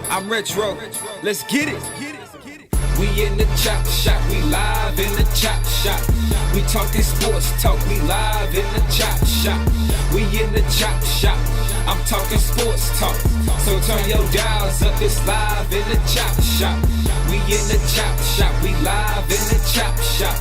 I'm retro. Let's get it. We in the chop shop, we live in the chop shop. We talking sports talk, we live in the chop shop. We in the chop shop, I'm talking sports talk. So turn your dials up, it's live in the chop shop. We in the chop shop, we live in the chop shop.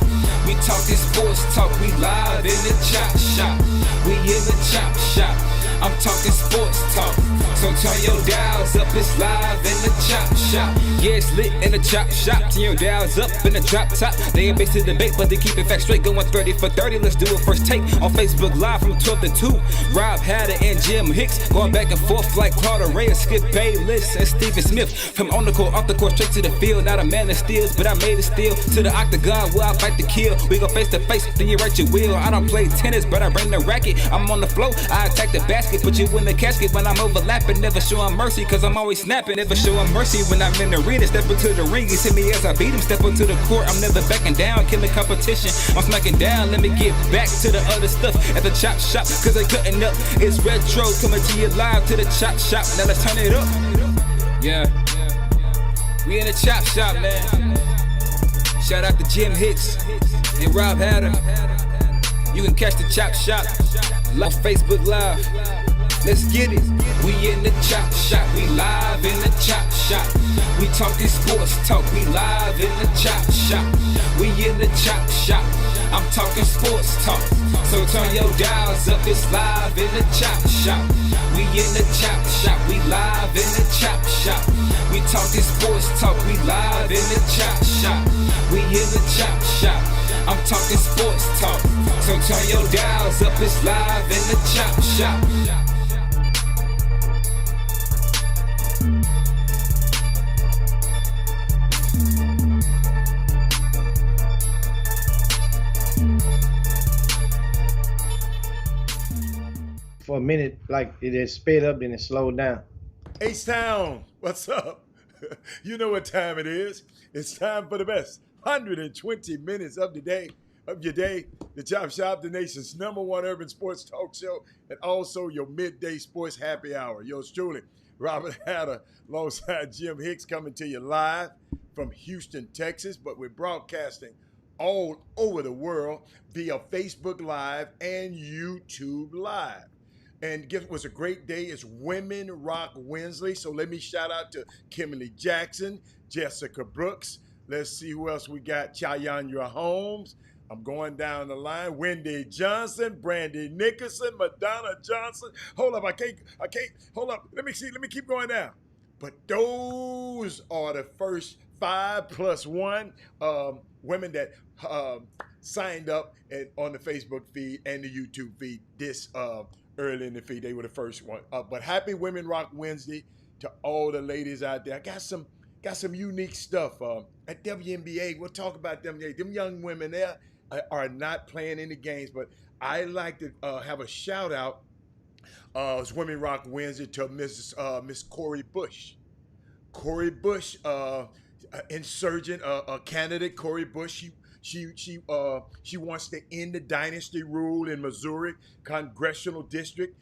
We talking sports talk, we live in the chop shop. We in the chop shop, I'm talking sports talk. So turn your dials up, it's live in the chop shop. Yeah, it's lit in the chop shop. Turn your dials up in the drop top. They ain't based to debate, but they keep it fact straight. Going 30 for 30, let's do a first take. On Facebook Live from 12 to 2. Rob Hatter and Jim Hicks going back and forth like Carter Ray, Skip Bayless and Stephen Smith. From on the court, off the court, straight to the field. Not a man that steals, but I made it steal. To the octagon where I fight to kill. We go face to face, then you write your will. I don't play tennis, but I bring the racket. I'm on the flow, I attack the basket. Put you in the casket when I'm overlapping. Never showing mercy, cause I'm always snapping. Never showing mercy when I'm in the arena. Step into the ring, you see me as I beat him. Step into the court, I'm never backing down. Killing competition, I'm smacking down. Let me get back to the other stuff at the chop shop, cause they cutting up. It's retro, coming to you live to the chop shop. Now let's turn it up. Yeah, we in the chop shop, man. Shout out to Jim Hicks and Rob Hatter. You can catch the chop shop on Facebook Live. Let's get it. We in the chop shop, we live in the chop shop. We talking sports talk, we live in the chop shop. We in the chop shop, I'm talking sports talk. So turn your dials up, it's live in the chop shop. We in the chop shop, we live in the chop shop. We talking sports talk, we live in the chop shop. We in the chop shop, I'm talking sports talk. So turn your dials up, it's live in the chop shop. For a minute, like it is sped up and it slowed down. H-Town, what's up? You know what time it is. It's time for the best 120 minutes of your day. The Chop Shop, the nation's #1 urban sports talk show, and also your midday sports happy hour. Yours truly, Robert Hatter, alongside Jim Hicks, coming to you live from Houston, Texas, but we're broadcasting all over the world via Facebook Live and YouTube Live. And guess what's a great day? It's Women Rock Wednesday. So let me shout out to Kimberly Jackson, Jessica Brooks. Let's see who else we got. Chayanya Holmes. I'm going down the line. Wendy Johnson, Brandy Nicholson, Madonna Johnson. Hold up, I can't, hold up. Let me keep going down. But those are the first 5+1 women that signed up on the Facebook feed and the YouTube feed this early in the feed. They were the first one. But happy Women Rock Wednesday to all the ladies out there. I got some unique stuff at WNBA. We'll talk about them. Them young women there are not playing any games, but I like to have a shout out. It's Women Rock Wednesday to Miss Cori Bush. Cori Bush, insurgent, candidate Cori Bush. She wants to end the dynasty rule in Missouri congressional district.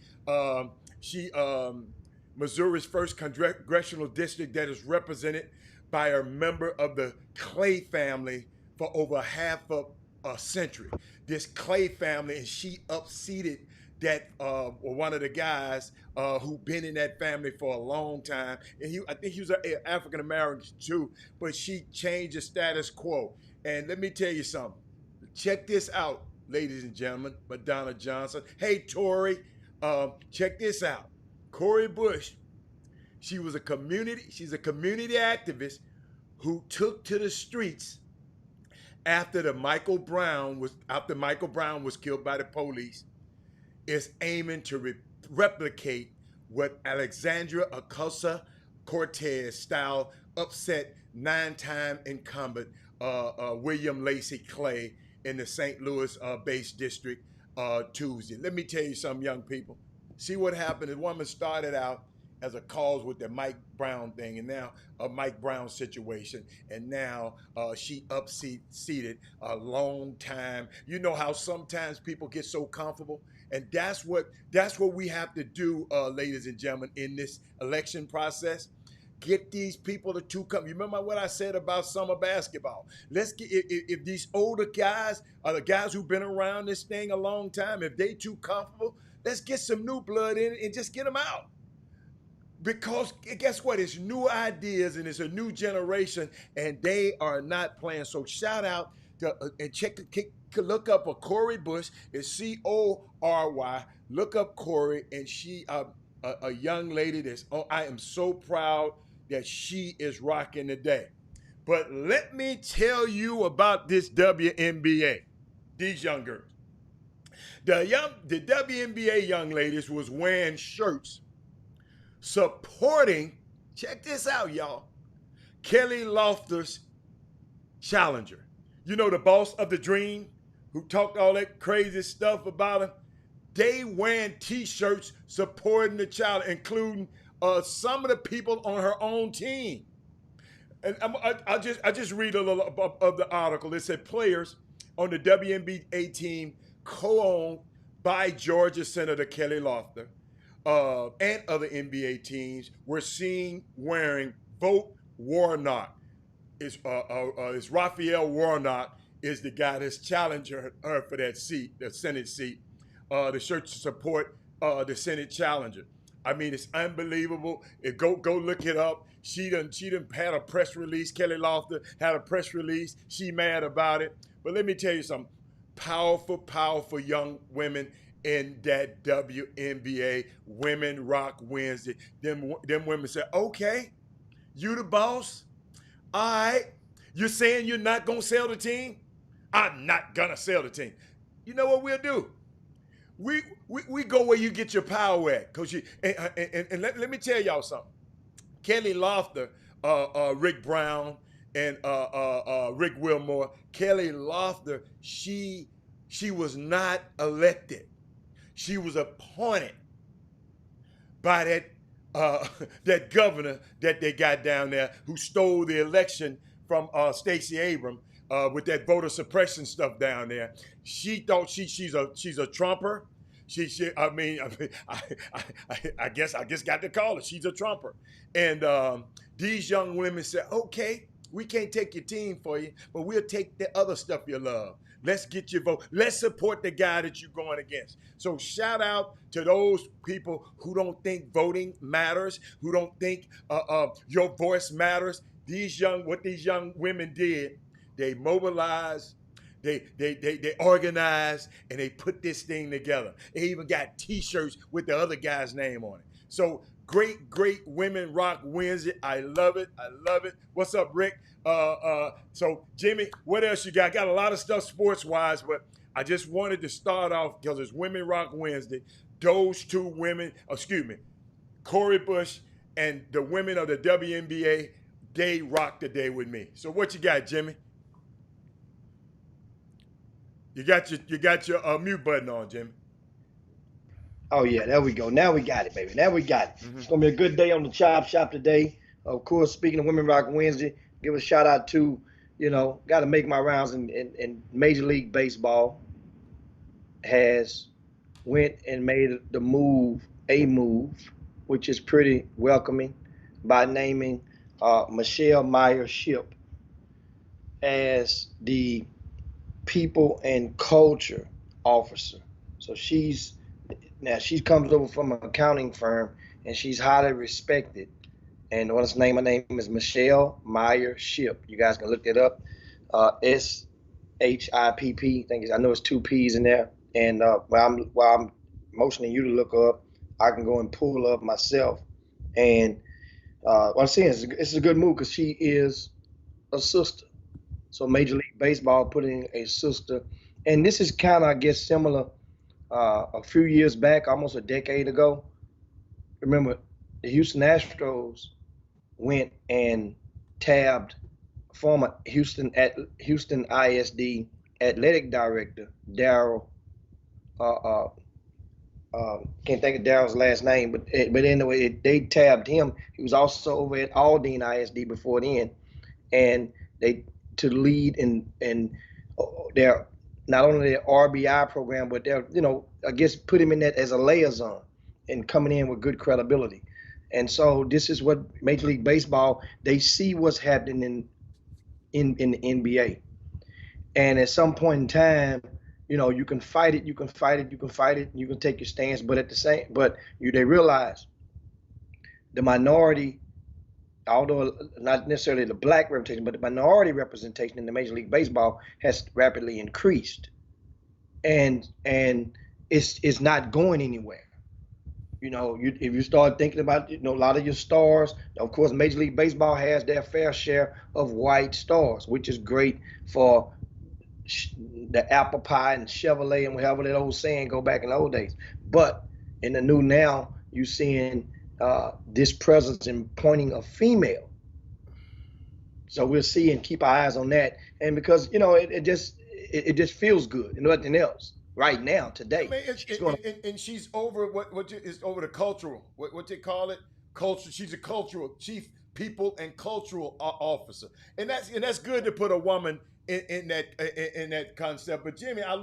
Missouri's first congressional district that is represented by a member of the Clay family for over half of a century. This Clay family, and she upseated that one of the guys who been in that family for a long time, and I think he was an African American too, but she changed the status quo. And let me tell you something. Check this out, ladies and gentlemen. Madonna Johnson. Hey, Tori, check this out. Cori Bush, she's a community activist who took to the streets after Michael Brown was killed by the police, is aiming to replicate what Alexandria Ocasio-Cortez style upset 9-time incumbent William Lacy Clay in the St. Louis based district Tuesday. Let me tell you something, young people. See what happened. The woman started out as a cause with the Mike Brown thing, and now a Mike Brown situation, and now she upseated a long time. You know how sometimes people get so comfortable, and that's what we have to do, ladies and gentlemen, in this election process. get these people to come. You remember what I said about summer basketball? Let's get if these older guys are the guys who've been around this thing a long time, if they too comfortable, let's get some new blood in and just get them out. Because guess what? It's new ideas and it's a new generation, and they are not playing. So shout out to and look up a Cori Bush. It's Cory. Look up Cori, and she a young lady that's. Oh, I am so proud that she is rocking today. But let me tell you about this WNBA. These young girls. The WNBA young ladies was wearing shirts supporting, check this out, y'all, Kelly Loeffler's challenger. You know, the boss of the dream who talked all that crazy stuff about him. They wearing t-shirts supporting the child, including some of the people on her own team. And I just read a little of the article. It said players on the WNBA team co-owned by Georgia Senator Kelly Loeffler and other NBA teams were seen wearing Vote Warnock. It's Raphael Warnock is the guy that's challenging her for that seat, the Senate seat, the shirt to support the Senate challenger. I mean, it's unbelievable. Go look it up. She done had a press release. Kelly Loeffler had a press release. She mad about it. But let me tell you something. Powerful, powerful young women in that WNBA. Women Rock Wednesday. Them women said, okay, you the boss? All right. You're saying you're not going to sell the team? I'm not going to sell the team. You know what we'll do? We go where you get your power at. And let me tell y'all something. Kelly Loeffler, Rick Brown, and Rick Wilmore. Kelly Loeffler, she was not elected. She was appointed by that governor that they got down there who stole the election from Stacey Abrams with that voter suppression stuff down there. She thought she's a Trumper. I guess got to call her. She's a Trumper. And these young women said, okay, we can't take your team for you, but we'll take the other stuff you love. Let's get your vote. Let's support the guy that you're going against. So shout out to those people who don't think voting matters, who don't think your voice matters. What these young women did, they mobilized, they organized, and they put this thing together. They even got T-shirts with the other guy's name on it. So great Women Rock Wednesday. I love it. What's up, Rick? So Jimmy, what else you got? Got a lot of stuff sports-wise, but I just wanted to start off because it's Women Rock Wednesday. Those two women, Cori Bush and the women of the WNBA, they rocked the day with me. So what you got, Jimmy? You got your mute button on, Jimmy. Oh yeah, there we go. Now we got it, baby. Now we got it. Mm-hmm. It's gonna be a good day on the Chop Shop today. Of course, speaking of Women Rock Wednesday, give a shout out to, got to make my rounds in Major League Baseball. Has went and made a move, which is pretty welcoming, by naming Michelle Meyer Shipp as the People and Culture Officer. So she comes over from an accounting firm, and she's highly respected. And her name is Michelle Meyer Shipp. You guys can look that up. SHIPP. I know it's 2 P's in there. And while I'm motioning you to look up, I can go and pull up myself. And what I'm saying is it's a good move because she is a sister. So Major League Baseball putting a sister, and this is kind of, I guess, similar. A few years back, almost a decade ago, remember the Houston Astros went and tabbed former Houston ISD athletic director Daryl. Can't think of Daryl's last name, but anyway, they tabbed him. He was also over at Aldine ISD before then, and they to lead in their not only their RBI program, but their I guess put him in that as a liaison and coming in with good credibility. And so this is what Major League Baseball, they see what's happening in the NBA. And at some point in time, you can fight it, you can fight it, you can fight it, you can take your stance, but they realize the minority, although not necessarily the black representation, but the minority representation in the Major League Baseball has rapidly increased, and it's not going anywhere. If you start thinking about a lot of your stars, of course, Major League Baseball has their fair share of white stars, which is great for the apple pie and Chevrolet and whatever that old saying go back in the old days. But in the new now, you're seeing this presence in pointing a female. So we'll see and keep our eyes on that. And because it just feels good and nothing else right now today. I mean, and she's over is over the cultural what they call it culture. She's a cultural chief people and cultural officer, and that's good to put a woman in that concept. But Jimmy, I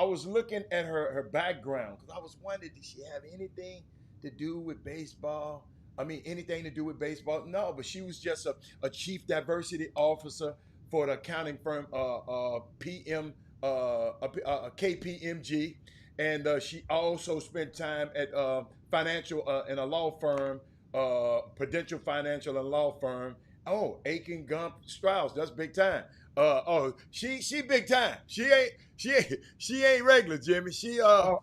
was looking at her background because I was wondering, did she have anything to do with baseball? I mean, anything to do with baseball? No, but she was just a chief diversity officer for the accounting firm KPMG, and she also spent time at financial in a law firm, Prudential Financial and Law Firm. Oh, Aiken Gump Strauss, that's big time. She big time. She ain't regular, Jimmy.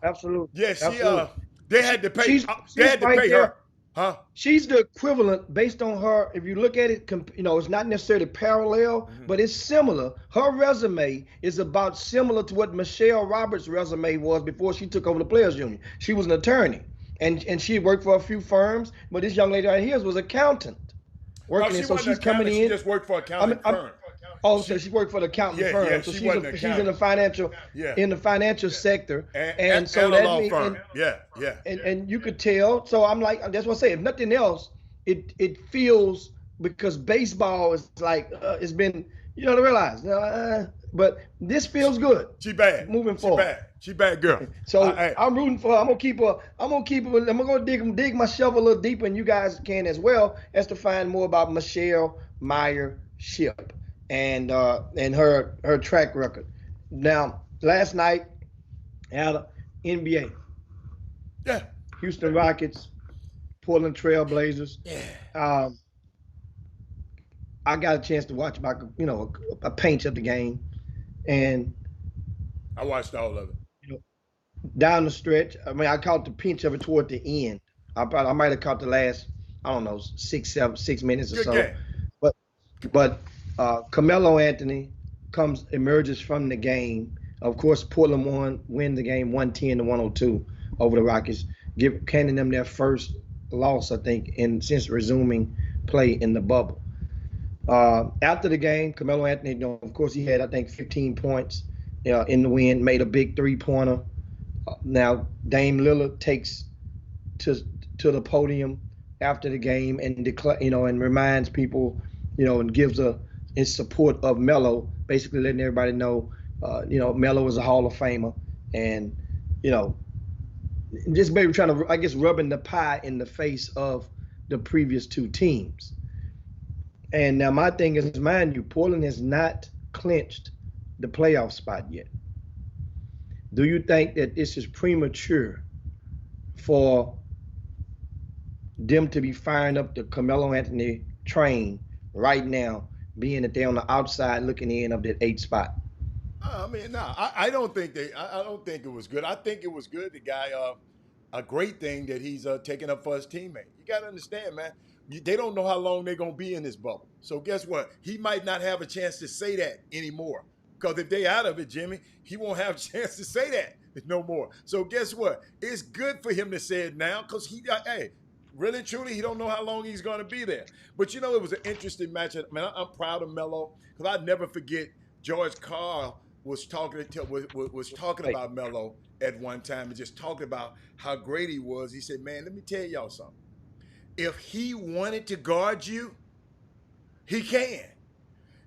Absolutely. Yeah, absolutely. They had to pay. They had to right pay there. her. Huh? She's the equivalent based on her. If you look at it, it's not necessarily parallel, but it's similar. Her resume is about similar to what Michelle Roberts' resume was before she took over the Players Union. She was an attorney, and she worked for a few firms. But this young lady right here was accountant, working. No, so she's coming in. She just worked for accounting firm. So she worked for the accounting firm. So she's in the financial sector, and so that law firm. And you could tell. So I'm like, that's what I say. If nothing else, it feels, because baseball is like it's been, to realize. But this feels good. She bad. Moving forward. She bad girl. So I'm rooting for her. I'm gonna keep her. I'm gonna dig my shovel a little deeper, and you guys can as well, as to find more about Michelle Meyer Shipp and her track record. Now, last night, out of NBA. Yeah. Houston Rockets, Portland Trail Blazers. Yeah. I got a chance to watch about a pinch of the game, and I watched all of it. Down the stretch, I caught the pinch of it toward the end. I might have caught the last, 6 minutes or Good so. game. But Carmelo Anthony emerges from the game. Of course, Portland win the game 110-102 over the Rockets, handing them their first loss, I think, since resuming play in the bubble. After the game, Carmelo Anthony, of course, he had, I think, 15 points in the win, made a big three-pointer. Now, Dame Lillard takes to the podium after the game and and reminds people, and gives his support of Melo, basically letting everybody know, Melo is a Hall of Famer, and just maybe trying to, I guess, rubbing the pie in the face of the previous two teams. And now my thing is, mind you, Portland has not clinched the playoff spot yet. Do you think that this is premature for them to be firing up the Carmelo Anthony train right now, being that they're on the outside looking in of that 8th spot? I don't think I don't think it was good. I think it was good. The guy, a great thing that he's taking up for his teammate. You got to understand, man. They don't know how long they're gonna be in this bubble. So guess what? He might not have a chance to say that anymore. Because if they out of it, Jimmy, he won't have a chance to say that no more. So guess what? It's good for him to say it now, because really, truly, he don't know how long he's going to be there. But, it was an interesting match. I'm proud of Melo, because I'd never forget George Karl was talking about Melo at one time, and just talking about how great he was. He said, man, let me tell y'all something. If he wanted to guard you, he can.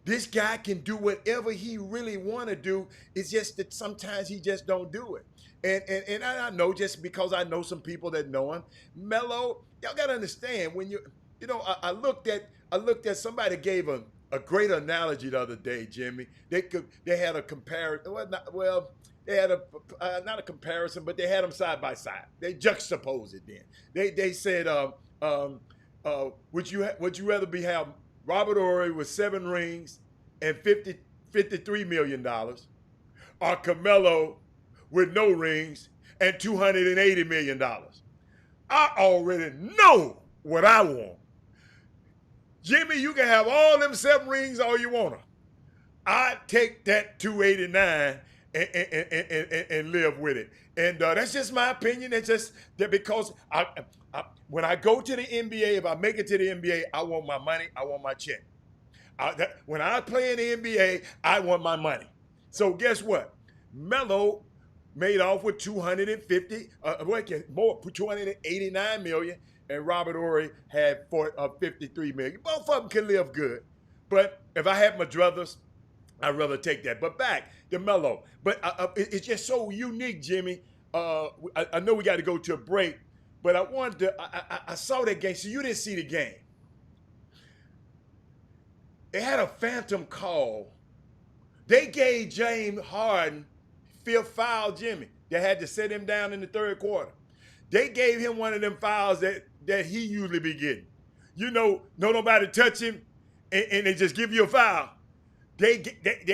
This guy can do whatever he really want to do. It's just that sometimes he just don't do it. And I know just because I know some people that know him, Melo, y'all gotta understand when I looked at somebody gave a great analogy the other day, Jimmy. They had a comparison. They had not a comparison, but they had them side by side. They juxtaposed it. Then they said, would you rather have Robert Horry with 7 rings and $53 million, or Carmelo with no rings and $280 million? I already know what I want. Jimmy, you can have all them 7 rings all you want. I take that 289 and live with it. And that's just my opinion. It's just that because when I go to the NBA, if I make it to the NBA, I want my money. I want my check. When I play in the NBA, I want my money. So guess what? Melo made off with 289 million, and Robert Horry had 53 million. Both of them can live good. But if I had my druthers, I'd rather take that. But back to Melo. But it's just so unique, Jimmy. I know we got to go to a break, but I wanted to. I saw that game. So you didn't see the game. They had a phantom call. They gave James Harden 5th foul, Jimmy. They had to set him down in the 3rd quarter. They gave him one of them fouls that he usually be getting. No nobody touch him, and they just give you a foul. They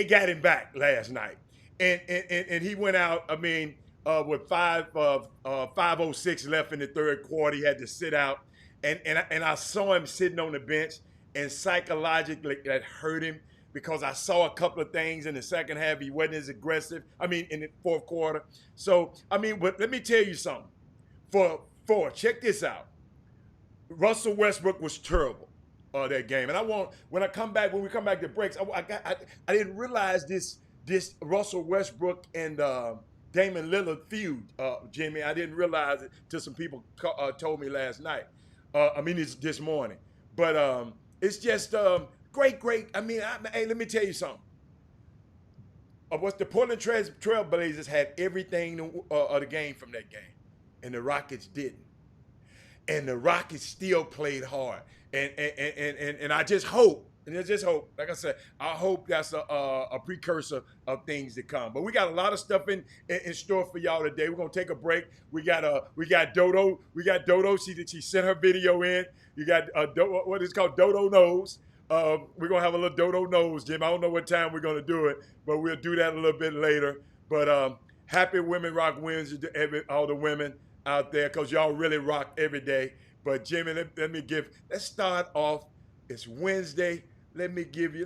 got him back last night, and he went out. I mean, with 5:06 left in the 3rd quarter, he had to sit out, and I saw him sitting on the bench, and psychologically that hurt him because I saw a couple of things in the second half. He wasn't as aggressive. I mean, in the 4th quarter. So but let me tell you something. Check this out. Russell Westbrook was terrible. That game, and when we come back to breaks, I didn't realize this Russell Westbrook and Damian Lillard feud, Jimmy. I didn't realize it till some people told me last night. It's this morning, but it's just great. Hey, let me tell you something. What the Portland Trail Blazers had everything of the game from that game, and the Rockets didn't, and the Rockets still played hard. And I just hope, like I said, I hope that's a precursor of things to come. But we got a lot of stuff in store for y'all today. We're gonna take a break. We got Dodo. She sent her video in. You got what is called Dodo Knows. We're gonna have a little Dodo Knows, Jim. I don't know what time we're gonna do it, but we'll do that a little bit later. But happy Women Rock Wednesday to all the women out there, because y'all really rock every day. But Jimmy, let's start off. It's Wednesday. Let me give you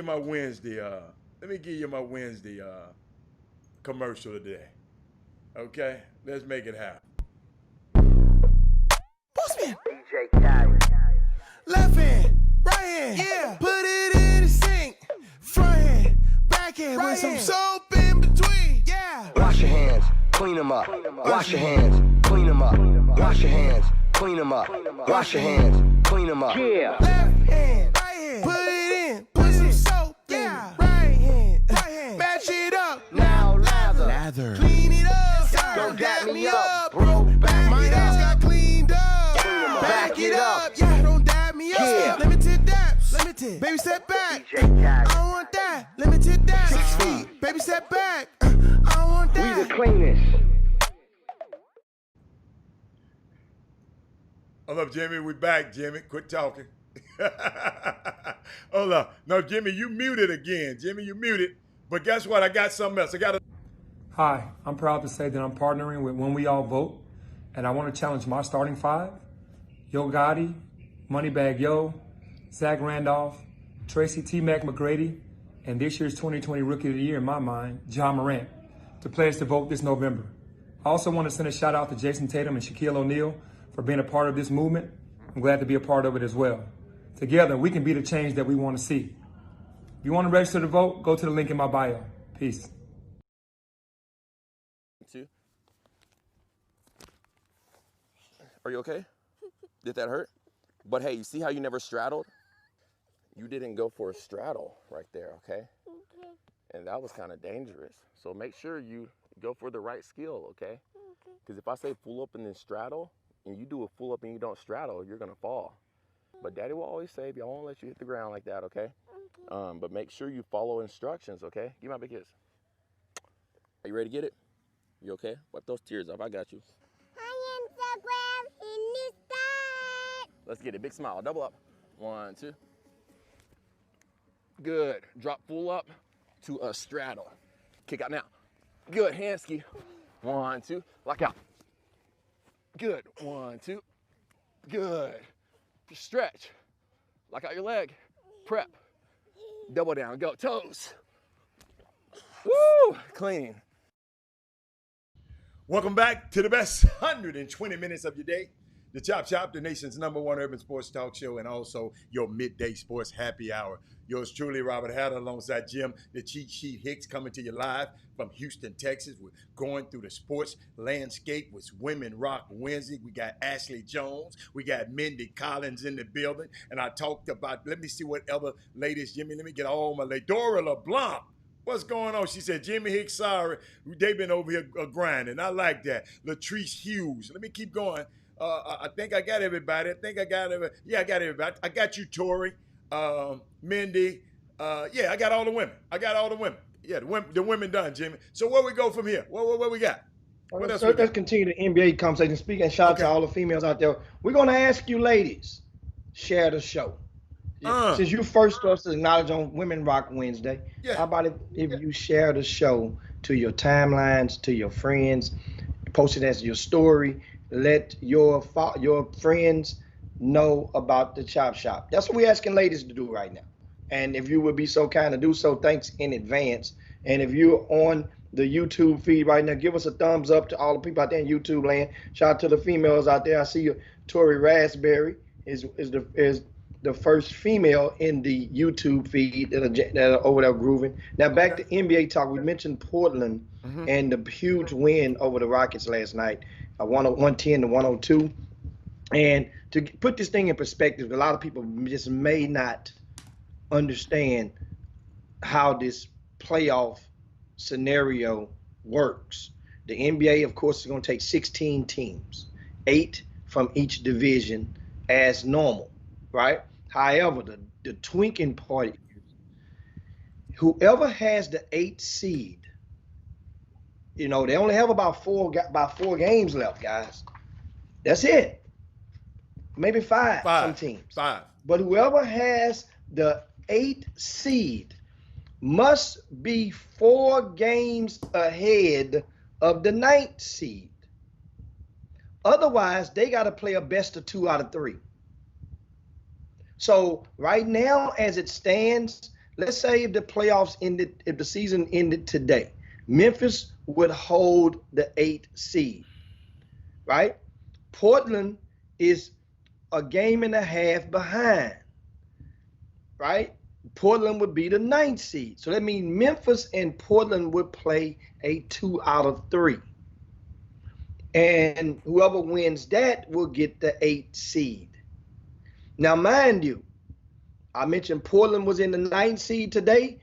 my Wednesday. Commercial today. Okay, let's make it happen. Bossman. DJ Khaled. Left hand, right hand. Yeah. Put it in the sink. Front hand, back hand, right with hand. Some soap in between. Yeah. Wash your hands, clean them up. Wash your hands, clean them up. Wash your hands. Clean them up. Wash your hands. Clean them up. Yeah. Left hand, right hand. Put it in. Put some soap in. Right hand. Match it up. Now lather. Clean it up. Don't dap me up, bro. Back my hands got cleaned up. Back it up. Yeah. Don't dap me up. Yeah. Limited daps. Baby, step back. I don't want that. Limited daps. 6 feet. Baby, step back. I don't want that. We the cleanest. Hold up, Jimmy. We back, Jimmy. Quit talking. Hold up. No, Jimmy, you muted again. Jimmy, you muted. But guess what? I got something else. Hi, I'm proud to say that I'm partnering with When We All Vote, and I want to challenge my starting 5. Yo Gotti, Moneybag Yo, Zach Randolph, Tracy T-Mac McGrady, and this year's 2020 Rookie of the Year in my mind, John Morant, to pledge to vote this November. I also want to send a shout out to Jason Tatum and Shaquille O'Neal for being a part of this movement. I'm glad to be a part of it as well. Together, we can be the change that we want to see. If you want to register to vote, go to the link in my bio. Peace. Are you okay? Did that hurt? But hey, you see how you never straddled? You didn't go for a straddle right there, okay? Okay. And that was kind of dangerous. So make sure you Go for the right skill, okay? Because if I say full up and then straddle, and you do a full up and you don't straddle, you're gonna fall. But Daddy will always save you. I won't let you hit the ground like that, okay? But make sure you follow instructions, okay? Give me my big kiss. Are you ready to get it? You okay? Wipe those tears off. I got you. Hi, Instagram. In this start. Let's get it. Big smile. Double up. 1, 2. Good. Drop full up to a straddle. Kick out now. Good. Hand ski. 1, 2. Lock out. Good. 1, 2. Good. Stretch. Lock out your leg. Prep. Double down. Go. Toes. Woo! Clean. Welcome back to the best 120 minutes of your day. The Chop Shop, the nation's #1 urban sports talk show, and also your midday sports happy hour. Yours truly, Robert Hatter, alongside Jim, the Cheat Sheet Hicks, coming to you live from Houston, Texas. We're going through the sports landscape with Women Rock Wednesday. We got Ashley Jones. We got Mindy Collins in the building. And I talked about, let me see what other ladies, Jimmy, let me get all my ladies. Dora LeBlanc. What's going on? She said, Jimmy Hicks, sorry. They've been over here grinding. I like that. Latrice Hughes. Let me keep going. I think I got everybody. Yeah, I got everybody. I got you, Tori, Mindy. Yeah, I got all the women. Yeah, the women done, Jimmy. So where we go from here? What we got? What else we got? Let's continue the NBA conversation. Speaking, shout out to all the females out there. We're going to ask you ladies, share the show. Since you first to us to acknowledge on Women Rock Wednesday, how about if you share the show to your timelines, to your friends, post it as your story, let your friends know about the Chop Shop. That's what we're asking ladies to do right now. And if you would be so kind to do so, thanks in advance. And if you're on the YouTube feed right now, give us a thumbs up to all the people out there in YouTube land. Shout out to the females out there. I see you, Tori Raspberry is the first female in the YouTube feed that are over there grooving. Now back to NBA talk. We mentioned Portland and the huge win over the Rockets last night, 110 to 102. And to put this thing in perspective, a lot of people just may not understand how this playoff scenario works. The NBA, of course, is going to take 16 teams, 8 from each division as normal, right? However, the twinking part is whoever has the 8th seed, they only have about four games left, guys. That's it. Maybe five some teams. 5. But whoever has the 8th seed must be 4 games ahead of the 9th seed. Otherwise, they got to play a best of 2 out of 3. So right now, as it stands, let's say if the playoffs ended, if the season ended today, Memphis would hold the 8th seed, right? Portland is a game and a half behind, right? Portland would be the 9th seed. So that means Memphis and Portland would play a 2 out of 3. And whoever wins that will get the 8th seed. Now, mind you, I mentioned Portland was in the 9th seed today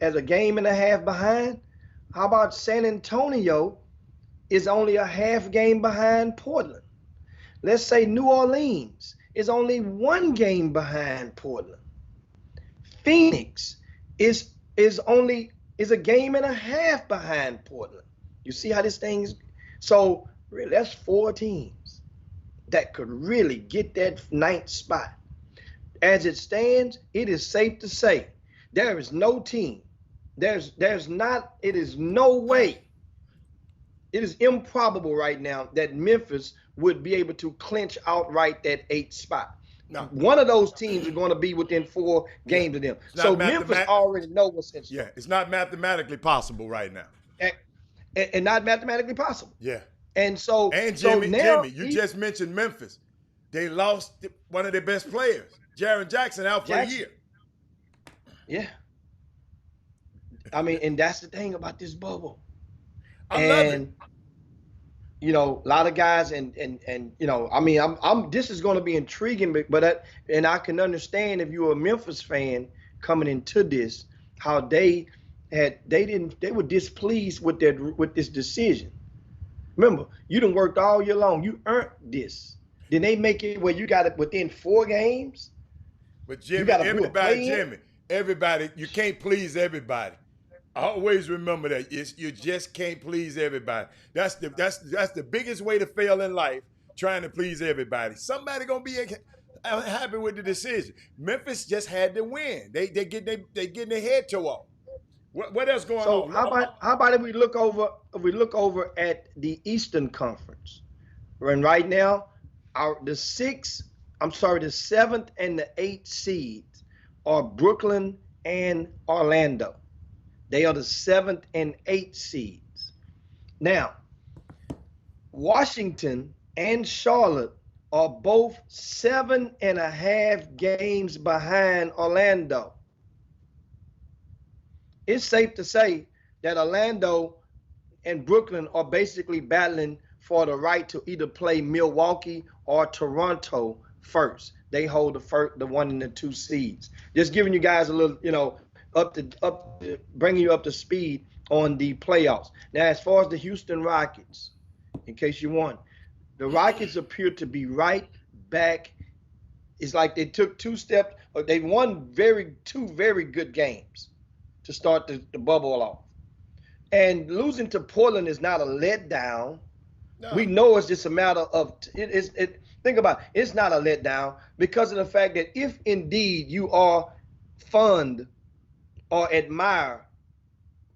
as a game and a half behind. How about San Antonio is only a half game behind Portland? Let's say New Orleans is only 1 game behind Portland. Phoenix is a game and a half behind Portland. You see how this thing is? So really, that's 4 teams that could really get that 9th spot. As it stands, it is safe to say there is no team. It is no way. It is improbable right now that Memphis would be able to clinch outright that 8th spot. No. One of those teams are going to be within 4 games of them. So Memphis already knows what's in store. Yeah, it's not mathematically possible right now. And not mathematically possible. Yeah. And so, Jimmy, now you just mentioned Memphis. They lost one of their best players, Jaren Jackson, out for a year. Yeah. I mean, and that's the thing about this bubble. I love it. A lot of guys this is going to be intriguing, but I can understand if you're a Memphis fan coming into this, how they they were displeased with this decision. Remember, you done worked all year long. You earned this. Then they make it where you got it within 4 games. But Jimmy, gotta do a everybody, play-in? everybody, you can't please everybody. Always remember that you just can't please everybody. That's the biggest way to fail in life, trying to please everybody. Somebody gonna be happy with the decision. Memphis just had to win. They getting their head tore off. What else going So on? how about if we look over at the Eastern Conference? And right now, the 7th and the 8th seeds are Brooklyn and Orlando. They are the 7th and 8th seeds. Now, Washington and Charlotte are both 7.5 games behind Orlando. It's safe to say that Orlando and Brooklyn are basically battling for the right to either play Milwaukee or Toronto first. They hold the 1 and the 2 seeds. Just giving you guys a little, bringing you up to speed on the playoffs. Now, as far as the Houston Rockets, in case you want, the Rockets appear to be right back. It's like they took 2 steps, or they won 2 very good games to start the bubble off. And losing to Portland is not a letdown. No. We know it's just a matter of think about it. It's not a letdown because of the fact that if indeed you are fond or admire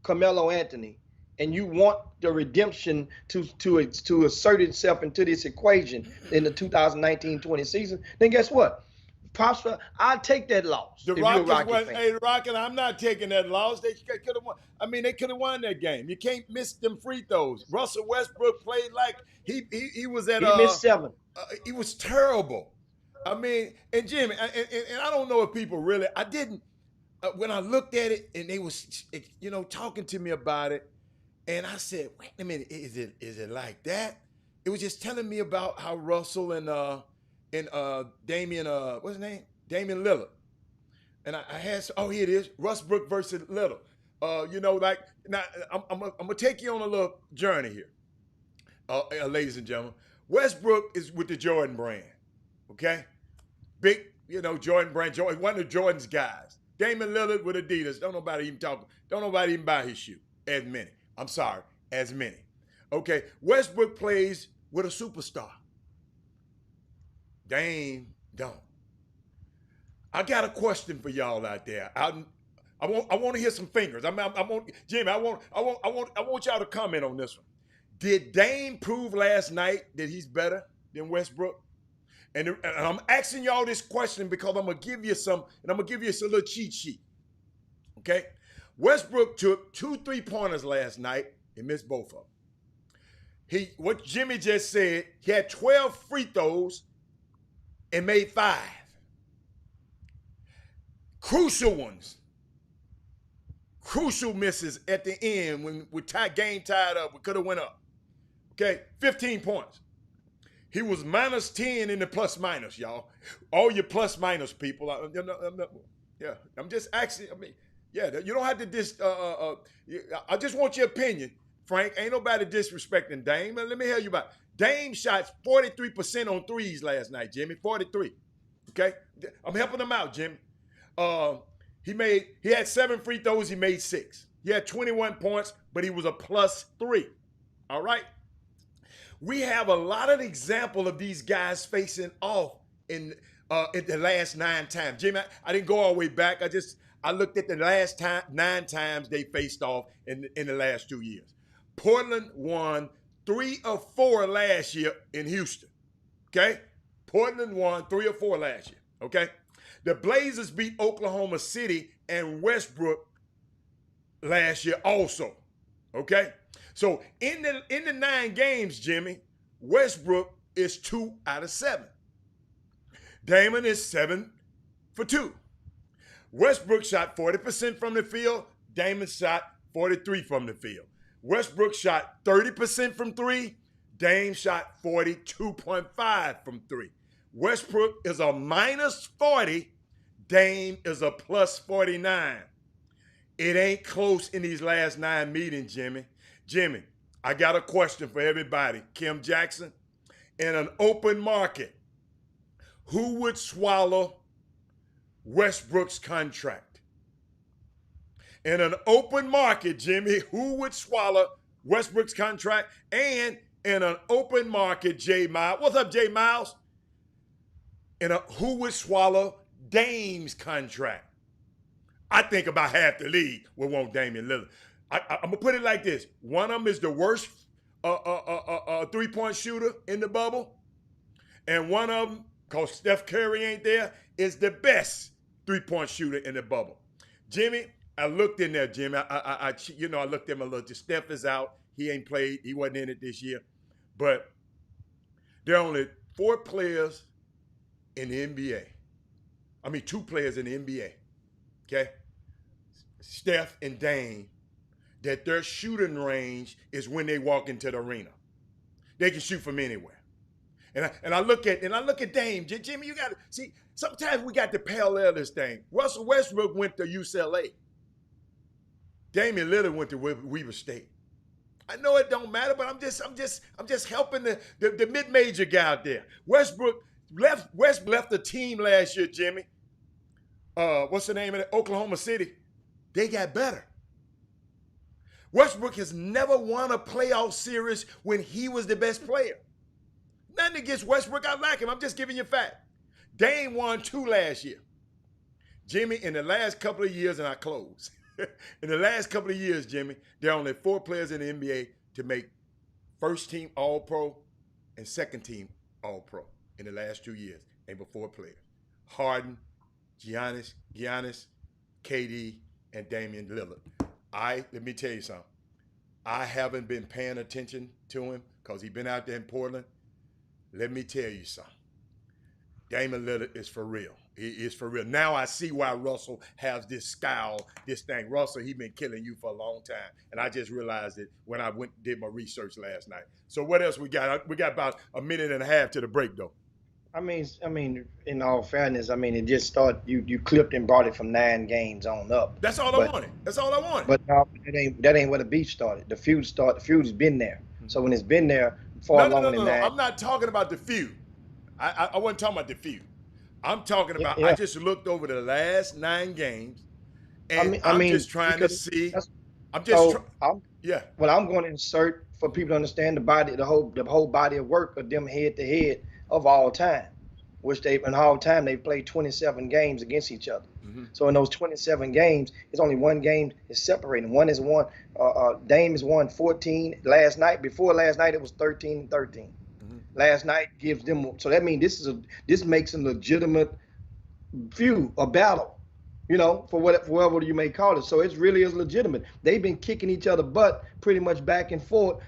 Carmelo Anthony and you want the redemption to assert itself into this equation in the 2019-20 season, then guess what? I'll take that loss. The Rockets, I'm not taking that loss. They could have won. I mean, they could have won that game. You can't miss them free throws. Russell Westbrook played like he was at. He missed 7. He was terrible. I mean, and Jimmy, and I don't know if people really. I didn't. When I looked at it, and they was, talking to me about it, and I said, "Wait a minute, is it like that?" It was just telling me about how Russell and Damian, what's his name? Damian Lillard. And I had, here it is, Westbrook versus Lillard. Now I'm gonna take you on a little journey here, ladies and gentlemen. Westbrook is with the Jordan brand, okay? Big, Jordan brand, one of Jordan's guys. Damian Lillard with Adidas. Don't nobody even buy his shoe. As many. Okay, Westbrook plays with a superstar. Dame don't. I got a question for y'all out there. I want to hear some fingers. Jimmy. I want y'all to comment on this one. Did Dame prove last night that he's better than Westbrook? And I'm asking y'all this question because I'm gonna give you some, and I'm gonna give you a little cheat sheet. Okay, Westbrook took 2 3-pointers last night and missed both of them. What Jimmy just said, he had 12 free throws and made 5. Crucial ones. Crucial misses at the end when game tied up. We could have went up. Okay, 15 points. He was -10 in the plus minus, y'all. All your plus minus people. I'm just asking. You don't have to I just want your opinion, Frank. Ain't nobody disrespecting Dame. Let me tell you about it. Dame shot 43% on threes last night, Jimmy. 43. Okay? I'm helping him out, Jimmy. He had 7 free throws, he made 6. He had 21 points, but he was a +3. All right? We have a lot of example of these guys facing off in the last 9 times. Jimmy, I didn't go all the way back. I looked at the last 9 times they faced off in the last 2 years. Portland won 3 of 4 last year in Houston. Okay? Portland won 3 or 4 last year. Okay? The Blazers beat Oklahoma City and Westbrook last year also. Okay? So in the 9 games, Jimmy, Westbrook is 2 out of 7. Damon is 7 for 2. Westbrook shot 40% from the field. Damon shot 43% from the field. Westbrook shot 30% from 3. Dame shot 42.5% from 3. Westbrook is a -40. Dame is a +49. It ain't close in these last 9 meetings, Jimmy. Jimmy, I got a question for everybody. Kim Jackson, in an open market, who would swallow Westbrook's contract? In an open market, Jimmy, who would swallow Westbrook's contract? And in an open market, Jay Miles. What's up, Jay Miles? Who would swallow Dame's contract? I think about half the league will want Damian Lillard. I'm going to put it like this. One of them is the worst three-point shooter in the bubble. And one of them, because Steph Curry ain't there, is the best three-point shooter in the bubble. Jimmy, I looked in there, Jimmy. I looked at him a little. Steph is out. He ain't played. He wasn't in it this year. But there are only 4 players in the NBA. I mean, 2 players in the NBA. Okay? Steph and Dame, that their shooting range is when they walk into the arena. They can shoot from anywhere. And I look at Dame. Jimmy, you got to see, sometimes we got to parallel this thing. Russell Westbrook went to UCLA. Damian Lillard went to Weber State. I know it don't matter, but I'm just helping the mid-major guy out there. Westbrook left the team last year, Jimmy. What's the name of it? Oklahoma City. They got better. Westbrook has never won a playoff series when he was the best player. Nothing against Westbrook. I like him. I'm just giving you a fact. Dame won 2 last year. Jimmy, in the last couple of years, and I close. In the last couple of years, Jimmy, there are only 4 players in the NBA to make first team All-Pro and second team All-Pro in the last 2 years. And before players. Harden, Giannis, KD, and Damian Lillard. Let me tell you something. I haven't been paying attention to him because he's been out there in Portland. Let me tell you something. Damian Lillard is for real. He is for real. Now I see why Russell has this scowl, this thing. Russell, he been killing you for a long time. And I just realized it when I did my research last night. So what else we got? We got about a minute and a half to the break, though. I mean, in all fairness, it just started. You clipped and brought it from 9 games on up. That's all I wanted. That's all I wanted. But no, that ain't where the beef started. The feud started. The feud has been there. So when it's been there far longer than that. I'm not talking about the feud. I wasn't talking about the feud. I'm talking about. I just looked over the last 9 games, and I'm just trying to see. Yeah. Well, I'm going to insert for people to understand the whole body of work of them head to head of all time, which they've played 27 games against each other. Mm-hmm. So in those 27 games, it's only 1 game is separating. Dame has won 14 last night. Before last night, it was 13-13. Mm-hmm. Last night gives them, so that means this makes a legitimate feud, a battle, for whatever you may call it. So it really is legitimate. They've been kicking each other butt pretty much back and forth,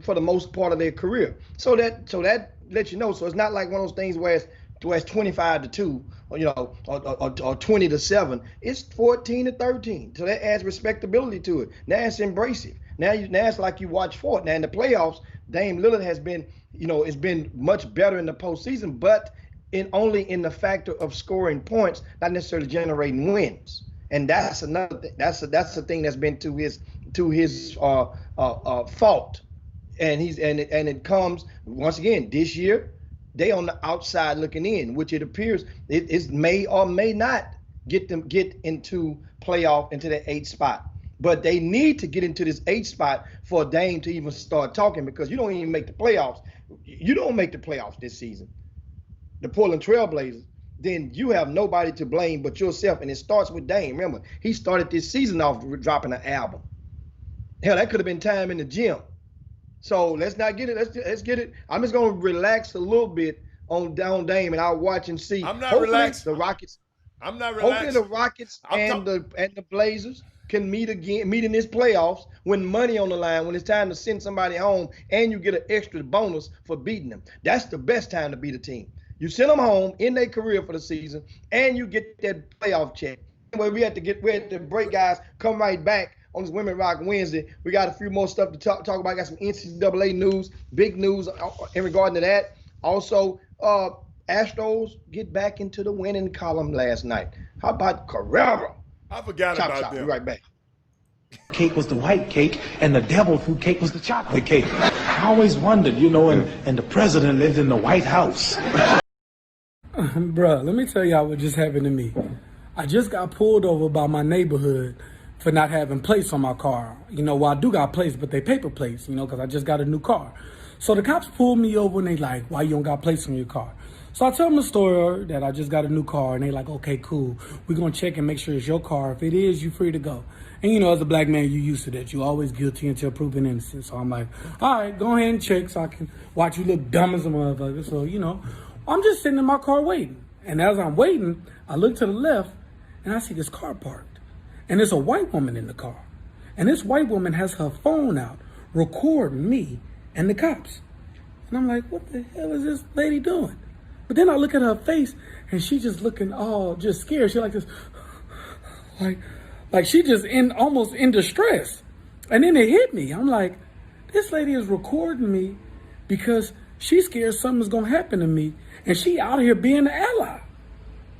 for the most part of their career. So that lets you know. So it's not like one of those things where it's 25-2 or 20-7. It's 14-13. So that adds respectability to it. Now it's embracive. Now it's like you watch for it. Now in the playoffs, Dame Lillard has been, it's been much better in the postseason, but only in the factor of scoring points, not necessarily generating wins. And that's another thing. That's the thing that's been to his fault. And it comes once again this year. They on the outside looking in, which it appears it may or may not get into playoff into the 8th spot. But they need to get into this 8th spot for Dame to even start talking, because you don't even make the playoffs. You don't make the playoffs this season. The Portland Trailblazers, then you have nobody to blame but yourself, and it starts with Dame. Remember, he started this season off dropping an album. Hell, that could have been time in the gym. So let's not get it. Let's get it. I'm just gonna relax a little bit on Dame, and I'll watch and see. I'm not relaxed. The Rockets. I'm not relaxed. Hopefully the Rockets and the Blazers can meet in this playoffs when money on the line, when it's time to send somebody home, and you get an extra bonus for beating them. That's the best time to beat a team. You send them home in their career for the season, and you get that playoff check. Anyway, we have to break, guys. Come right back on this Women Rock Wednesday. We got a few more stuff to talk about. Got some NCAA news, big news in regard to that. Also, Astros get back into the winning column last night. How about Carrera? I forgot Chop about Shop. them. Be right back. Cake was the white cake, and the devil food cake was the chocolate cake. I always wondered, you know, and the president lived in the White House. Bruh, let me tell y'all what just happened to me. I just got pulled over by my neighborhood for not having plates on my car. You know, well, I do got plates, but they paper plates, you know, because I just got a new car. So the cops pulled me over and they like, why you don't got plates on your car? So I tell them the story that I just got a new car, and they like, okay, cool. We're going to check and make sure it's your car. If it is, you free to go. And, you know, as a black man, you used to that. You always guilty until proven innocent. So I'm like, all right, go ahead and check so I can watch you look dumb as a motherfucker. So, you know, I'm just sitting in my car waiting. And as I'm waiting, I look to the left, and I see this car parked. And there's a white woman in the car. And this white woman has her phone out recording me and the cops. And I'm like, what the hell is this lady doing? But then I look at her face, and she just looking all just scared. She like this, like she just almost in distress. And then it hit me. I'm like, this lady is recording me because she's scared something's gonna happen to me, and she out here being an ally.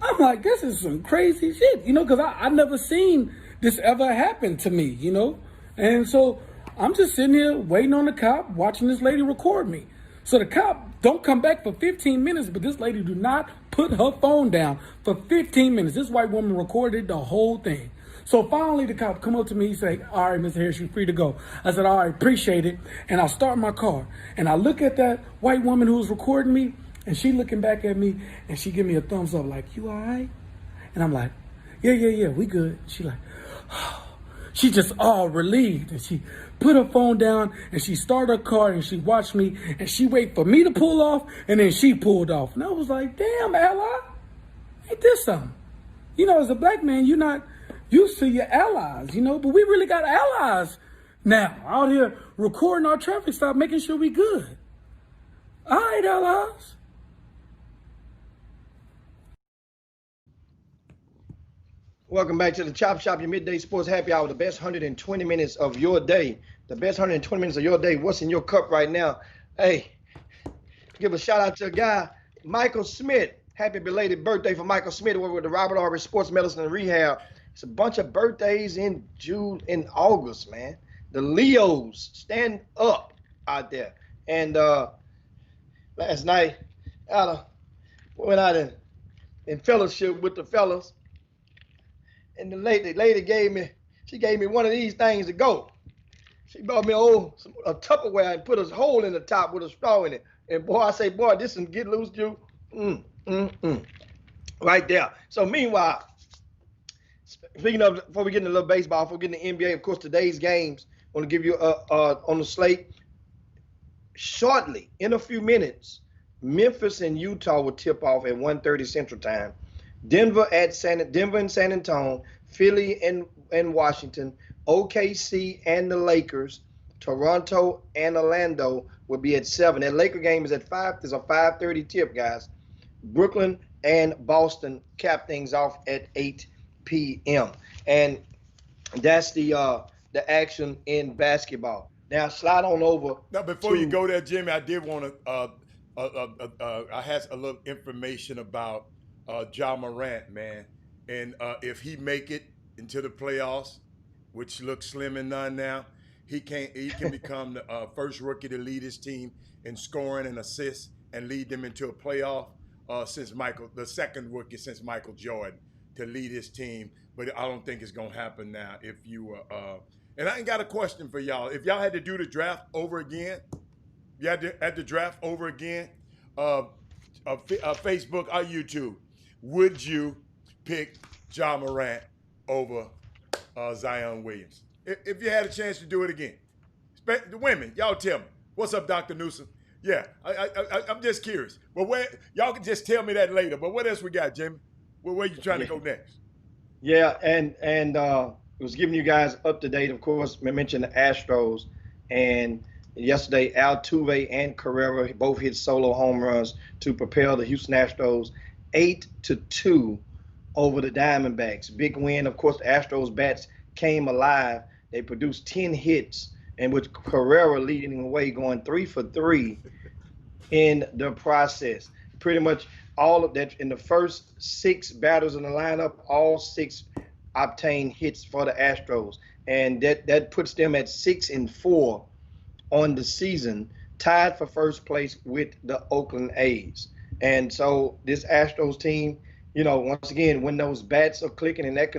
I'm like, this is some crazy shit, you know, because I never seen this ever happen to me, you know? And so I'm just sitting here waiting on the cop, watching this lady record me. So the cop don't come back for 15 minutes, but this lady do not put her phone down for 15 minutes. This white woman recorded the whole thing. So finally the cop come up to me, he say, all right, Mr. Harris, you're free to go. I said, all right, appreciate it. And I start my car. And I look at that white woman who was recording me, and she looking back at me, and she give me a thumbs up like, you all right? And I'm like, yeah, we good. She like, oh. She just all relieved, and she put her phone down, and she started her car, and she watched me, and she waited for me to pull off, and then she pulled off. And I was like, damn, ally, ain't this something? You know, as a black man, you're not used to your allies, you know, but we really got allies now out here recording our traffic stop, making sure we good. All right, allies. Welcome back to the Chop Shop, your midday sports happy hour, the best 120 minutes of your day. The best 120 minutes of your day. What's in your cup right now? Hey, give a shout out to a guy, Michael Smith. Happy belated birthday for Michael Smith over with the Robert Aubrey Sports Medicine and Rehab. It's a bunch of birthdays in August, man. The Leos, stand up out there. And last night, went out in fellowship with the fellas. And the lady gave me one of these things to go. She bought me a Tupperware and put a hole in the top with a straw in it. And boy, I say, boy, this one get loose, you. Right there. So meanwhile, speaking of, before we get into a little baseball, before we get into the NBA, of course, today's games, I want to give you on the slate. Shortly, in a few minutes, Memphis and Utah will tip off at 1:30 Central Time. Denver and San Antonio, Philly and Washington, OKC and the Lakers, Toronto and Orlando will be at 7. That Laker game is at 5. There's a 5:30 tip, guys. Brooklyn and Boston cap things off at 8 p.m. And that's the action in basketball. Now slide on over. Now before you go there, Jimmy, I did want to. I had a little information about Ja Morant, man, and if he make it into the playoffs, which looks slim and none now, he can become the first rookie to lead his team in scoring and assists and lead them into a playoff the second rookie since Michael Jordan to lead his team. But I don't think it's gonna happen now. If you and I ain't got a question for y'all. If y'all had to do the draft over again, you had to draft over again, Facebook or YouTube, would you pick Ja Morant over Zion Williams? If you had a chance to do it again. The women, y'all tell me. What's up, Dr. Newsom? Yeah, I'm just curious. But y'all can just tell me that later. But what else we got, Jimmy? Where you trying to go next? Yeah, and it was giving you guys up to date. Of course, we mentioned the Astros, and yesterday Altuve and Carrera both hit solo home runs to propel the Houston Astros 8-2 over the Diamondbacks. Big win. Of course, the Astros bats came alive. They produced 10 hits, and with Carrera leading the way, going 3 for 3 in the process. Pretty much all of that in the first 6 batters in the lineup, all 6 obtain hits for the Astros, and that puts them at 6-4 on the season, tied for first place with the Oakland A's. And so this Astros team, you know, once again, when those bats are clicking, and that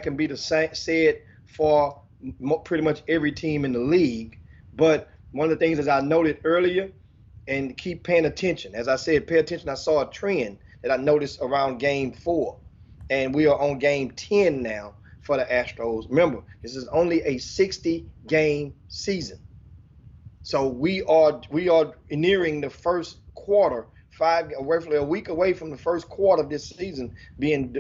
can be the said for pretty much every team in the league. But one of the things, as I noted earlier, and keep paying attention. As I said, pay attention. I saw a trend that I noticed around Game 4, and we are on Game 10 now for the Astros. Remember, this is only a 60-game season. So we are nearing the first quarter, roughly a week away from the first quarter of this season being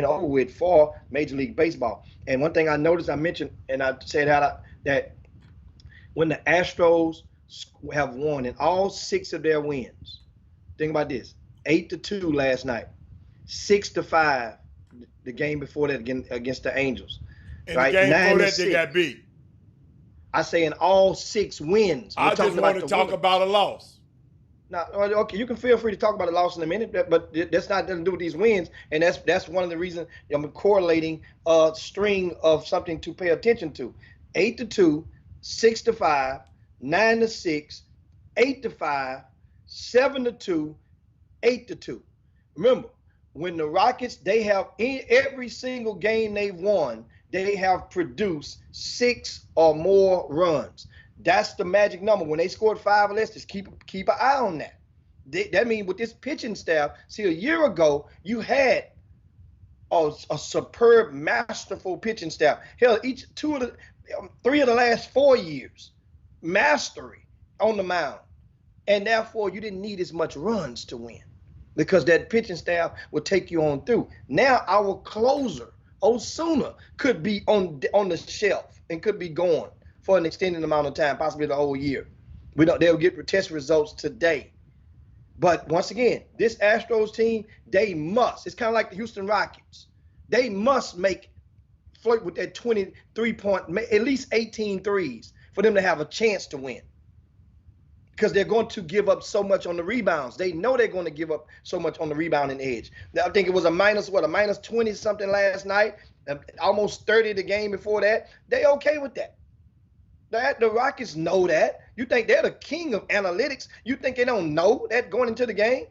over with for Major League Baseball. And one thing I noticed, I mentioned, and I said that when the Astros have won in all 6 of their wins, think about this: 8-2 last night, 6-5 the game before that against the Angels. And right? the game before that, 9-6. they got beat. I say in all 6 wins. I just want to talk about a loss. Now, okay, you can feel free to talk about the loss in a minute, but that's not nothing to do with these wins, and that's one of the reasons I'm correlating a string of something to pay attention to. 8-2, 6-5, 9-6, 8-5, 7-2, 8-2. Remember, when the Rockets, they have in every single game they've won, they have produced 6 or more runs. That's the magic number. When they scored 5 or less, just keep an eye on that. That means with this pitching staff, see, a year ago, you had a superb, masterful pitching staff. Hell, 3 of the last 4 years, mastery on the mound. And therefore, you didn't need as much runs to win because that pitching staff would take you on through. Now, our closer, Osuna, could be on the shelf and could be gone for an extended amount of time, possibly the whole year. They'll get test results today. But once again, this Astros team, they must. It's kind of like the Houston Rockets. They must flirt with that 23-point, at least 18 threes for them to have a chance to win. Because they're going to give up so much on the rebounds. They know they're going to give up so much on the rebounding edge. I think it was a minus 20 something last night, almost 30 the game before that. They okay with that. The Rockets know that. You think they're the king of analytics? You think they don't know that going into the game?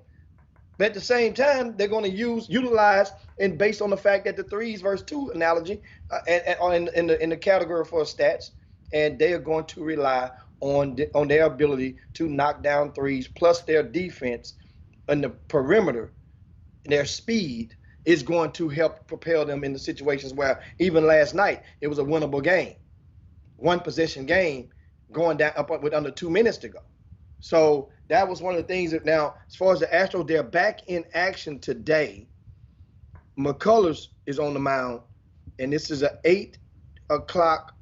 But at the same time, they're going to utilize, and based on the fact that the 3s versus 2 analogy, in the category for stats, and they are going to rely on their ability to knock down 3s, plus their defense and the perimeter, their speed is going to help propel them into situations where even last night it was a winnable game. 1 possession game going down up with under 2 minutes to go. So that was one of the things that now, as far as the Astros, they're back in action today. McCullers is on the mound, and this is an 8 o'clock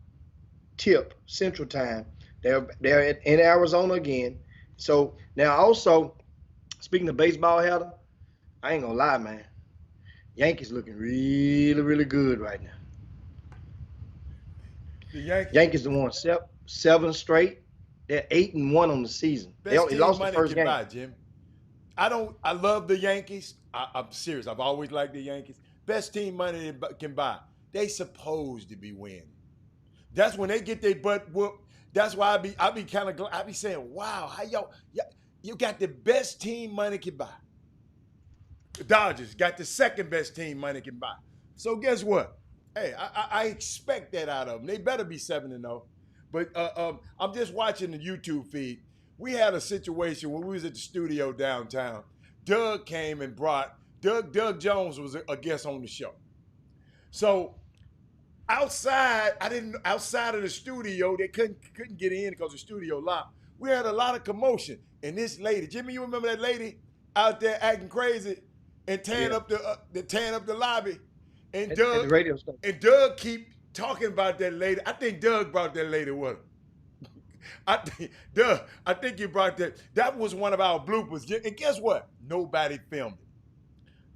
tip Central Time. They're in Arizona again. So now also, speaking of baseball, Heather, I ain't gonna lie, man. Yankees looking really, really good right now. The Yankees have won 7 straight. They're 8-1 on the season. They only lost the first game. Buy, Jim. I love the Yankees. I'm serious. I've always liked the Yankees. Best team money they can buy. They supposed to be winning. That's when they get their butt whooped. That's why I be kind of, I be saying, wow, how you got the best team money can buy. The Dodgers got the second best team money can buy. So guess what? Hey, I expect that out of them. They better be 7-0. But I'm just watching the YouTube feed. We had a situation when we was at the studio downtown. Doug came and Doug Jones was a guest on the show. So outside of the studio, they couldn't get in because the studio locked. We had a lot of commotion. And this lady, Jimmy, you remember that lady out there acting crazy and tearing up the lobby? And Doug, the radio stuff. And Doug keep talking about that lady. I think Doug brought that lady with him. I think you brought that. That was one of our bloopers. And guess what? Nobody filmed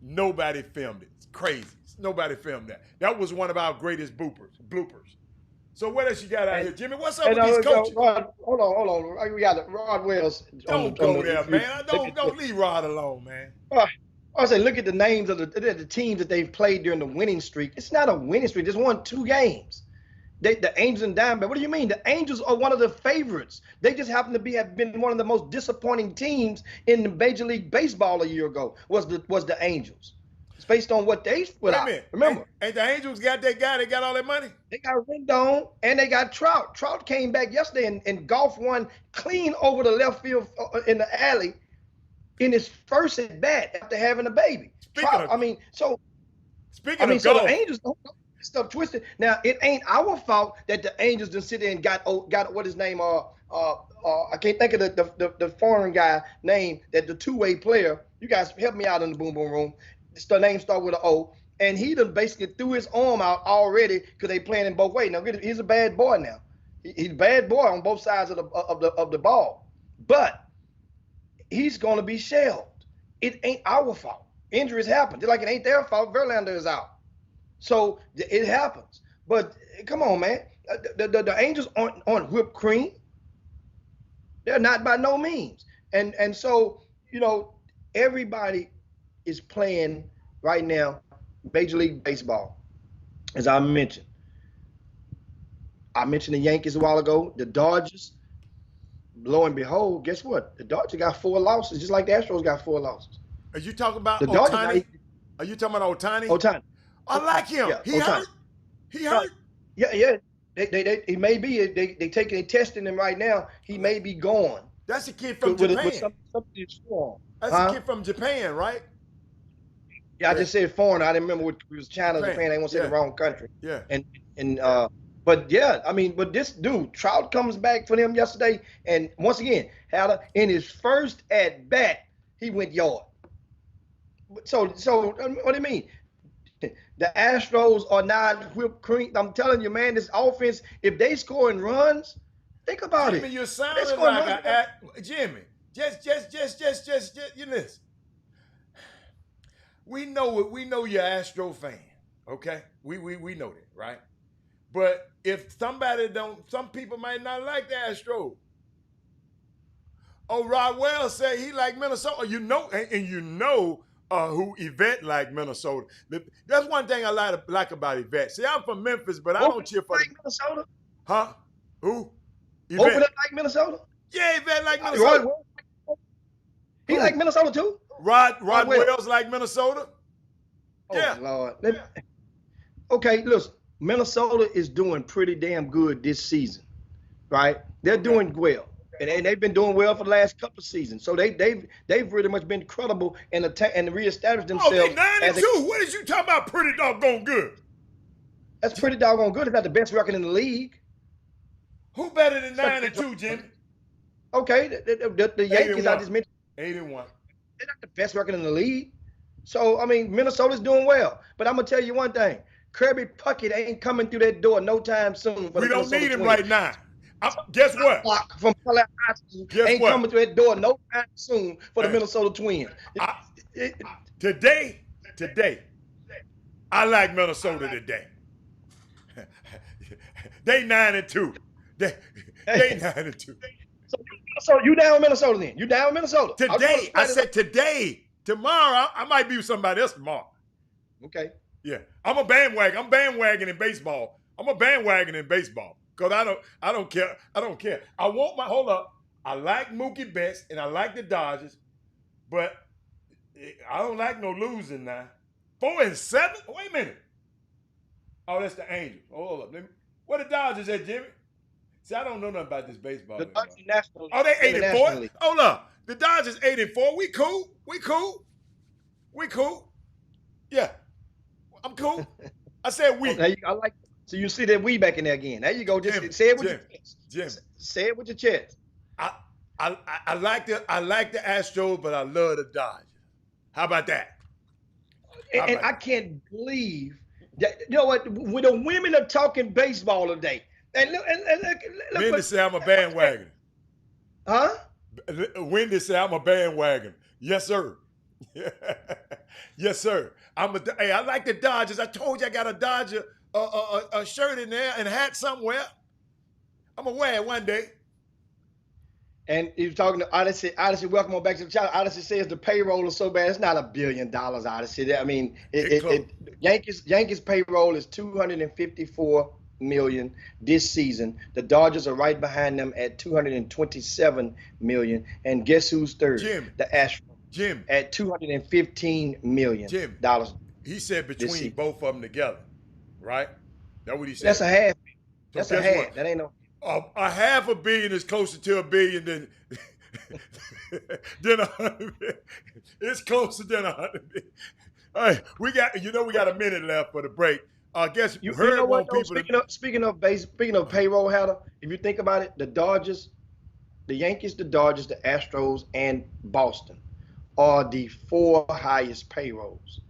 it. It's crazy. Nobody filmed that. That was one of our greatest bloopers. So what else you got out here, Jimmy? What's up with these coaches? Rod, hold on. We got Rod Wells. Don't go there, man. Don't leave Rod alone, man. I say, look at the names of the teams that they've played during the winning streak. It's not a winning streak. Just won 2 games. The Angels and Diamondbacks. What do you mean? The Angels are one of the favorites. They just happen to have been one of the most disappointing teams in the Major League Baseball a year ago. Was the Angels? It's based on what they put out. Remember, ain't the Angels got that guy? They got all that money. They got Rendon and they got Trout. Trout came back yesterday and golf one clean over the left field in the alley in his first at bat after having a baby. Speaking of golf. So the Angels don't stuff twisted. Now it ain't our fault that the Angels didn't sit there and got what his name I can't think of the foreign guy name, that the two-way player. You guys help me out in the boom boom room. The name start with an O, and he done basically threw his arm out already because they playing in both ways. Now he's a bad boy now. He's a bad boy on both sides of the ball, but he's gonna be shelved. It ain't our fault. Injuries happen. Just like it ain't their fault. Verlander is out. So it happens. But come on, man. The Angels aren't whipped cream. They're not by no means. And so, everybody is playing right now Major League Baseball. As I mentioned. I mentioned the Yankees a while ago. The Dodgers, lo and behold, guess what? The Dodgers got 4 losses, just like the Astros got 4 losses. Are you talking about the Ohtani? Are you talking about Ohtani? Ohtani. I like him. Yeah, he hurt. He hurt. Yeah. He may be. They taking and testing him right now. He may be gone. That's a kid from Japan. With something's wrong. That's a kid from Japan, right? Yeah, I just said foreign. I didn't remember what it was. China, Japan. I want to say the wrong country. Yeah. But yeah, but this dude, Trout comes back for them yesterday, and once again, in his first at bat, he went yard. So what do you mean? The Astros are not whipped cream. I'm telling you, man, this offense, if they scoring runs, think about Jimmy, it. You're sounding like Jimmy. Just you listen. We know you're Astro fan, okay? We know that, right? But if some people might not like the Astros. Oh, Rod Wells say he like Minnesota. Who Yvette like Minnesota. That's one thing I like about Yvette. See, I'm from Memphis, but I don't cheer for Minnesota. Huh? Who? Yvette. Open up like Minnesota? Yeah, Yvette like Minnesota. He like Minnesota too? Rod Wells like Minnesota? Oh, yeah. Lord. Okay, listen. Minnesota is doing pretty damn good this season, right? They're doing well. And they've been doing well for the last couple of seasons. So they've really much been credible and reestablished themselves. Oh, they 9-2. What is you talking about pretty doggone good? That's pretty doggone good. It's not the best record in the league. Who better than 9-2, Jimmy? Okay, the Yankees I just mentioned. 8-1. They're not the best record in the league. So, Minnesota's doing well. But I'm going to tell you one thing. Kirby Puckett ain't coming through that door no time soon. We don't need him right now. Guess what? From ain't coming through that door no time soon for the Minnesota Twins. Today, I like Minnesota today. They 9-2. They 9-2. So you down with Minnesota then? You down with Minnesota? Today, I said today. Tomorrow, I might be with somebody else tomorrow. Okay. Yeah, I'm a bandwagon. I'm bandwagon in baseball. Because I don't care. Hold up. I like Mookie Betts and I like the Dodgers, but I don't like no losing now. 4-7? Wait a minute. Oh, that's the Angels. Hold up. What the Dodgers at, Jimmy? See, I don't know nothing about this baseball. The Dodgers national. Oh, they 8-4? Hold up. The Dodgers 8-4. We cool. Yeah. I'm cool. I said we. I like. So you see that we back in there again. There you go. Just say it with your chest. Jim. Say it with your chest. I like the Astros, but I love the Dodgers. How about that? And I can't believe that. You know what? When the women are talking baseball today, and look. Wendy say I'm a bandwagon. Huh? Wendy say I'm a bandwagon. Yes, sir. Yes, sir. I like the Dodgers. I told you I got a Dodger a shirt in there and a hat somewhere. I'm gonna wear it one day. And he was talking to Odyssey. Odyssey, welcome on back to the channel. Odyssey says the payroll is so bad. It's not $1 billion, Odyssey. I mean, Yankees payroll is $254 million this season. The Dodgers are right behind them at $227 million. And guess who's third? Jim. The Astros. Jim. At $215 million. Jim. He said between both of them together, right? That's what he said. That's a half. That's So a guess half. what? That ain't no. A $500 million is closer to $1 billion than than 100. It's closer than 100. All right, we got a minute left for the break. I guess You know what? Though, speaking of payroll, Hatter, if you think about it, the Dodgers, the Yankees, the Dodgers, the Astros, and Boston are the 4 highest payrolls.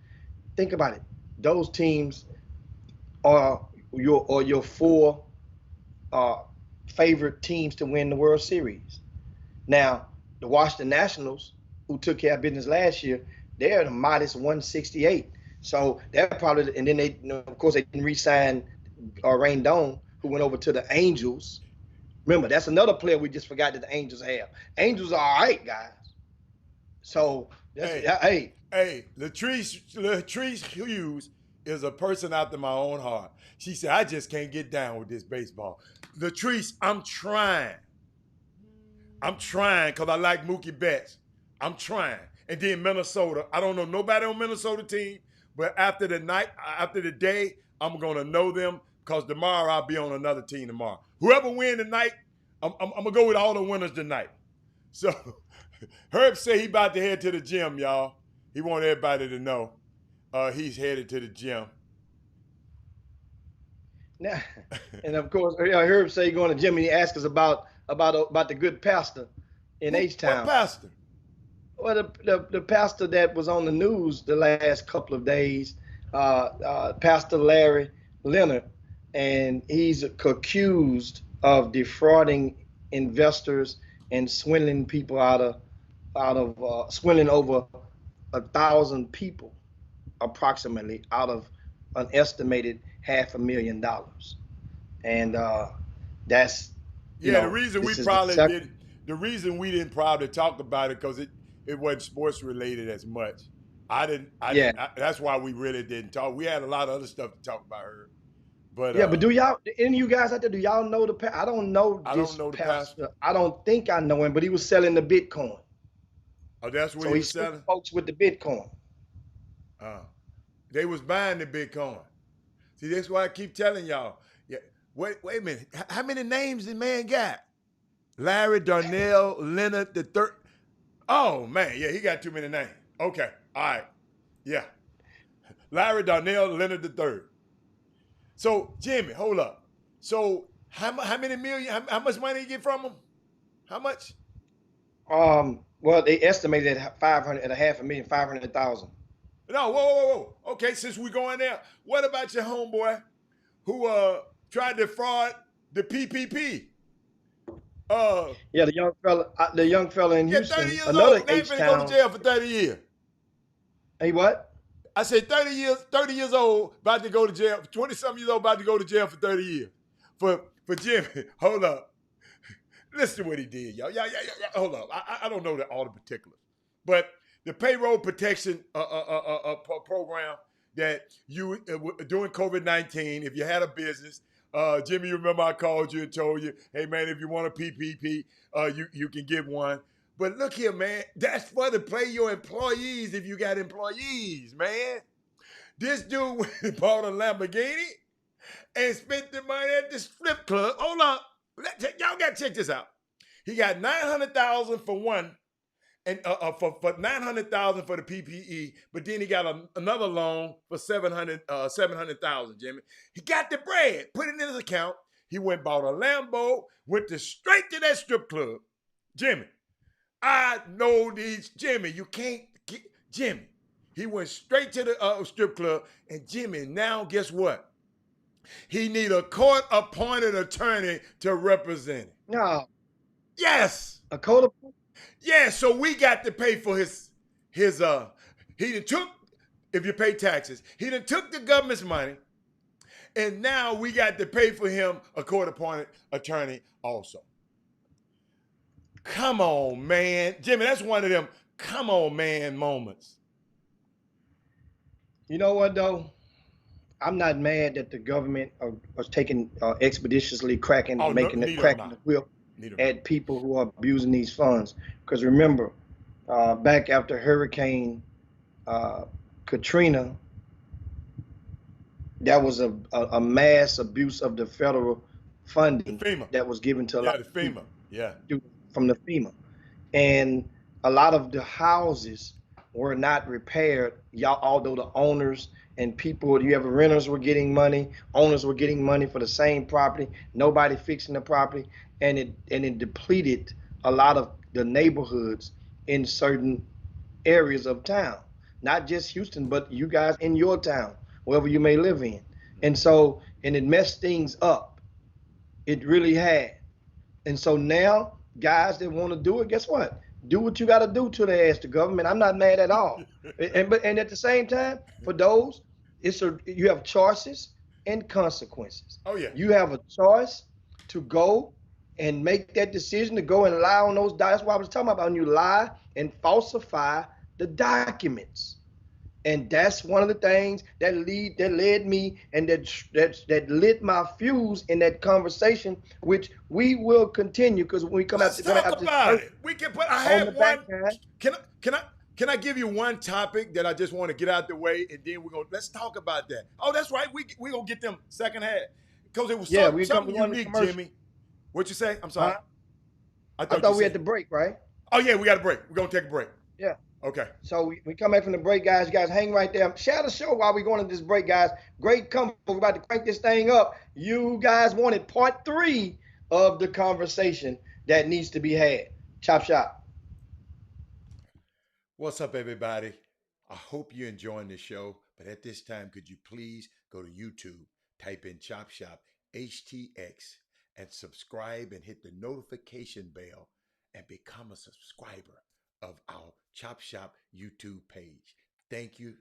Think about it. Those teams are your 4 favorite teams to win the World Series. Now, the Washington Nationals, who took care of business last year, they're at a modest 168. So they're probably, and then they, of course, they didn't re-sign Rendon, who went over to the Angels. Remember, that's another player we just forgot that the Angels have. Angels are all right, guys. So, hey, Latrice Hughes is a person after my own heart. She said, I just can't get down with this baseball. Latrice, I'm trying because I like Mookie Betts. I'm trying. And then Minnesota, I don't know nobody on Minnesota team, but after the day, I'm going to know them because tomorrow I'll be on another team tomorrow. Whoever win tonight, I'm going to go with all the winners tonight. So Herb say he about to head to the gym, y'all. He want everybody to know he's headed to the gym. Now, and of course, Herb say he going to the gym and he asked us about the good pastor in H-Town. What pastor? Well, the pastor that was on the news the last couple of days, Pastor Larry Leonard, and he's accused of defrauding investors and swindling people out of swindling over 1,000 people, approximately, out of an estimated $500,000, and that's the reason we didn't probably talk about it because it wasn't sports related as much. That's why we really didn't talk. We had a lot of other stuff to talk about her. But but do y'all, any of you guys out there, do y'all know the pastor? I don't know the pastor. I don't think I know him, but he was selling the Bitcoin. Oh, that's what he was selling? Folks with the Bitcoin. They was buying the Bitcoin. See, that's why I keep telling y'all. Yeah, wait a minute. How many names the man got? Larry Darnell Leonard the third. Oh man, yeah, he got too many names. Okay, all right, yeah. Larry Darnell Leonard the third. So Jimmy, hold up. So how many million? How much money you get from him? How much? Well, they estimated at $500,000, 500,000. No, whoa. Okay, since we're going there, what about your homeboy who tried to fraud the PPP? Yeah, the young fella in Houston. 30 years another old. They finna go to jail for 30 years. Hey, what? I said 30 years old, about to go to jail. 20-something years old, about to go to jail for 30 years. For Jimmy, hold up. Listen to what he did, y'all. Yeah. Hold up. I don't know all the particulars, but the payroll protection program that you during COVID-19, if you had a business, Jimmy, you remember I called you and told you, hey man, if you want a PPP, you can get one. But look here, man, that's for to pay your employees if you got employees, man. This dude went and bought a Lamborghini and spent the money at the strip club. Hold on. Y'all got to check this out. He got $900,000 for one, and for $900,000 for the PPE, but then he got another loan for $700,000. Jimmy, he got the bread, put it in his account. He went bought a Lambo, went straight to that strip club. Jimmy, I know these. Jimmy, you can't get Jimmy. He went straight to the strip club, and Jimmy, now guess what? He need a court-appointed attorney to represent him. No. Yes. A court? Yeah, so we got to pay for his he done took, if you pay taxes, he done took the government's money, and now we got to pay for him a court-appointed attorney also. come on, man. Jimmy, that's one of them come on, man moments. You know what, though? I'm not mad that the government was taking expeditiously cracking the whip at people who are abusing these funds. Because remember, back after Hurricane Katrina, that was a mass abuse of the federal funding that was given to a lot of people from the FEMA. And a lot of the houses were not repaired, although the owners and people, you have renters were getting money, owners were getting money for the same property, nobody fixing the property, and it depleted a lot of the neighborhoods in certain areas of town, not just Houston, but you guys in your town, wherever you may live in. And so, and it messed things up. It really had. And so now, guys that want to do it, guess what? Do what you got to do to the ass, the government. I'm not mad at all. And at the same time, for those, you have choices and consequences. Oh yeah. You have a choice to go and make that decision to go and lie on those. That's what I was talking about. When you lie and falsify the documents. And that's one of the things that led me and that lit my fuse in that conversation, which we will continue because when we come Let's out. talk about it. We can put. I have one. Can I give you one topic that I just want to get out the way, and then let's talk about that. Oh, that's right. We gonna get them second half because it was something unique, Jimmy. What you say? I'm sorry. I thought we had the break, right? Oh yeah, we got a break. We're gonna take a break. Yeah. Okay. So we come back from the break, guys. You guys hang right there. Share the show while we're going into this break, guys. Great combo. We're about to crank this thing up. You guys wanted part 3 of the conversation that needs to be had. Chop shop. What's up, everybody? I hope you're enjoying the show. But at this time, could you please go to YouTube, type in Chop Shop HTX, and subscribe and hit the notification bell and become a subscriber of our Chop Shop YouTube page. Thank you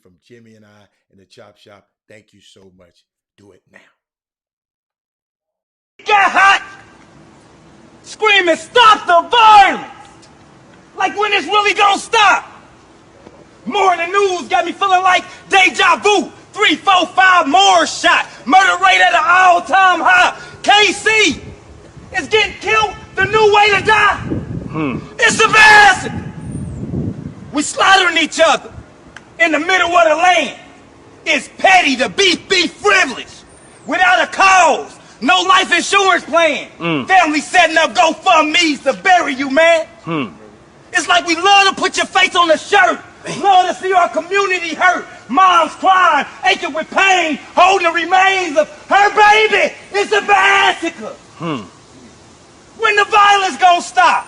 from Jimmy and I in the Chop Shop. Thank you so much. Do it now. Get hot! Screaming, stop the violence! Like when it's really gonna stop? More in the news got me feeling like deja vu. 3, 4, 5 more shot. Murder rate at an all-time high. KC is getting killed. The new way to die. It's a massacre. We slaughtering each other in the middle of the land. It's petty to be frivolous. Without a cause. No life insurance plan. Family setting up GoFundMe's to bury you, man. It's like we love to put your face on the shirt. Love to see our community hurt. Moms crying, aching with pain, holding the remains of her baby. It's a massacre. When the violence gonna stop?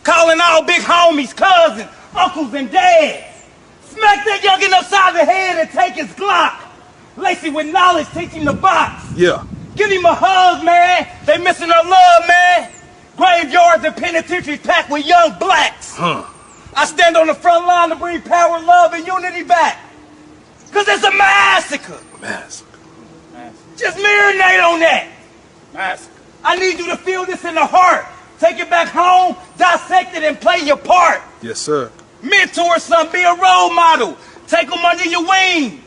Calling all big homies, cousins, uncles, and dads. Smack that youngin' upside the head and take his Glock. Lacey with knowledge, teach him the box. Yeah. Give him a hug, man. They missing her love, man. Graveyards and penitentiaries packed with young blacks. I stand on the front line to bring power, love, and unity back. Cause it's a massacre. Massacre. Just marinate on that. Massacre. I need you to feel this in the heart. Take it back home, dissect it, and play your part. Yes, sir. Mentor some, be a role model. Take them under your wing.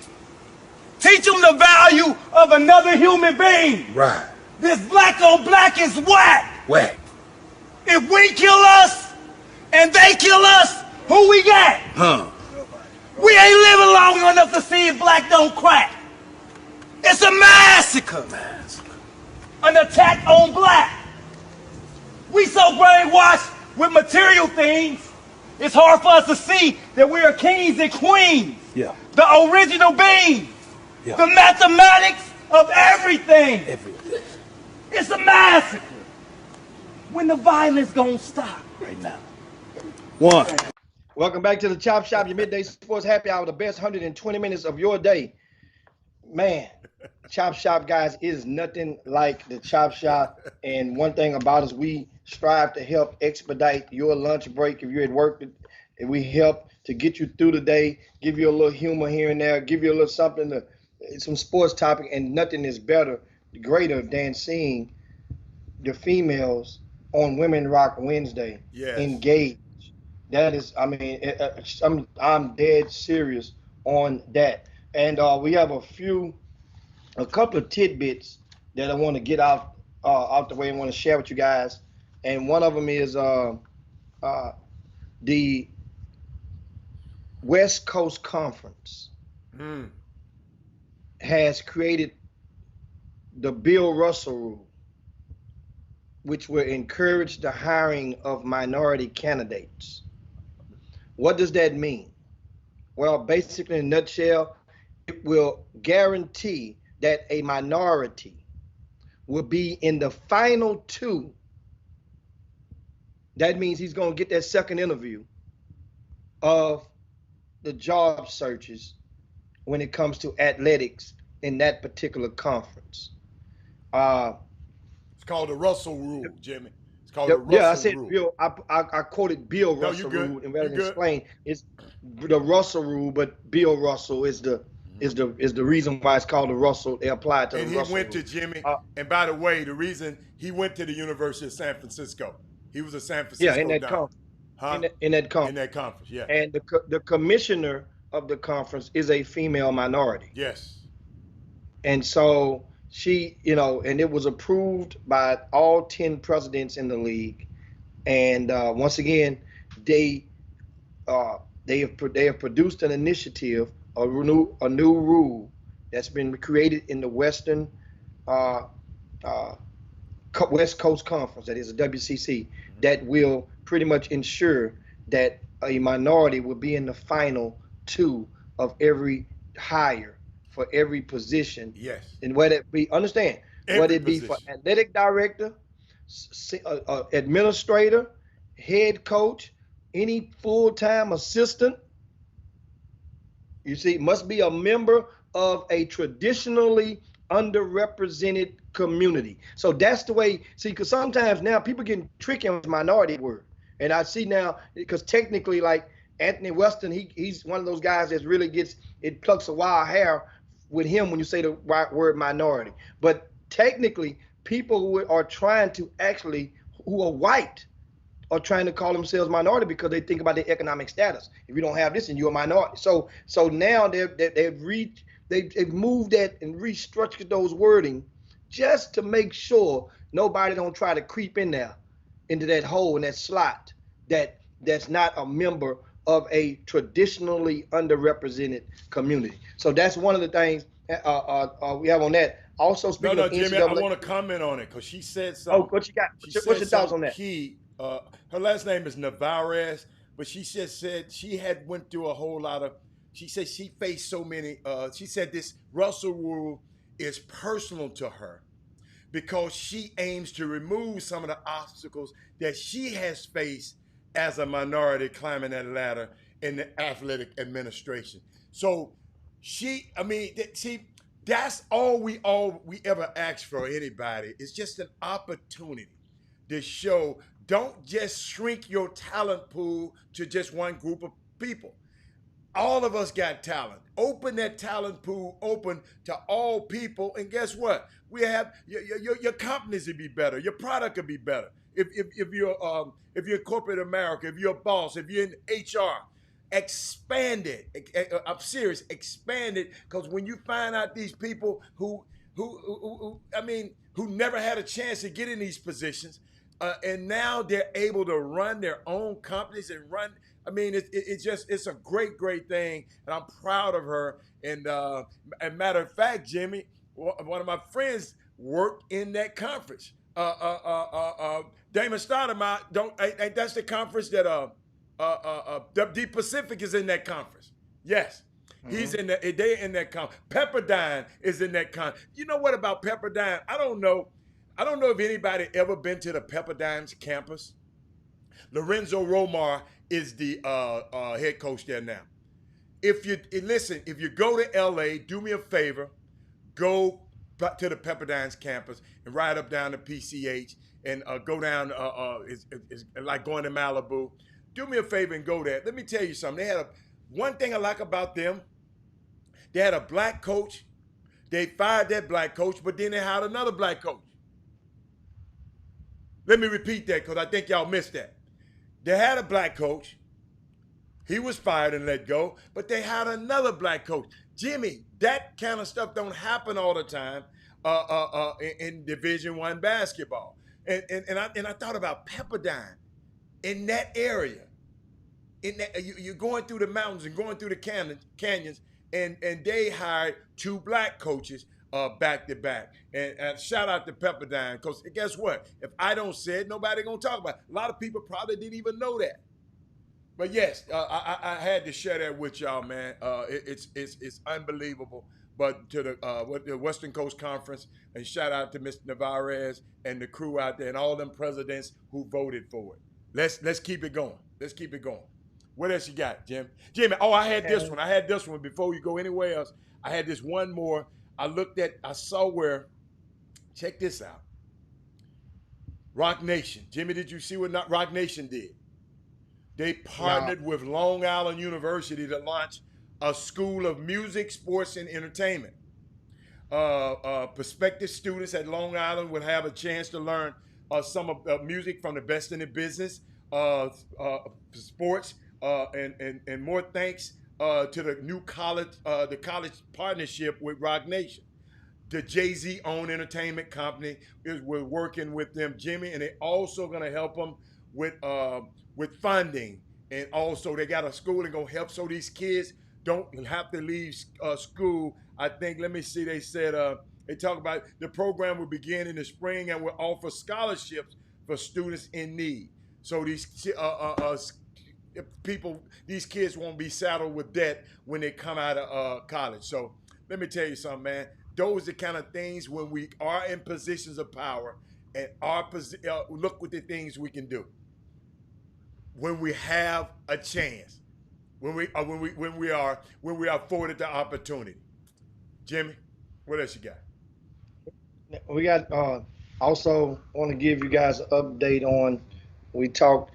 Teach them the value of another human being. Right. This black on black is whack. Whack. If we kill us and they kill us, who we got? We ain't living long enough to see if black don't crack. It's a massacre. An attack on black. We so brainwashed with material things, it's hard for us to see that we are kings and queens. Yeah. The original being. Yeah. The mathematics of everything. It's a massacre. When the violence gonna stop? Right now. One. Welcome back to the Chop Shop, your midday sports happy hour, the best 120 minutes of your day. Man, Chop Shop, guys, is nothing like the Chop Shop. And one thing about us, we strive to help expedite your lunch break. If you're at work, and we help to get you through the day, give you a little humor here and there, give you a little something, some sports topic, and nothing is greater than seeing the females on Women Rock Wednesday. Yes. Engage. That is, I mean, I'm dead serious on that. And we have a couple of tidbits that I want to get out the way and want to share with you guys. And one of them is the West Coast Conference has created the Bill Russell Rule, which will encourage the hiring of minority candidates. What does that mean? Well, basically, in a nutshell, it will guarantee that a minority will be in the final two. That means he's going to get that second interview of the job searches when it comes to athletics in that particular conference. It's called the Russell Rule, Jimmy. It's called the Russell Rule. Yeah, I said Bill. I quoted Bill Russell Rule, and rather than explain, it's the Russell Rule, but Bill Russell is the reason why it's called the Russell. They applied to and the Russell he went Rule. to Jimmy. And by the way, the reason he went to the University of San Francisco, he was a San Francisco. Yeah, in that conference. In that conference. In that conference, yeah. And the commissioner of the conference is a female minority. Yes. And so she, and it was approved by all 10 presidents in the league. And once again, they have produced an initiative, a new rule that's been created in the West Coast Conference, that is a WCC, that will pretty much ensure that a minority will be in the final two of every hire for every position. Yes. And whether it be, understand, whether it be for athletic director, administrator, head coach, any full-time assistant, you see, must be a member of a traditionally underrepresented community. So that's the way, see, because sometimes now people getting tricky on the minority word. And I see now, because technically, like Anthony Weston, he's one of those guys that really it plucks a wild hair with him when you say the right word minority. But technically, people who are trying to who are white, are trying to call themselves minority because they think about their economic status. If you don't have this, then you're a minority. So now they've moved that and restructured those wording just to make sure nobody don't try to creep in there into that hole and that slot that's not a member of a traditionally underrepresented community. So that's one of the things we have on that. Also, speaking of Jimmy, NCAA, I want to comment on it because she said something. Oh, what you got? What's your thoughts on that? Key. Her last name is Navarez, but she just said she had went through a whole lot of. She said she faced so many. She said this Russell Rule is personal to her because she aims to remove some of the obstacles that she has faced as a minority climbing that ladder in the athletic administration. So that's all we ever ask for anybody. It's just an opportunity to show. Don't just shrink your talent pool to just one group of people. All of us got talent. Open that talent pool open to all people, and guess what? We have your companies will be better. Your product will be better. If you're corporate America, if you're a boss, if you're in HR, expand it. I'm serious. Expand it, because when you find out these people who never had a chance to get in these positions, and now they're able to run their own companies and run. I mean, it's a great thing, and I'm proud of her. And matter of fact, Jimmy, one of my friends worked in that conference. Damon Stoudemire, that's the conference that the Pacific is in that conference. Yes. Mm-hmm. He's in that. They're in that conference. Pepperdine is in that conference. You know what about Pepperdine? I don't know if anybody ever been to the Pepperdine's campus. Lorenzo Romar is the head coach there now. If you go to LA, do me a favor, go to the Pepperdine's campus and ride up down to PCH and go down. It's like going to Malibu. Do me a favor and go there. Let me tell you something. They had one thing I like about them. They had a black coach. They fired that black coach, but then they hired another black coach. Let me repeat that because I think y'all missed that. They had a black coach. He was fired and let go, but they had another black coach. Jimmy, that kind of stuff don't happen all the time in Division I basketball. And I thought about Pepperdine in that area. You're going through the mountains and going through the canyons, and they hired 2 black coaches back to back. And shout out to Pepperdine, because guess what? If I don't say it, nobody gonna talk about it. A lot of people probably didn't even know that. But yes, I had to share that with y'all, man. It's unbelievable. But to the Western Coast Conference, and shout out to Mr. Navarez and the crew out there and all them presidents who voted for it. Let's keep it going. Let's keep it going. What else you got, Jim? Jimmy, I had this one. I had this one before you go anywhere else. I had this one more. I saw where, check this out. Rock Nation. Jimmy, did you see what Rock Nation did? They partnered with Long Island University to launch a school of music, sports, and entertainment. Prospective students at Long Island would have a chance to learn some of the music from the best in the business, sports, and more thanks to the new college partnership with Rock Nation. The Jay-Z owned entertainment company we're working with them, Jimmy, and they're also going to help them with funding. And also they got a school that's going to help so these kids don't have to leave school. I think, let me see, they said, they talk about the program will begin in the spring and will offer scholarships for students in need. So these these kids won't be saddled with debt when they come out of college. So let me tell you something, man. Those are the kind of things when we are in positions of power and look what the things we can do when we have a chance, when we are afforded the opportunity. Jimmy, what else you got? We got also want to give you guys an update on. We talked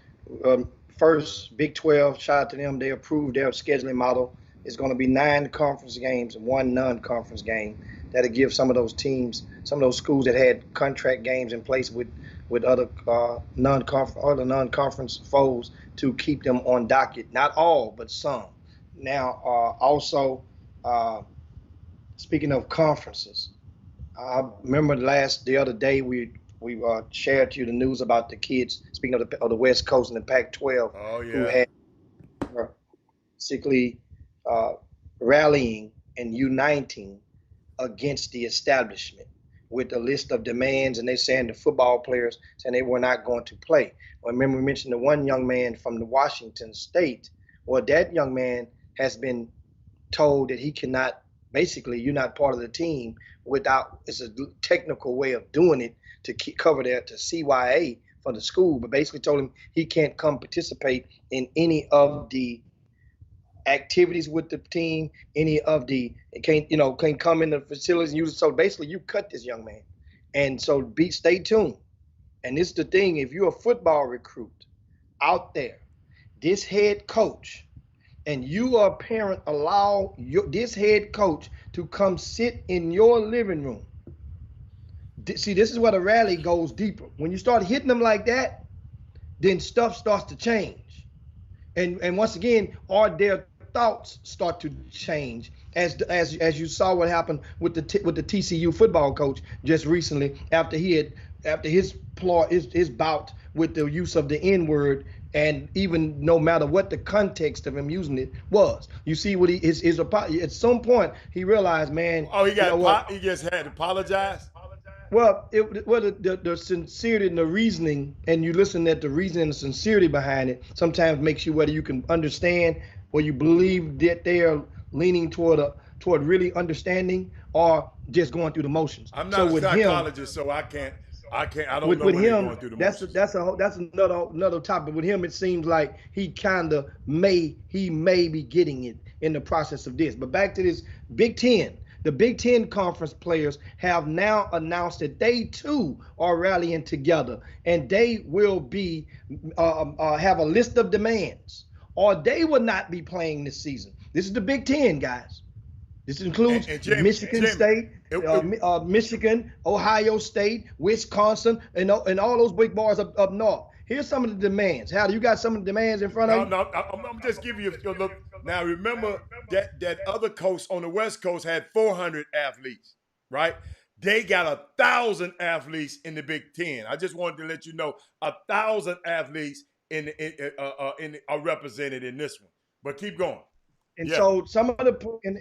first Big 12. Shout out to them. They approved their scheduling model. It's going to be 9 conference games and 1 non-conference game. That'll give some of those teams, some of those schools that had contract games in place with other non-conference foes to keep them on docket. Not all, but some. Now, also, speaking of conferences, I remember the other day we shared to you the news about the kids. Speaking of the West Coast and the Pac-12, who had basically rallying and uniting against the establishment with a list of demands, and they saying the football players saying they were not going to play. Well, remember we mentioned the one young man from the Washington State. Well, that young man has been told that he cannot. Basically, you're not part of the team without. It's a technical way of doing it to cover to CYA for the school, but basically told him he can't come participate in any of the activities with the team, any of the can't come in the facilities and use it. So basically you cut this young man. And so stay tuned. And this is the thing, if you're a football recruit out there, this head coach, and you are a parent, allow this head coach to come sit in your living room. See, this is where the rally goes deeper. When you start hitting them like that, then stuff starts to change. And once again, are their thoughts start to change as you saw what happened with the TCU football coach just recently after his bout with the use of the N-word, and even no matter what the context of him using it was. You see what at some point he realized, man. Oh, he just had to apologize. Well, the sincerity and the reasoning, and you listen at the reasoning and the sincerity behind it, sometimes makes you whether you can understand or you believe that they are leaning toward really understanding or just going through the motions. I'm not a psychologist, so I don't know what they're going through the motions. That's another topic. With him, it seems like he may be getting it in the process of this. But back to this Big Ten. The Big Ten conference players have now announced that they too are rallying together, and they will be have a list of demands, or they will not be playing this season. This is the Big Ten, guys. This includes And Jimmy, Michigan State, Michigan, Ohio State, Wisconsin, and all those big boys up north. Here's some of the demands. How do you got some of the demands in front of you? No, I'm just giving you a look. Now remember that other coast on the West Coast had 400 athletes, right? They got 1,000 athletes in the Big Ten. I just wanted to let you know 1,000 athletes are represented in this one. But keep going. And so some of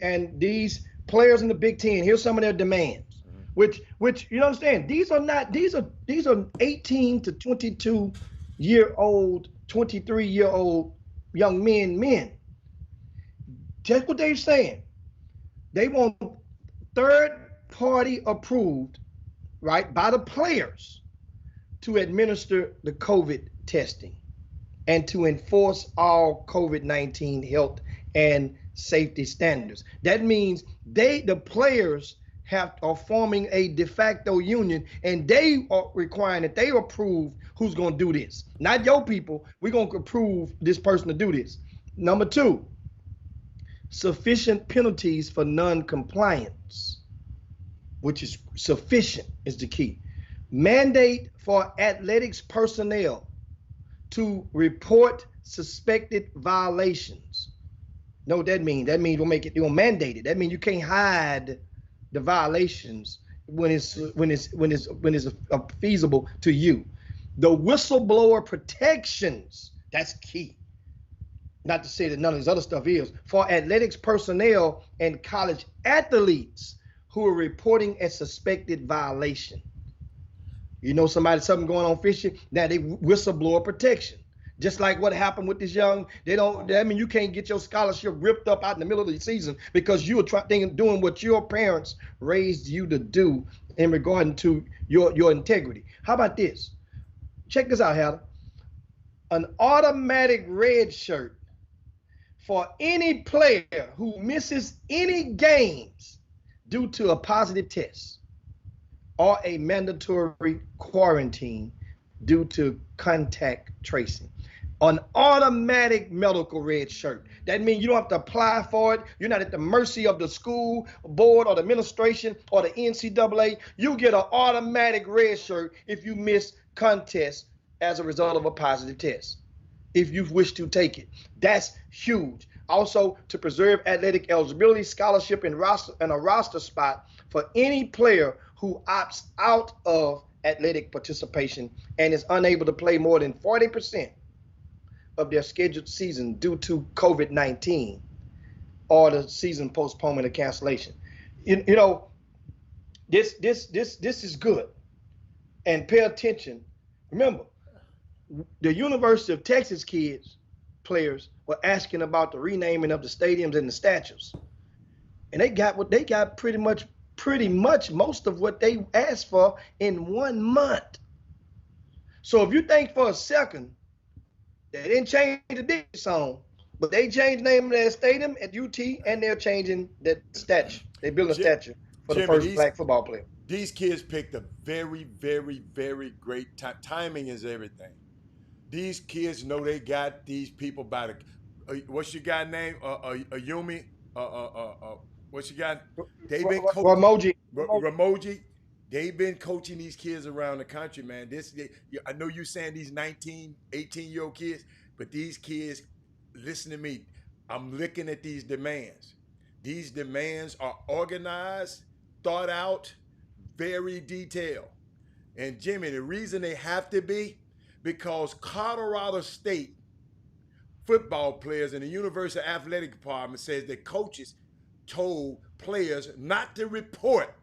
and these players in the Big Ten, here's some of their demands, which you understand, these are 18 to 22-year-old, 23-year-old young men. That's what they're saying. They want third-party approved, right, by the players to administer the COVID testing and to enforce all COVID-19 health and safety standards. That means the players are forming a de facto union, and they are requiring that they approve who's going to do this. Not your people. We're going to approve this person to do this. Number 2, sufficient penalties for non-compliance, which is sufficient is the key. Mandate for athletics personnel to report suspected violations. Know what that means? That means you'll mandate it. That means you can't hide the violations when it's feasible to you. The whistleblower protections, that's key. Not to say that none of this other stuff is. For athletics personnel and college athletes who are reporting a suspected violation. You know something going on fishy, now they whistleblower protection. Just like what happened with this young, you can't get your scholarship ripped up out in the middle of the season because you were doing what your parents raised you to do in regard to your integrity. How about this? Check this out, Heather. An automatic red shirt for any player who misses any games due to a positive test or a mandatory quarantine due to contact tracing. An automatic medical red shirt. That means you don't have to apply for it. You're not at the mercy of the school board or the administration or the NCAA. You get an automatic red shirt if you miss contests as a result of a positive test, if you wish to take it. That's huge. Also, to preserve athletic eligibility, scholarship, and a roster spot for any player who opts out of athletic participation and is unable to play more than 40% of their scheduled season due to COVID-19 or the season postponement or cancellation. This is good. And pay attention. Remember, the University of Texas players were asking about the renaming of the stadiums and the statues. And they got pretty much most of what they asked for in 1 month. So if you think for a second they didn't change the Disney song, but they changed the name of their stadium at UT, and they're changing the statue. They're building a statue for the first black football player. These kids picked a very, very, very great time. Timing is everything. These kids know they got these people by the, what's your guy name? Ayumi? What's your guy? They've been coaching. Ramoji. They've been coaching these kids around the country, man. I know you're saying these 19, 18-year-old kids, but these kids, listen to me. I'm looking at these demands. These demands are organized, thought out, very detailed. And Jimmy, the reason they have to be, because Colorado State football players and the University Athletic Department says that coaches told players not to report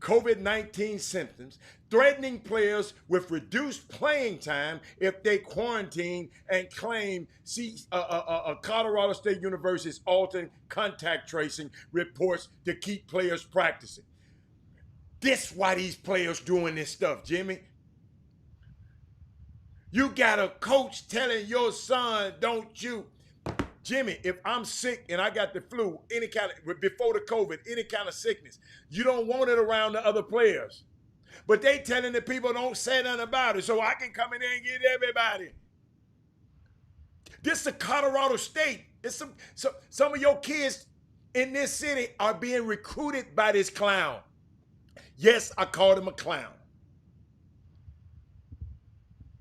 COVID-19 symptoms, threatening players with reduced playing time if they quarantine and claim Colorado State University's altering contact tracing reports to keep players practicing. This why these players doing this stuff, Jimmy. You got a coach telling your son, don't you? Jimmy, if I'm sick and I got the flu, any kind of, before the COVID, any kind of sickness, you don't want it around the other players. But they telling the people don't say nothing about it, so I can come in there and get everybody. This is Colorado State. It's some of your kids in this city are being recruited by this clown. Yes, I called him a clown.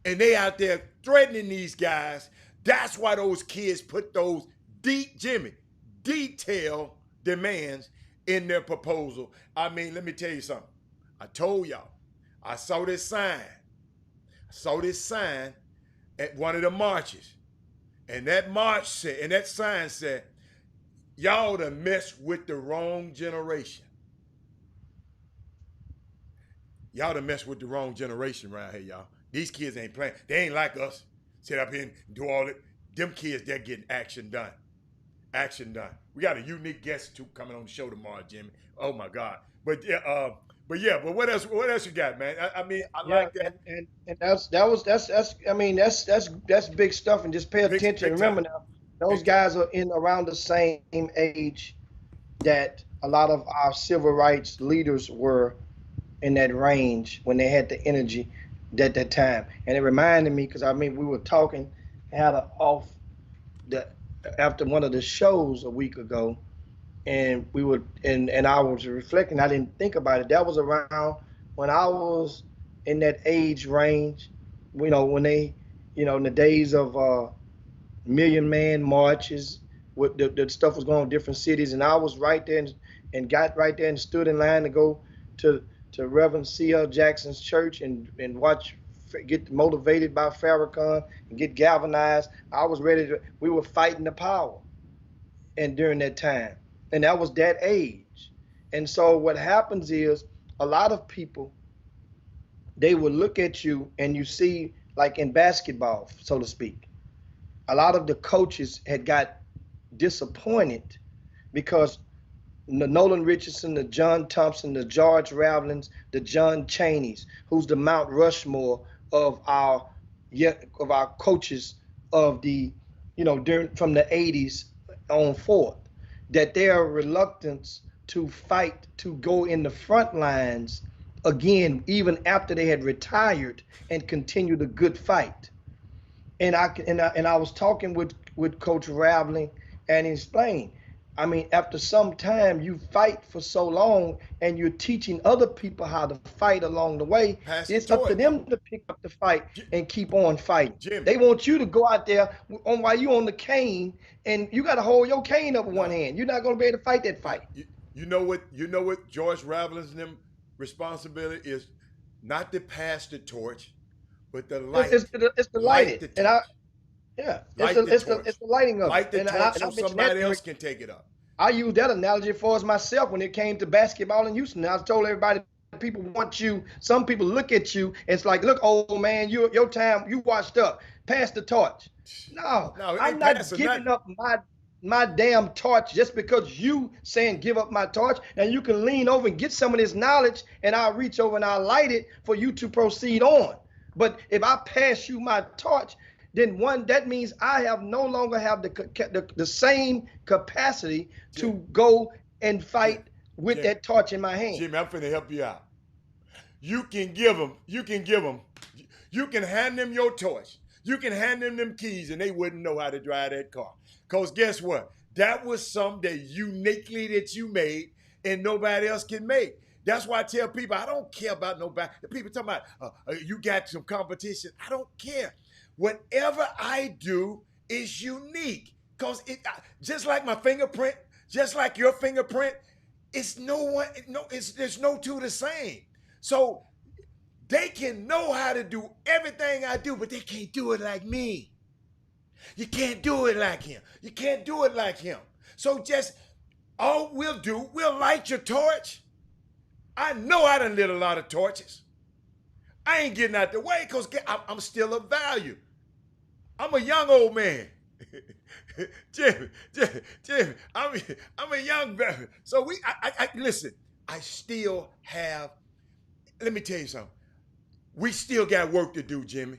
And they out there threatening these guys. That's why those kids put those detailed demands in their proposal. I mean, let me tell you something. I told y'all, I saw this sign. At one of the marches. And that march said, and that sign said, y'all done messed with the wrong generation. Y'all done messed with the wrong generation right here, y'all. These kids ain't playing. They ain't like us. Sit up here and do all it. Them kids, they're getting action done. Action done. We got a unique guest too coming on the show tomorrow, Jimmy. Oh my God. But what else you got, man? I mean, I like that. And that's big stuff. And just pay attention. Big Remember time. now, those guys are in around the same age that a lot of our civil rights leaders were in that range when they had the energy at that time. And it reminded me, because I mean, we were talking, after one of the shows a week ago, and we were, and I was reflecting. I didn't think about it. That was around when I was in that age range, when they, in the days of Million Man marches, with the stuff was going on in different cities, and I was right there and got right there and stood in line to go to Reverend C.L. Jackson's church and get motivated by Farrakhan and get galvanized. I was ready we were fighting the power, and during that time. And that was that age. And so what happens is a lot of people, they will look at you and you see, like in basketball, so to speak, a lot of the coaches had got disappointed because the Nolan Richardson, the John Thompson, the George Ravlins, the John Cheneys, who's the Mount Rushmore of our coaches of the, from the 80s on forth, that their reluctance to fight, to go in the front lines again, even after they had retired, and continue the good fight. And I was talking with Coach Ravling, and he explained, I mean, after some time, you fight for so long and you're teaching other people how to fight along the way. It's up to them to pick up the fight and keep on fighting. Jim. They want you to go out there while you're on the cane, and you got to hold your cane up with one hand. You're not going to be able to fight that fight. You know what George Ravlin's and them responsibility is? Not to pass the torch, but the light. It's the lighting. And it's the lighting of light it. the torch so somebody else can take it up. I use that analogy for us myself when it came to basketball in Houston. I told everybody, people want you. Some people look at you. It's like, look, old man, your time, you washed up. Pass the torch. No, I'm not giving up my damn torch just because you saying give up my torch. And you can lean over and get some of this knowledge, and I'll reach over and I'll light it for you to proceed on. But if I pass you my torch, then that means I no longer have the same capacity to go and fight with that torch in my hand. Jimmy, I'm finna help you out. You can give them, you can hand them your torch. You can hand them keys, and they wouldn't know how to drive that car. Because guess what? That was something uniquely that you made and nobody else can make. That's why I tell people, I don't care about nobody. The people talking about, you got some competition. I don't care. Whatever I do is unique, because just like my fingerprint, just like your fingerprint, there's no two the same. So they can know how to do everything I do, but they can't do it like me. You can't do it like him. You can't do it like him. So all we'll light your torch. I know I done lit a lot of torches. I ain't getting out the way because I'm still of value. I'm a young old man. Jimmy, I'm a young man. So listen, I still have, let me tell you something. We still got work to do, Jimmy.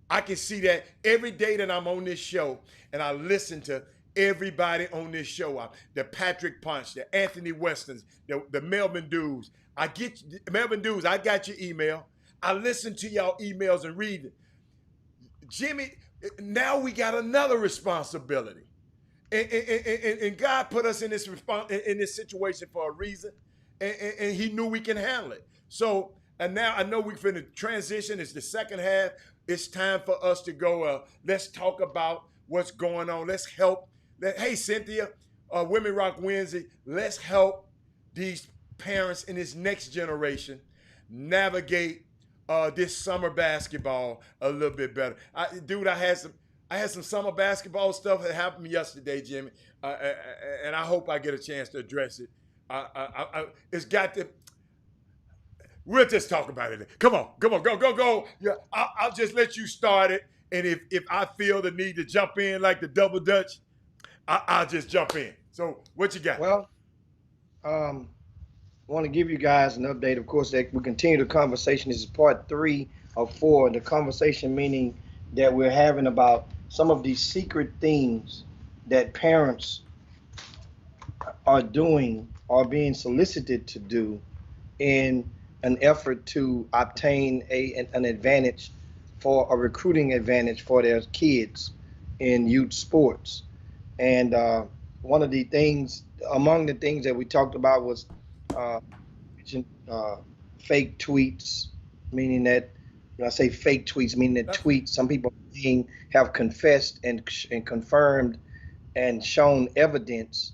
I can see that every day that I'm on this show and I listen to everybody on this show. The Patrick Punch, the Anthony Westons, the Melvin Dudes. Melvin Dudes, I got your email. I listen to y'all emails and read it. Jimmy, now we got another responsibility. And God put us in this in this situation for a reason, and He knew we can handle it. So, and now I know we're finna transition. It's the second half. It's time for us to go. Let's talk about what's going on. Let's help. Hey, Cynthia, Women Rock Wednesday. Let's help these parents in this next generation navigate this summer basketball a little bit better. I had some summer basketball stuff that happened yesterday, Jimmy, and I hope I get a chance to address it. It's got to. We'll just talk about it. Come on, go. Yeah, I'll just let you start it, and if I feel the need to jump in like the double dutch, I'll just jump in. So what you got? Well, I want to give you guys an update. Of course, that we continue the conversation. This is part 3 of 4. The conversation meaning that we're having about some of these secret things that parents are doing or being solicited to do in an effort to obtain an advantage, for a recruiting advantage for their kids in youth sports. And one of the things, among the things that we talked about was fake tweets, meaning that, when I say fake tweets, meaning that tweets, some people have confessed and confirmed and shown evidence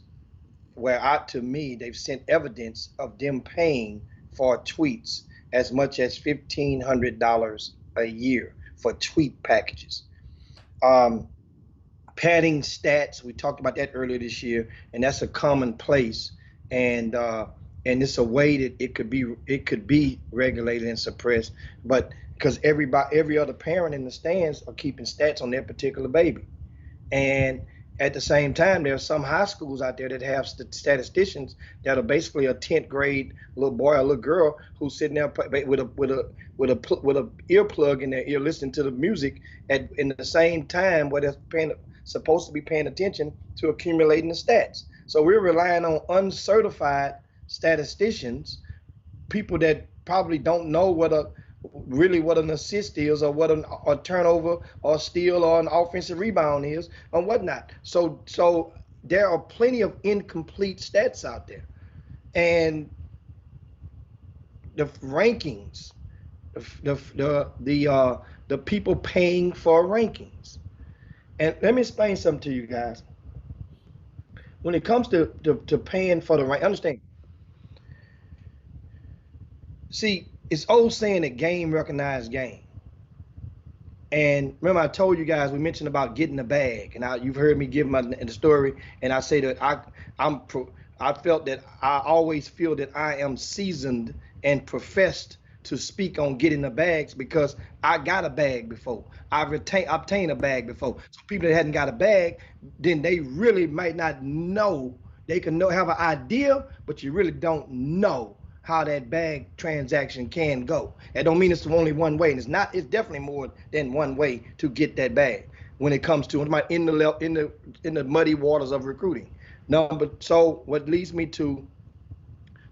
where, to me, they've sent evidence of them paying for tweets as much as $1,500 a year for tweet packages. Padding stats, we talked about that earlier this year, and that's a commonplace. And it's a way that it could be regulated and suppressed, but because every other parent in the stands are keeping stats on their particular baby. And at the same time, there are some high schools out there that have statisticians that are basically a 10th grade little boy or little girl who's sitting there with a earplug in their ear listening to the music in the same time where they're supposed to be paying attention to accumulating the stats. So we're relying on uncertified statisticians, people that probably don't know what an assist is, or what a turnover or steal or an offensive rebound is, or whatnot. So there are plenty of incomplete stats out there, and the rankings, the people paying for rankings. And let me explain something to you guys. When it comes to paying for the rank, understand. See, it's old saying that game recognized game. And remember, I told you guys, we mentioned about getting the bag, and you've heard me give the story, and I say that I felt that I always feel that I am seasoned and professed to speak on getting the bags because I got a bag before. I've obtained a bag before. So people that hadn't got a bag, then they really might not know. They can have an idea, but you really don't know how that bag transaction can go. That don't mean it's only one way, and it's definitely more than one way to get that bag when it comes to in the muddy waters of recruiting. So what leads me to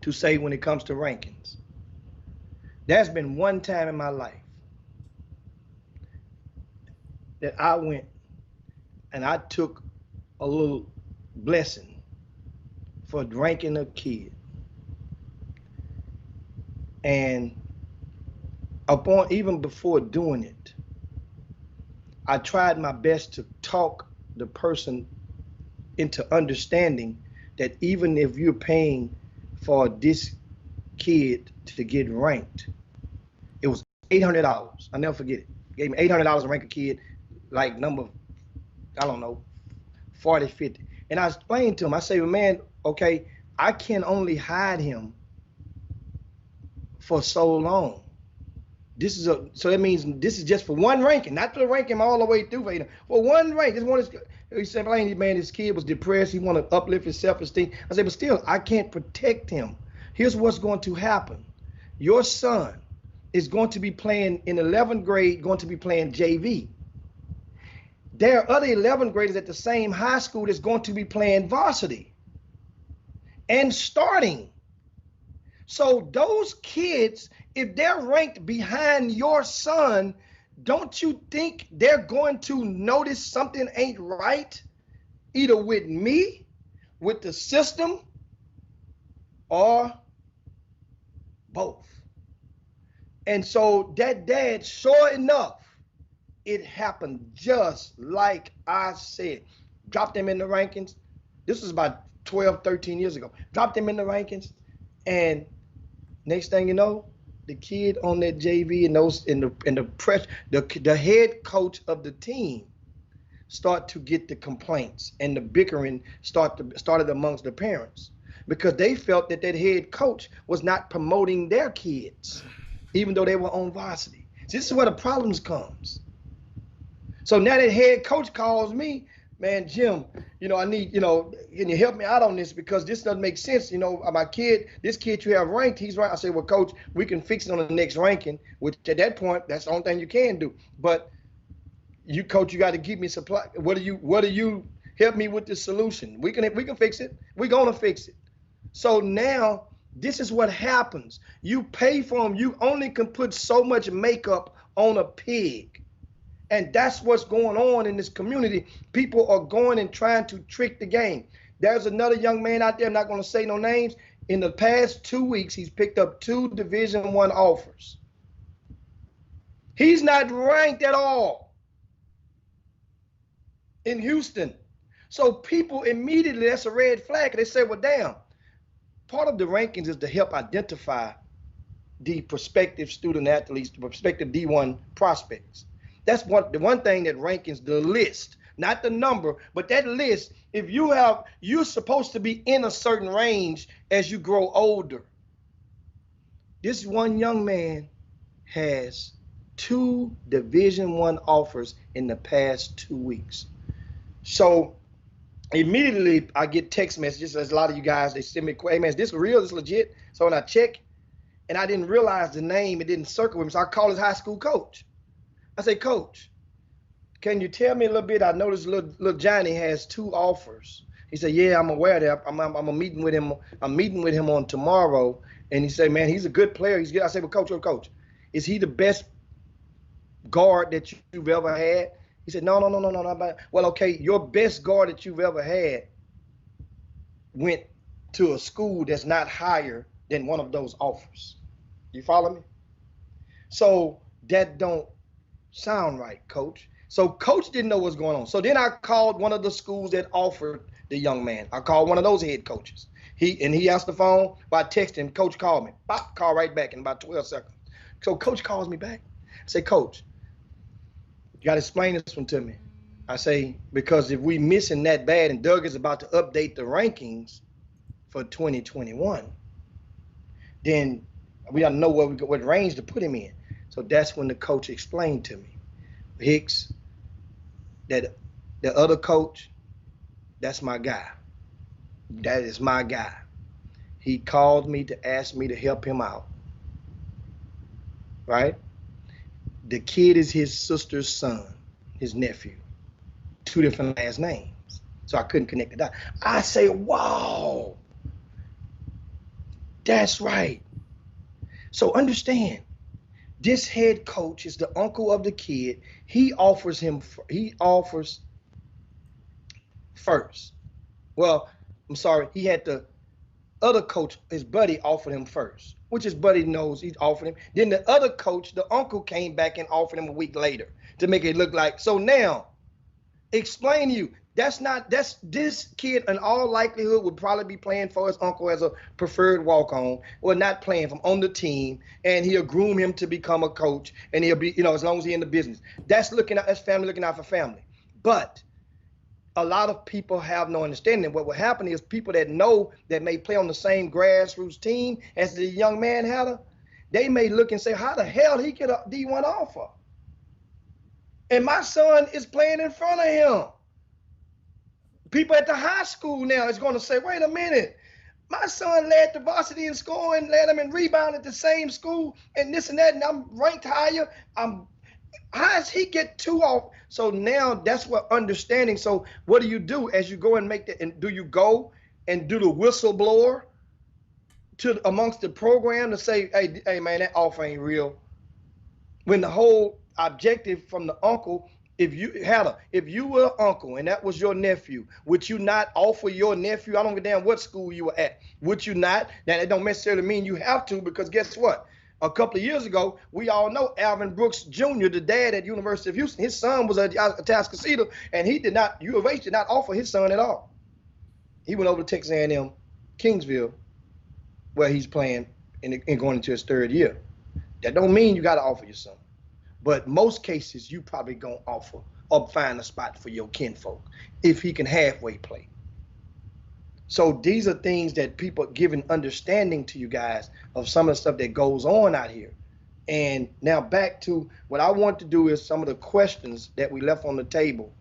say, when it comes to rankings, there's been one time in my life that I went and I took a little blessing for ranking a kid. And even before doing it, I tried my best to talk the person into understanding that even if you're paying for this kid to get ranked, it was $800. I'll never forget it. Gave me $800 to rank a kid, like number, I don't know, 40, 50. And I explained to him, I say, well, man, okay, I can only hide him for so long. So that means this is just for one ranking, not to rank him all the way through. Well, one rank. He said, man, this kid was depressed. He wanted to uplift his self-esteem. I said, but still, I can't protect him. Here's what's going to happen. Your son is going to be playing in 11th grade, going to be playing JV. There are other 11th graders at the same high school that's going to be playing varsity and starting. So those kids, if they're ranked behind your son, don't you think they're going to notice something ain't right? either with me, with the system, or both. And so that dad, sure enough, it happened just like I said. Dropped him in the rankings. This was about 12, 13 years ago. Dropped him in the rankings. And next thing you know, the kid on that JV and the head coach of the team start to get the complaints, and the bickering started amongst the parents, because they felt that head coach was not promoting their kids, even though they were on varsity. See, this is where the problems comes. So now that head coach calls me, man, Jim, I need, can you help me out on this, because this doesn't make sense. My kid, this kid you have ranked, he's ranked. I say, well, coach, we can fix it on the next ranking, which at that point, that's the only thing you can do. But you, coach, you got to give me supply. What do you help me with this solution? We can fix it. We're gonna fix it. So now this is what happens. You pay for them. You only can put so much makeup on a pig. And that's what's going on in this community. People are going and trying to trick the game. There's another young man out there, I'm not going to say no names. In the past 2 weeks, he's picked up 2 Division I offers. He's not ranked at all in Houston. So people immediately, that's a red flag. They say, well, damn, part of the rankings is to help identify the prospective student athletes, the prospective D1 prospects. That's the one thing that rankings, the list, not the number, but that list. If you're supposed to be in a certain range as you grow older. This one young man has 2 Division I offers in the past 2 weeks. So immediately I get text messages. There's a lot of you guys, they send me, hey man, is this real? Is this legit? So when I check, and I didn't realize the name, it didn't circle with me. So I call his high school coach. I say, coach, can you tell me a little bit? I noticed little Johnny has 2 offers. He said, yeah, I'm aware of that. I'm meeting with him. I'm meeting with him on tomorrow. And he said, man, he's a good player. He's good. I said, well, coach, is he the best guard that you've ever had? He said, no. Well, okay, your best guard that you've ever had went to a school that's not higher than one of those offers. You follow me? So that don't sound right, coach. So coach didn't know what's going on. So then I called one of the schools that offered the young man. I called one of those head coaches. He answered the phone by texting. Coach called me. Pop, call right back in about 12 seconds. So coach calls me back. I say, coach, you got to explain this one to me. I say, because if we missing that bad and Doug is about to update the rankings for 2021, then we got to know what range to put him in. So that's when the coach explained to me, Hicks, that the other coach, that's my guy. That is my guy. He called me to ask me to help him out, right? The kid is his sister's son, his nephew, 2 different last names. So I couldn't connect the dots. I say, wow, that's right. So understand, this head coach is the uncle of the kid. He offers first. Well, I'm sorry, he had the other coach, his buddy offered him first, which his buddy knows he's offered him. Then the other coach, the uncle, came back and offered him a week later to make it look like. So now, explain to you, this kid in all likelihood would probably be playing for his uncle as a preferred walk-on, or not playing for him on the team, and he'll groom him to become a coach, and he'll be, as long as he's in the business. That's family looking out for family. But a lot of people have no understanding. What will happen is people that know that may play on the same grassroots team as the young man had, they may look and say, how the hell he get a D1 offer? And my son is playing in front of him. People at the high school now is going to say, wait a minute, my son led the varsity in scoring, led him in rebound at the same school, and this and that, and I'm ranked higher. How does he get 2 off? So now that's what understanding. So what do you do as you go and make that? And do you go and do the whistleblower amongst the program to say, hey man, that offer ain't real? When the whole objective from the uncle If you were an uncle and that was your nephew, would you not offer your nephew? I don't give a damn what school you were at. Would you not? Now, it don't necessarily mean you have to, because guess what? A couple of years ago, we all know Alvin Brooks Jr., the dad at University of Houston. His son was at Atascocita, and U of H did not offer his son at all. He went over to Texas A&M Kingsville, where he's playing and going into his 3rd year. That don't mean you got to offer your son. But most cases, you probably going to offer or find a spot for your kinfolk if he can halfway play. So these are things that people are giving understanding to you guys of some of the stuff that goes on out here. And now back to what I want to do is some of the questions that we left on the table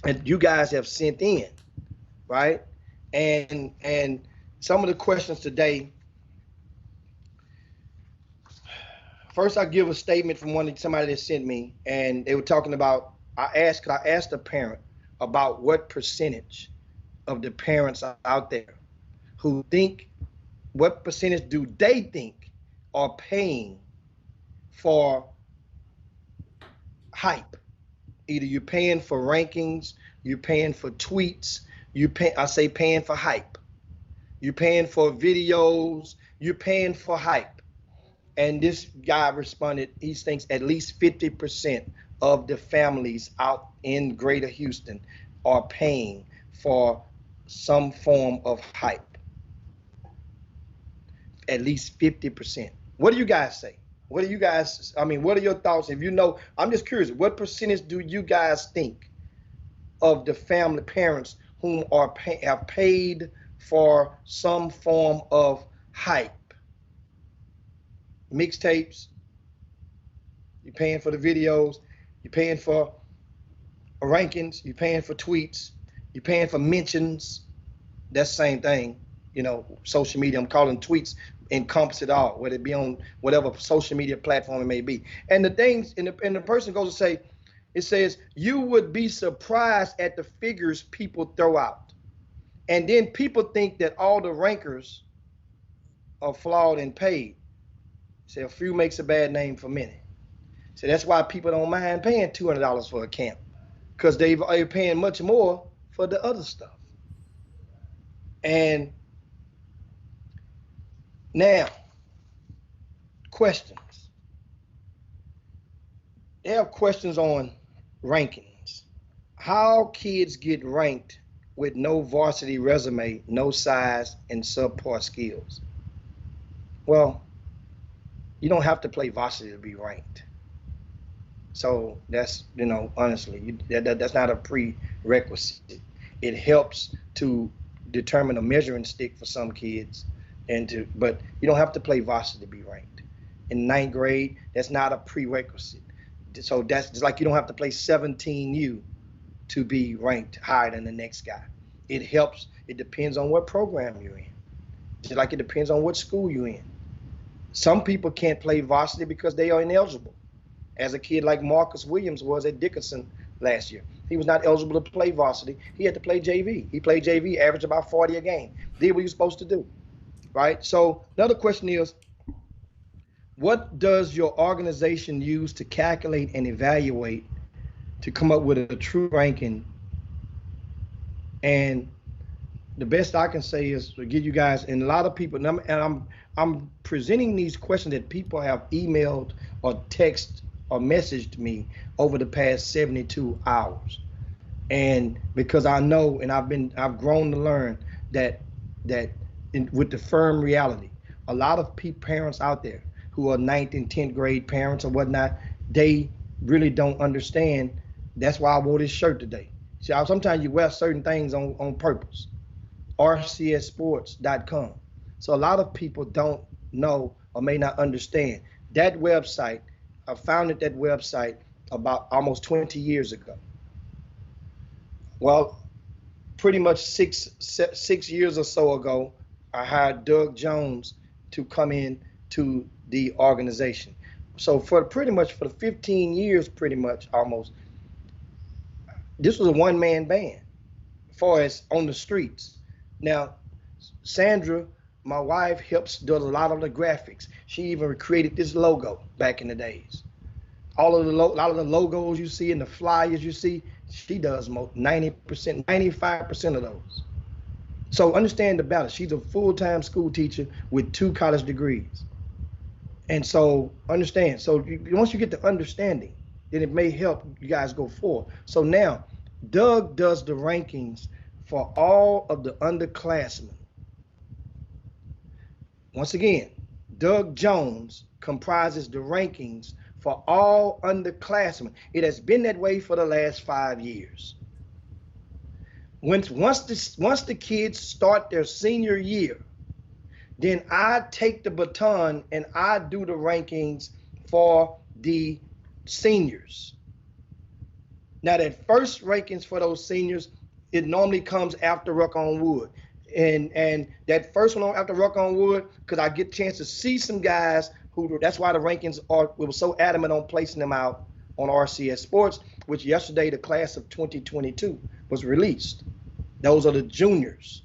and you guys have sent in, right? And some of the questions today. First, I'll give a statement from somebody that sent me, and they were talking about, I asked a parent about what percentage of the parents out there who think, what percentage do they think are paying for hype? Either you're paying for rankings, you're paying for tweets, paying for hype. You're paying for videos, you're paying for hype. And this guy responded, he thinks at least 50% of the families out in Greater Houston are paying for some form of hype. At least 50%. What do you guys say? What are your thoughts? If you know, I'm just curious, what percentage do you guys think of the family parents whom have paid for some form of hype? Mixtapes, you're paying for the videos, you're paying for rankings, you're paying for tweets, you're paying for mentions. That's the same thing, social media. I'm calling tweets encompass it all, whether it be on whatever social media platform it may be. And the things, and the person goes to say, it says, you would be surprised at the figures people throw out. And then people think that all the rankers are flawed and paid. Say a few makes a bad name for many. So that's why people don't mind paying $200 for a camp, because they're paying much more for the other stuff. And now, questions. They have questions on rankings. How kids get ranked with no varsity resume, no size, and subpar skills. Well, you don't have to play varsity to be ranked. So that's, honestly, that's not a prerequisite. It helps to determine a measuring stick for some kids, but you don't have to play varsity to be ranked. In 9th grade, that's not a prerequisite. So that's just like you don't have to play 17U to be ranked higher than the next guy. It helps. It depends on what program you're in. Just like it depends on what school you're in. Some people can't play varsity because they are ineligible. As a kid like Marcus Williams was at Dickinson last year. He was not eligible to play varsity. He had to play JV. He played JV, averaged about 40 a game. Did what he was supposed to do, right? So another question is, what does your organization use to calculate and evaluate to come up with a true ranking? And the best I can say is to give you guys, and a lot of people, and I'm presenting these questions that people have emailed or texted or messaged me over the past 72 hours. And because I know, and I've grown to learn that with the firm reality, a lot of parents out there who are 9th and 10th grade parents or whatnot, they really don't understand. That's why I wore this shirt today. See, sometimes you wear certain things on purpose. rcssports.com. So a lot of people don't know or may not understand that website. I founded that website about almost 20 years ago. Well, pretty much six years or so ago, I hired Doug Jones to come in to the organization. So for the 15 years, pretty much almost, this was a one-man band as far as on the streets. Now, Sandra, my wife, does a lot of the graphics. She even created this logo back in the days. all of the a lot of the logos you see and the flyers you see, she does 90%, 95% of those. So understand the balance. She's a full-time school teacher with 2 college degrees. And so understand. So once you get the understanding, then it may help you guys go forward. So now, Doug does the rankings for all of the underclassmen. Once again, Doug Jones comprises the rankings for all underclassmen. It has been that way for the last 5 years. Once the kids start their senior year, then I take the baton and I do the rankings for the seniors. Now that first rankings for those seniors, it normally comes after Ruck on Wood. And that first one after Ruck on Wood, because I get a chance to see some guys who, that's why the rankings we were so adamant on placing them out on RCS Sports, which yesterday the class of 2022 was released. Those are the juniors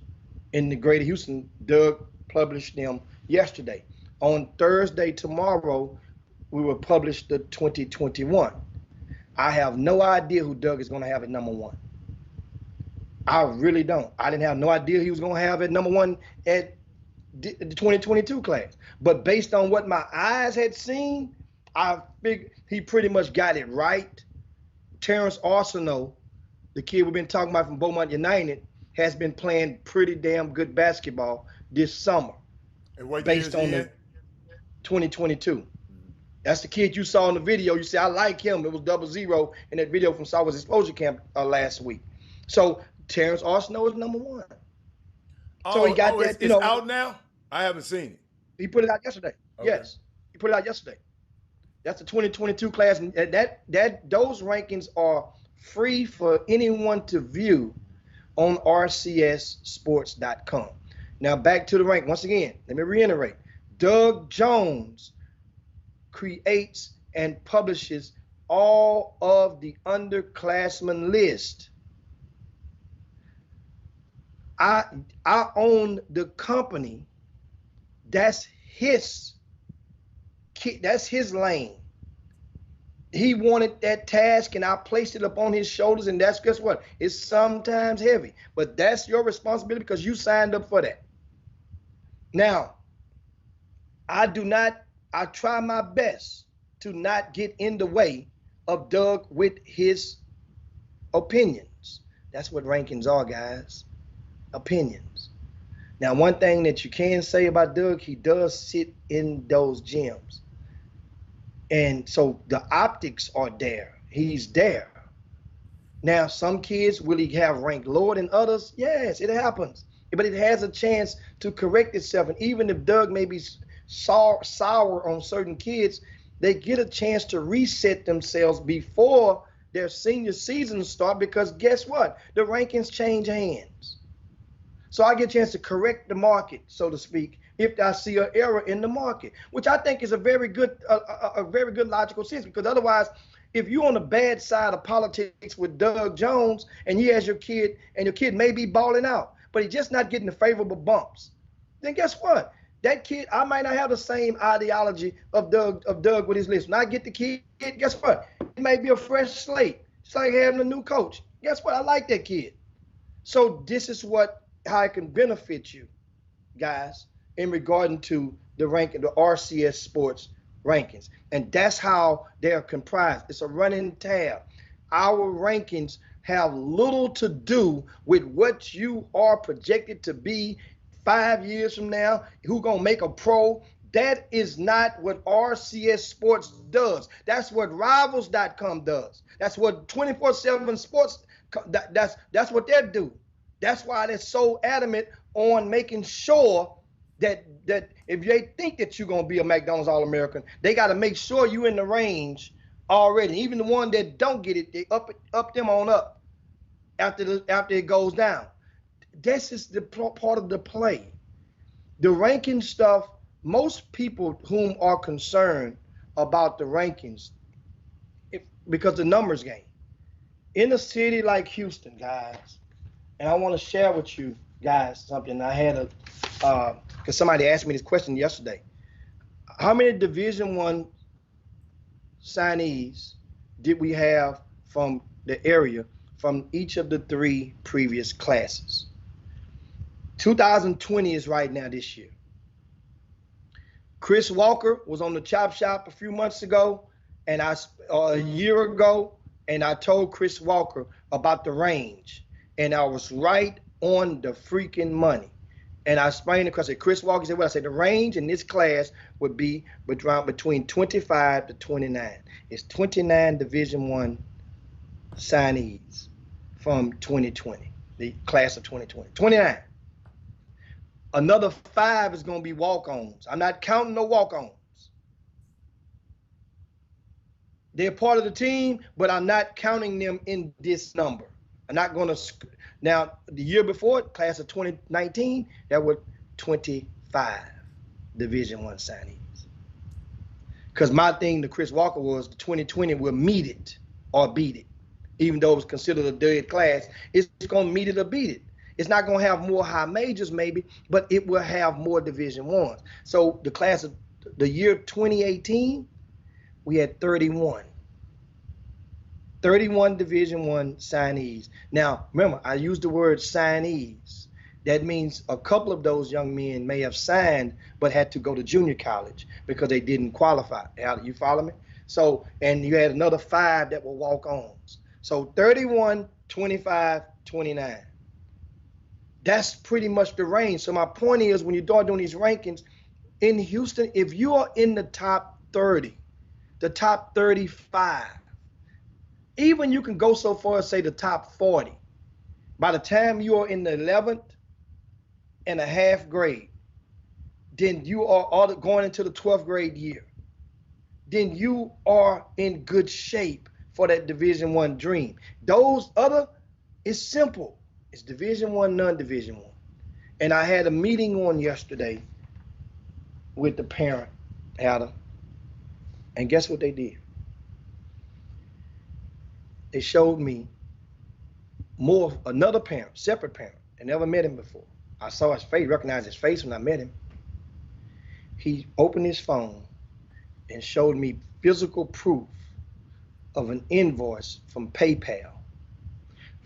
in the Greater Houston. Doug published them yesterday. On Thursday, tomorrow, we will publish the 2021. I have no idea who Doug is going to have at number 1. I really don't. I didn't have no idea he was going to have at number 1 at the 2022 class. But based on what my eyes had seen, I figured he pretty much got it right. Terrence Arsenault, the kid we've been talking about from Beaumont United, has been playing pretty damn good basketball this summer. And what based on the 2022. That's the kid you saw in the video. You say, I like him. It was 00 in that video from Southwest Exposure Camp last week. So Terrence Arsenault is number 1. So he got that. It's out now? I haven't seen it. He put it out yesterday. Okay. Yes, he put it out yesterday. That's the 2022 class. And those rankings are free for anyone to view on rcssports.com. Now back to the rank. Once again, let me reiterate. Doug Jones creates and publishes all of the underclassmen list. I own the company. That's his lane. He wanted that task and I placed it upon his shoulders, and that's, guess what? It's sometimes heavy, but that's your responsibility because you signed up for that. Now, I try my best to not get in the way of Doug with his opinions. That's what rankings are, guys. Opinions. Now, one thing that you can say about Doug, he does sit in those gyms. And so the optics are there. He's there. Now, some kids, will he have ranked lower than others? Yes, it happens. But it has a chance to correct itself. And even if Doug may be sour on certain kids, they get a chance to reset themselves before their senior season start, because guess what? The rankings change hands. So I get a chance to correct the market, so to speak, if I see an error in the market, which I think is a very good logical sense, because otherwise, if you're on the bad side of politics with Doug Jones and he has your kid, and your kid may be balling out, but he's just not getting the favorable bumps, then guess what? That kid, I might not have the same ideology of Doug with his list. When I get the kid, guess what? It may be a fresh slate. It's like having a new coach. Guess what? I like that kid. So this is how it can benefit you, guys, in regarding to the ranking, the RCS Sports rankings. And that's how they are comprised. It's a running tab. Our rankings have little to do with what you are projected to be 5 years from now, who gonna make a pro. That is not what RCS Sports does. That's what Rivals.com does. That's what 24/7 Sports, that's what they do. That's why they're so adamant on making sure that if they think that you're gonna be a McDonald's All-American, they gotta make sure you in the range already. Even the one that don't get it, they up them on up after it goes down. This is the part of the play. The ranking stuff, most people whom are concerned about the rankings, because the numbers game. In a city like Houston, guys, and I want to share with you guys something. I had because somebody asked me this question yesterday. How many Division I signees did we have from the area from each of the 3 previous classes? 2020 is right now this year. Chris Walker was on the Chop Shop a few months ago, and a year ago, and I told Chris Walker about the range, and I was right on the freaking money. And I explained it because Chris Walker said, well, I said the range in this class would be between 25 to 29. It's 29 Division I signees from 2020, the class of 2020. 29. Another 5 is going to be walk-ons. I'm not counting no walk-ons. They're part of the team, but I'm not counting them in this number. I'm not going to. Now, the year before, class of 2019, there were 25 Division I signees. Because my thing to Chris Walker was the 2020 will meet it or beat it. Even though it was considered a dead class, it's going to meet it or beat it. It's not going to have more high majors maybe, but it will have more Division I's. So the class of the year 2018, we had 31 Division I signees. Now, remember, I used the word signees. That means a couple of those young men may have signed but had to go to junior college because they didn't qualify. You follow me? So, and you had another 5 that were walk-ons. So 31, 25, 29. That's pretty much the range. So my point is, when you start doing these rankings in Houston, if you are in the top 30, the top 35, even you can go so far as say the top 40. By the time you are in the 11th and a half grade, then you are going into the 12th grade year. Then you are in good shape for that Division I dream. Those other, it's simple. It's Division I, non-Division I. And I had a meeting on yesterday with the parent, Adam, and guess what they did? They showed me another parent, separate parent. I never met him before. I saw his face, recognized his face when I met him. He opened his phone and showed me physical proof of an invoice from PayPal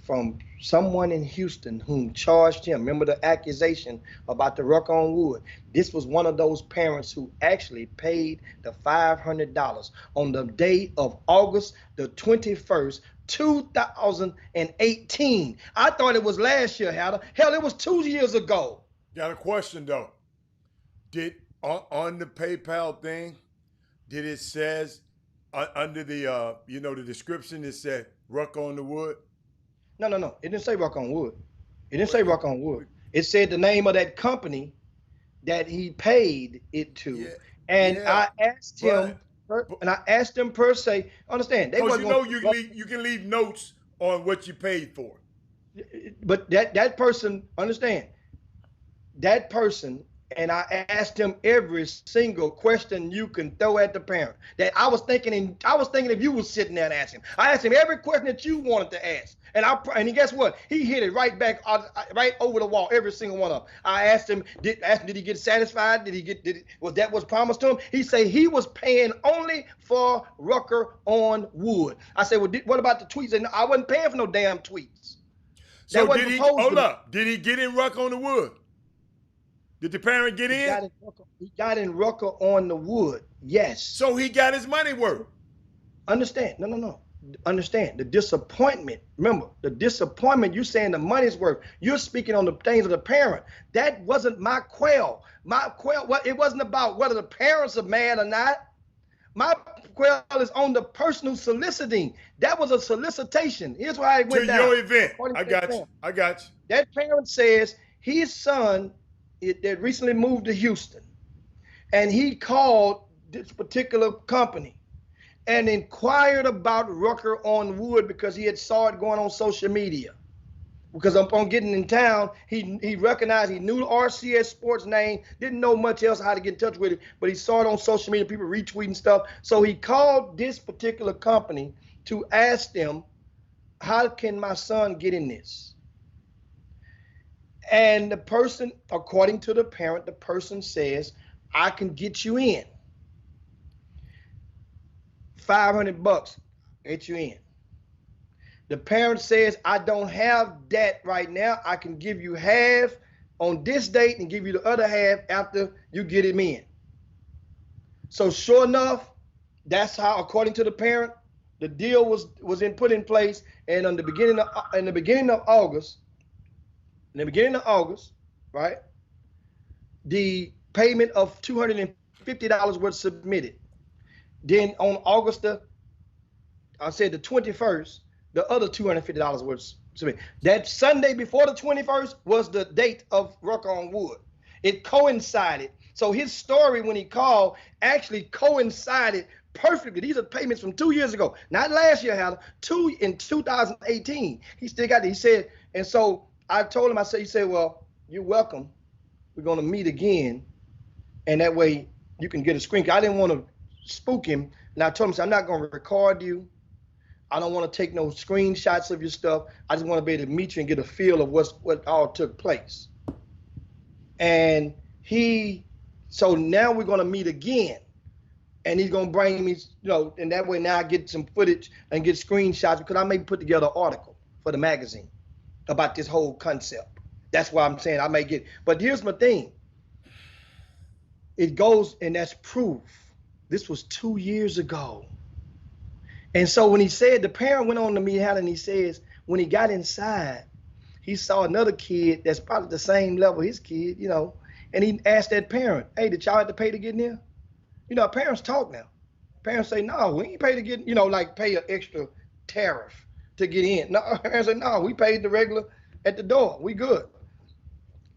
from someone in Houston whom charged him. Remember the accusation about the Ruck on Wood? This was one of those parents who actually paid the $500 on the day of August the 21st, 2018. I thought it was last year, Hal. Hell, it was 2 years ago. Got a question though. Did on the PayPal thing, did it says under the the description it said Ruck on the Wood? No. It didn't say Ruck on Wood. It didn't say Ruck on Wood. It said the name of that company that he paid it to. Yeah. And I asked him, per se, understand, they wasn't you can leave notes on what you paid for. But that person, understand, that person, and I asked him every single question you can throw at the parent. That I was thinking if you was sitting there and asking him. I asked him every question that you wanted to ask. And guess what? He hit it right back, right over the wall, every single one of them. I asked him, did he get satisfied? Was that what's promised to him? He said he was paying only for Rucker on Wood. I said, well, what about the tweets? And I wasn't paying for no damn tweets. So did he get in Rucker on the Wood? Did the parent get in? He got in Rucker on the Wood, yes. So he got his money worth. Understand? No. Understand the disappointment. Remember, the disappointment, you're saying the money's worth. You're speaking on the things of the parent. That wasn't my quail. It wasn't about whether the parents are mad or not. My quail is on the person who's soliciting. That was a solicitation. Here's why it went down. To your event. I got you. That parent says his son that recently moved to Houston, and he called this particular company and inquired about Rucker on Wood because he had saw it going on social media. Because upon getting in town, he recognized, he knew the RCS Sports name, didn't know much else how to get in touch with it, but he saw it on social media, people retweeting stuff. So he called this particular company to ask them, how can my son get in this? And the person, according to the parent, the person says, I can get you in $500, get you in. The parent says, I don't have that right now. I can give you half on this date and give you the other half after you get him in. So sure enough, that's how, according to the parent, the deal was put in place. And in the beginning of August, right, the payment of $250 was submitted. Then on August the 21st, the other $250 was submitted. That Sunday before the 21st was the date of Rucker on Wood. It coincided. So his story when he called actually coincided perfectly. These are payments from 2 years ago, not last year, Hannah. In 2018. He still got it. He said, and so I told him, he said, well, you're welcome. We're going to meet again. And that way you can get a screen. I didn't want to spook him. And I told him, I'm not going to record you. I don't want to take no screenshots of your stuff. I just want to be able to meet you and get a feel of what all took place. And so now we're going to meet again. And he's going to bring me, and that way now I get some footage and get screenshots because I may put together an article for the magazine about this whole concept. That's why I'm saying I may get, but here's my thing. It goes, and that's proof. This was 2 years ago. And so when he said, the parent went on to me, and he says, when he got inside, he saw another kid that's probably the same level, his kid, and he asked that parent, hey, did y'all have to pay to get in there? Parents talk now. Parents say, no, we ain't pay to get, like pay an extra tariff to get in. No, parents say, no, we paid the regular at the door. We good.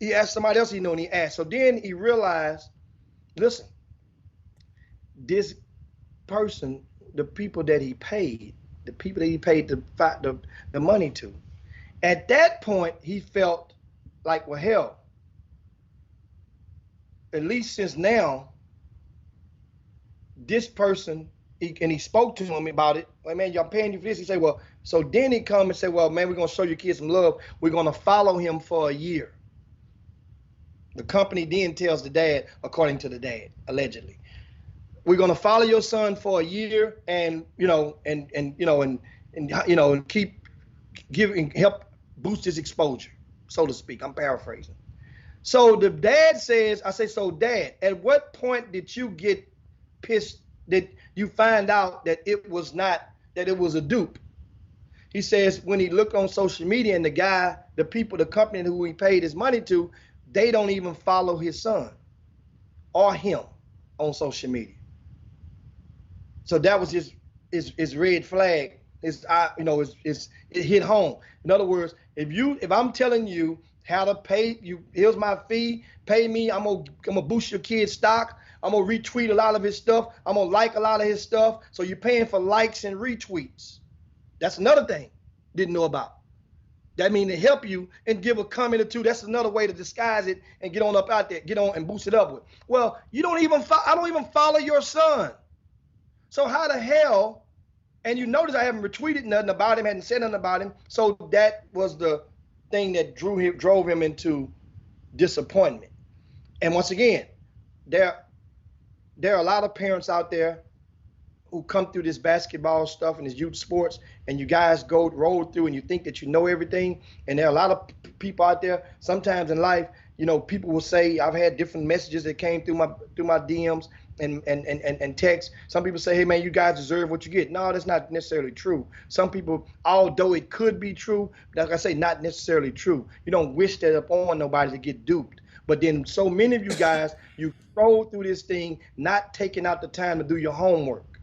He asked somebody else and he asked. So then he realized, listen, this person, the people that he paid the money to, at that point, he felt like, well, hell, at least since now, this person, he spoke to him about it. Like, man, y'all paying you for this? He said, well, so then he come and say, well, man, we're going to show your kids some love. We're going to follow him for a year. The company then tells the dad, according to the dad, allegedly, we're going to follow your son for a year and keep giving, help boost his exposure, so to speak. I'm paraphrasing. So the dad says, I say, so dad, at what point did you get pissed that you find out that it was a dupe? He says when he looked on social media and the company who he paid his money to, they don't even follow his son or him on social media. So that was his red flag. It hit home. In other words, if I'm telling you how to pay you, here's my fee, pay me, I'm gonna boost your kid's stock. I'm going to retweet a lot of his stuff. I'm going to like a lot of his stuff. So you're paying for likes and retweets. That's another thing didn't know about. That means to help you and give a comment or two. That's another way to disguise it and get on up out there, get on and boost it up with. Well, I don't even follow your son. So how the hell, and you notice I haven't retweeted nothing about him, hadn't said nothing about him. So that was the thing that drove him into disappointment. And once again, there are a lot of parents out there who come through this basketball stuff and this youth sports, and you guys roll through and you think that you know everything. And there are a lot of people out there, sometimes in life, people will say, I've had different messages that came through my DMs and text. Some people say, hey man, you guys deserve what you get. No, that's not necessarily true. Some people, although it could be true, like I say, not necessarily true. You don't wish that upon nobody to get duped. But then so many of you guys, you scroll through this thing, not taking out the time to do your homework.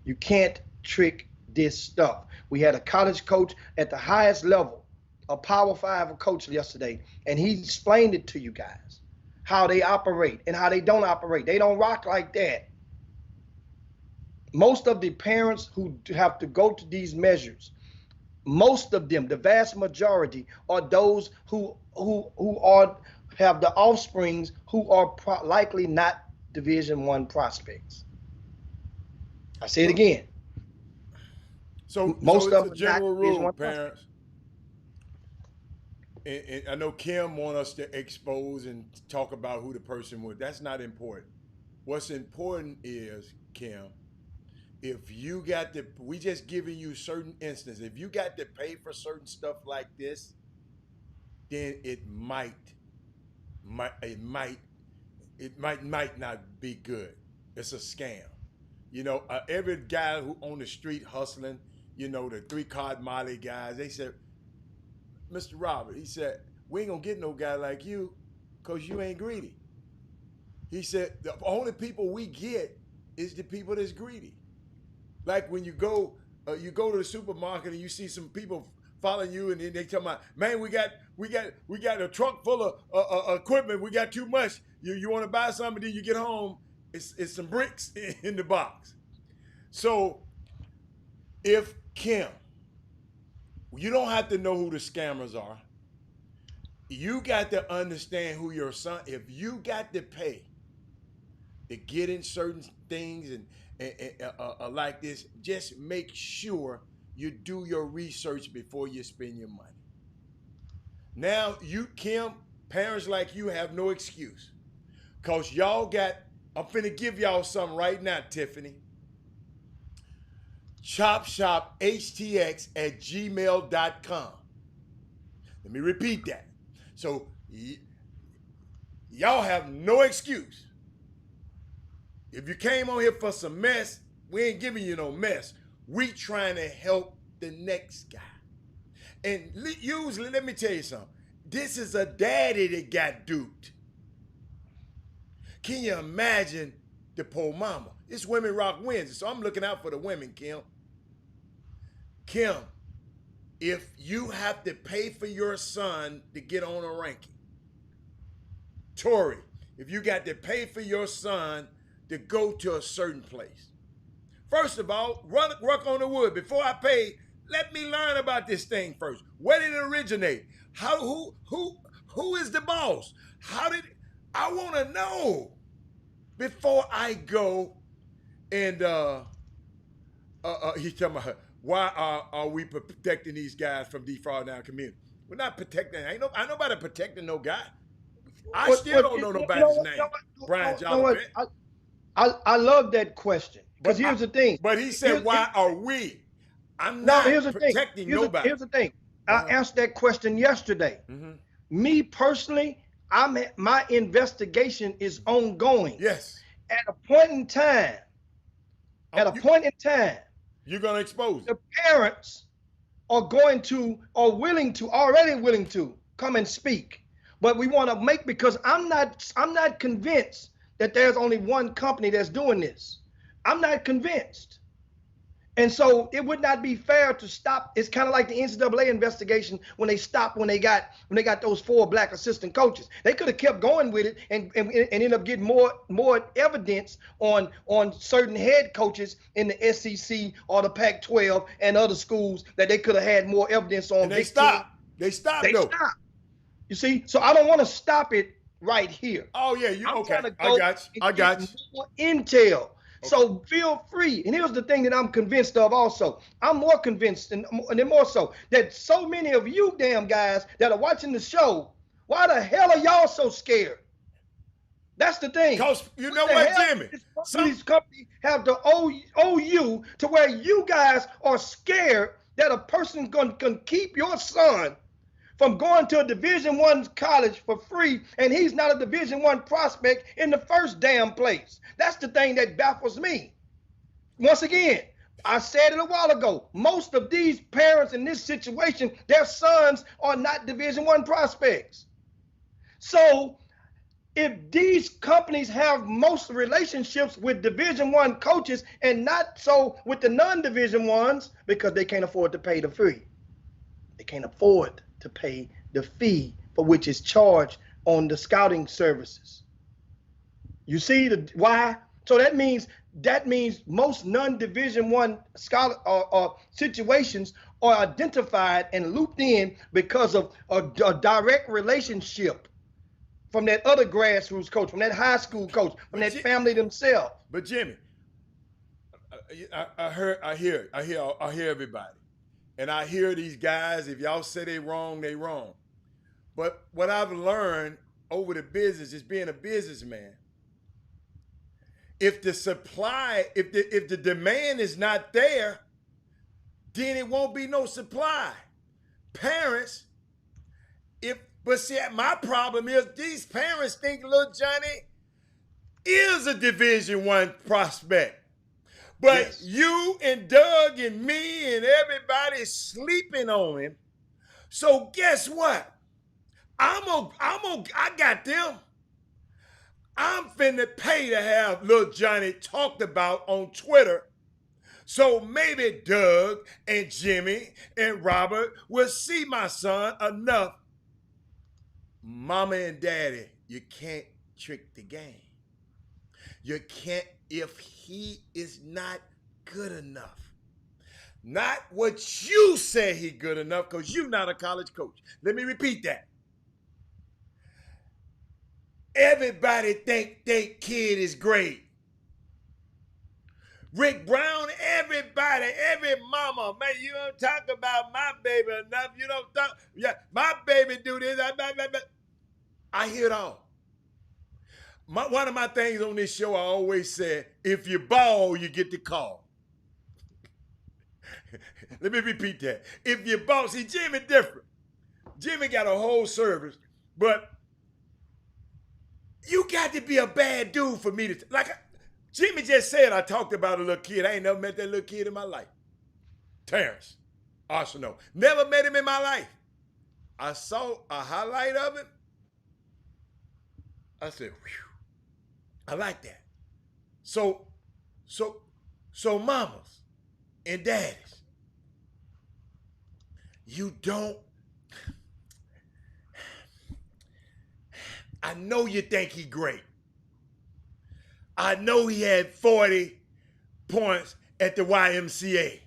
You can't trick this stuff. We had a college coach at the highest level, a Power 5 coach yesterday, and he explained it to you guys, how they operate and how they don't operate. They don't rock like that. Most of the parents who have to go to these measures, most of them, the vast majority, are those who have the offsprings who are likely not Division I prospects. I say it again. So most it's of a them general not Division rule, I parents. And I know Kim wants us to expose and talk about who the person was. That's not important. What's important is, Kim, if you got to, we just giving you certain instances. If you got to pay for certain stuff like this, then it might not be good. It's a scam. You know, every guy who on the street hustling, you know, the 3-card Molly guys, they said, Mr. Robert, he said, we ain't gonna get no guy like you because you ain't greedy. He said, the only people we get is the people that's greedy. Like when you go to the supermarket and you see some people following you and then they tell me, man, we got a truck full of equipment. We got too much. You want to buy something, then you get home, it's some bricks in the box. So if Kim, you don't have to know who the scammers are. You got to understand who your son, if you got to pay to get in certain things and like this, just make sure you do your research before you spend your money. Now, you, Kim, parents like you have no excuse. Because y'all got, I'm finna give y'all something right now, Tiffany. ChopShopHTX@gmail.com. Let me repeat that. So, y'all have no excuse. If you came on here for some mess, we ain't giving you no mess. We trying to help the next guy. And usually, let me tell you something. This is a daddy that got duped. Can you imagine the poor mama? It's Women Rock Wednesday, so I'm looking out for the women, Kim. Kim, if you have to pay for your son to get on a ranking, Tori, if you got to pay for your son to go to a certain place, first of all, work on the wood. Before I pay, let me learn about this thing first. Where did it originate? Who is the boss? I want to know before I go and he's talking about why are we protecting these guys from defrauding our community? We're not protecting. Ain't nobody protecting no guy. I still don't know nobody's name. Brian Jolly. I love that question. Because here's the thing. But he said, why are we? I'm not protecting nobody. Here's the thing. I answered that question yesterday. Mm-hmm. Me personally, my investigation is ongoing. Yes. At a point in time, you're going to expose the parents are already willing to come and speak. But we want to because I'm not convinced that there's only one company that's doing this. I'm not convinced. And so it would not be fair to stop. It's kind of like the NCAA investigation when they got those 4 black assistant coaches. They could have kept going with it and ended up getting more evidence on certain head coaches in the SEC or the Pac-12 and other schools that they could have had more evidence on. And they stopped. They stopped. You see, so I don't want to stop it right here. Oh yeah, okay? I got you. More intel. Okay. So feel free. And here's the thing that I'm convinced of also. I'm more convinced and more so that so many of you damn guys that are watching the show, why the hell are y'all so scared? That's the thing. Because you know what, Jimmy? These companies have to owe you to where you guys are scared that a person can keep your son from going to a Division I college for free, and he's not a Division I prospect in the first damn place. That's the thing that baffles me. Once again, I said it a while ago, most of these parents in this situation, their sons are not Division I prospects. So if these companies have most relationships with Division I coaches and not so with the non-Division ones, because they can't afford to pay the fee. They can't afford to pay the fee for which is charged on the scouting services. You see why? So that means most non-Division I situations are identified and looped in because of a direct relationship from that other grassroots coach, from that high school coach, from that family themselves. But Jimmy, I hear everybody. And I hear these guys, if y'all say they wrong, they wrong. But what I've learned over the business is being a businessman if the supply, if the demand is not there, then it won't be no supply. Parents, but see, my problem is these parents think Lil Johnny is a Division I prospect. But Yes. you and Doug and me and everybody sleeping on him. So guess what? I got them. I'm finna pay to have Lil Johnny talked about on Twitter. So maybe Doug and Jimmy and Robert will see my son enough. Mama and daddy, you can't trick the game. You can't if he is not good enough. Not what you say he good enough, because you're not a college coach. Let me repeat that. Everybody think their kid is great. Rick Brown, everybody, every mama, man, you don't talk about my baby enough. You don't talk, yeah, my baby do this. I hear it all. One of my things on this show, I always said, if you ball, you get the call. Let me repeat that. If you ball, see, Jimmy different. Jimmy got a whole service, but you got to be a bad dude for me to, Jimmy just said I talked about a little kid. I ain't never met that little kid in my life. Terrence Arsenault. Never met him in my life. I saw a highlight of him. I said, whew, I like that. So mamas and daddies, you don't, I know you think he great. I know he had 40 points at the YMCA.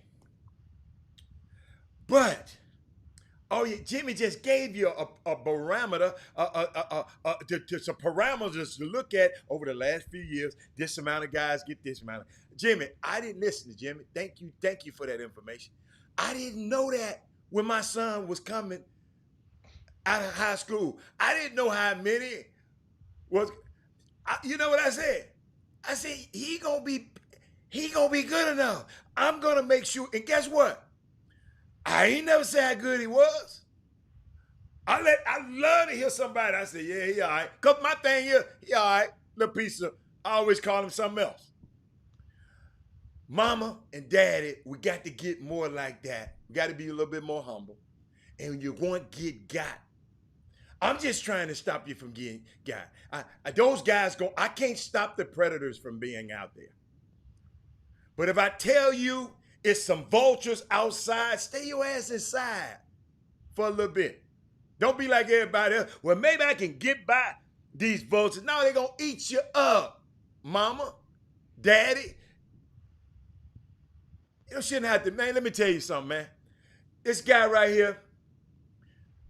But, oh yeah, Jimmy just gave you a barometer, some parameters to look at over the last few years. This amount of guys get this amount. Jimmy, I didn't listen to Jimmy. Thank you for that information. I didn't know that when my son was coming out of high school. I didn't know how many was. You know what I said? I said he gonna be good enough. I'm gonna make sure. And guess what? I ain't never said how good he was. I love to hear somebody. I say, yeah, he all right. Cause my thing is, he all right. Little piece of. I always call him something else. Mama and daddy, we got to get more like that. We got to be a little bit more humble. And you won't get got. I'm just trying to stop you from getting got. Those guys I can't stop the predators from being out there. But if I tell you it's some vultures outside, stay your ass inside for a little bit. Don't be like everybody else. Well, maybe I can get by these vultures. No, they're going to eat you up, mama, daddy. You shouldn't have to, man, let me tell you something, man. This guy right here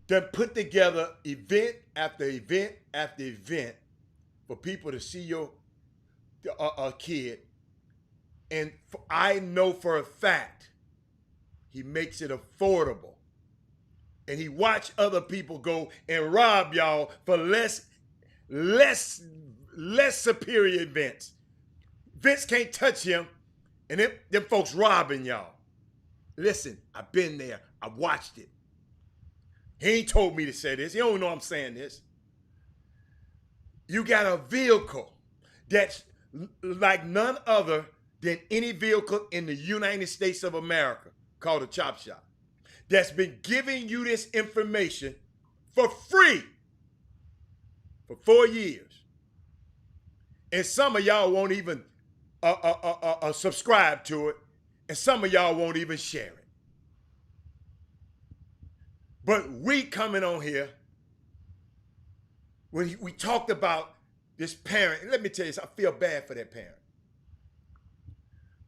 done put together event after event after event for people to see your kid. And I know for a fact he makes it affordable. And he watch other people go and rob y'all for less superior events. Vince can't touch him. And them folks robbing y'all. Listen, I've been there. I watched it. He ain't told me to say this. He don't know I'm saying this. You got a vehicle that's like none other than any vehicle in the United States of America called a Chop Shop that's been giving you this information for free for 4 years. And some of y'all won't even subscribe to it, and some of y'all won't even share it. But we coming on here, when we talked about this parent, and let me tell you something, I feel bad for that parent.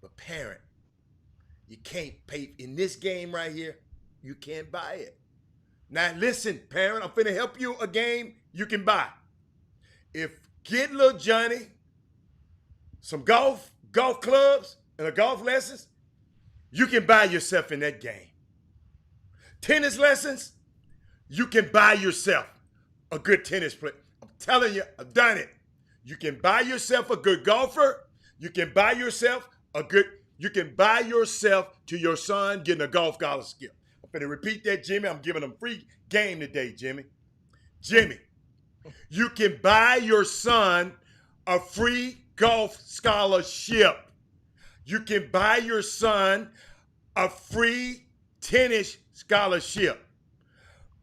But parent, you can't pay, in this game right here, you can't buy it. Now listen, parent, I'm finna help you a game you can buy. Get little Johnny some golf clubs, and a golf lessons, you can buy yourself in that game. Tennis lessons, you can buy yourself a good tennis player. I'm telling you, I've done it. You can buy yourself a good golfer. You can buy yourself you can buy yourself to your son getting a golf scholarship. I'm going to repeat that, Jimmy. I'm giving them free game today, Jimmy. Jimmy, you can buy your son a free golf scholarship. You can buy your son a free tennis scholarship.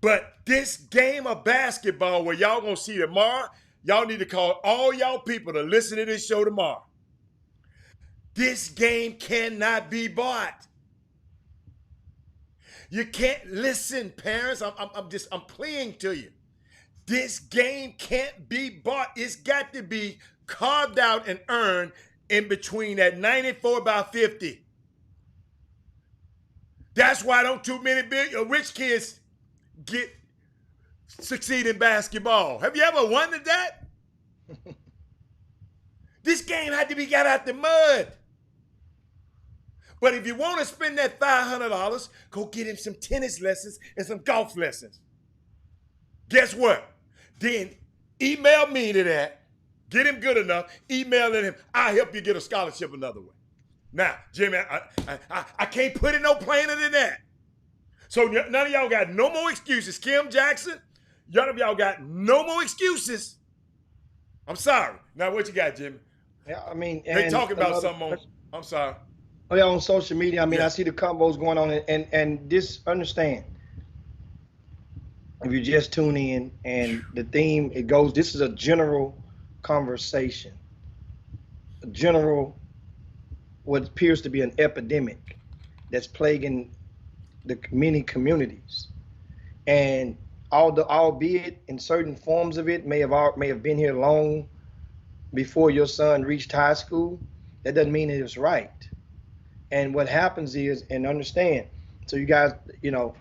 But this game of basketball where y'all gonna see tomorrow, y'all need to call all y'all people to listen to this show tomorrow. This game cannot be bought. You can't listen, parents. I'm pleading to you. This game can't be bought. It's got to be carved out and earned in between that 94 by 50. That's why don't too many rich kids succeed in basketball. Have you ever wondered that? This game had to be got out the mud. But if you want to spend that $500, go get him some tennis lessons and some golf lessons. Guess what? Then email me to that. Get him good enough. Email him. I'll help you get a scholarship another way. Now, Jimmy, I can't put it no plainer than that. So none of y'all got no more excuses. Kim Jackson, none of y'all got no more excuses. I'm sorry. Now, what you got, Jimmy? Yeah, I mean, they talking about something on. I'm sorry. Oh yeah, on social media. I mean, I see the combos going on, and this, understand. If you just tune in, and the theme, it goes, this is a general conversation, a general, what appears to be an epidemic that's plaguing the many communities, and albeit in certain forms of it may have been here long before your son reached high school, that doesn't mean it was right. And what happens is, and understand, so you guys, you know,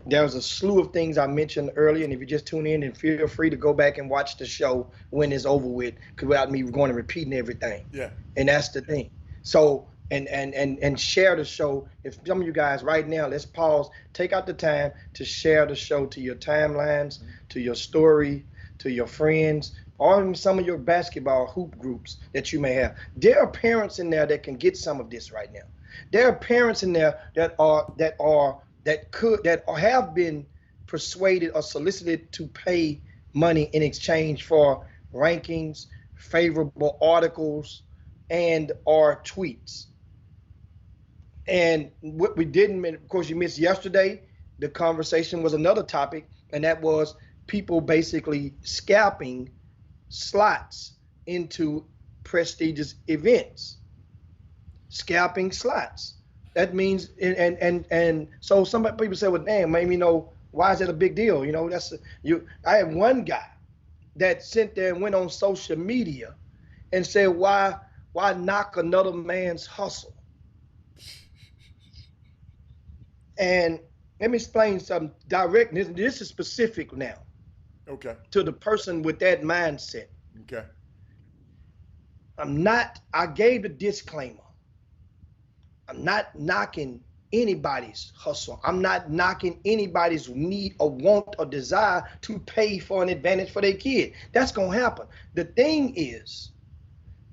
there was a slew of things I mentioned earlier, and if you just tune in, and feel free to go back and watch the show when it's over with, because without me going and repeating everything. Yeah. And that's the thing. So, and share the show. If some of you guys right now, let's pause, take out the time to share the show to your timelines, to your story, to your friends, or even some of your basketball hoop groups that you may have. There are parents in there that can get some of this right now. There are parents in there that have been persuaded or solicited to pay money in exchange for rankings, favorable articles, and or tweets. And what we didn't, of course, you missed yesterday, the conversation was another topic, and that was people basically scalping slots into prestigious events. Scalping slots. That means, and so some people say, well, damn, maybe, you know, why is that a big deal? You know, I had one guy that sent there and went on social media and said, why knock another man's hustle? And let me explain something direct. This is specific now. Okay. To the person with that mindset. Okay. I gave the disclaimer. I'm not knocking anybody's hustle. I'm not knocking anybody's need or want or desire to pay for an advantage for their kid. That's going to happen. The thing is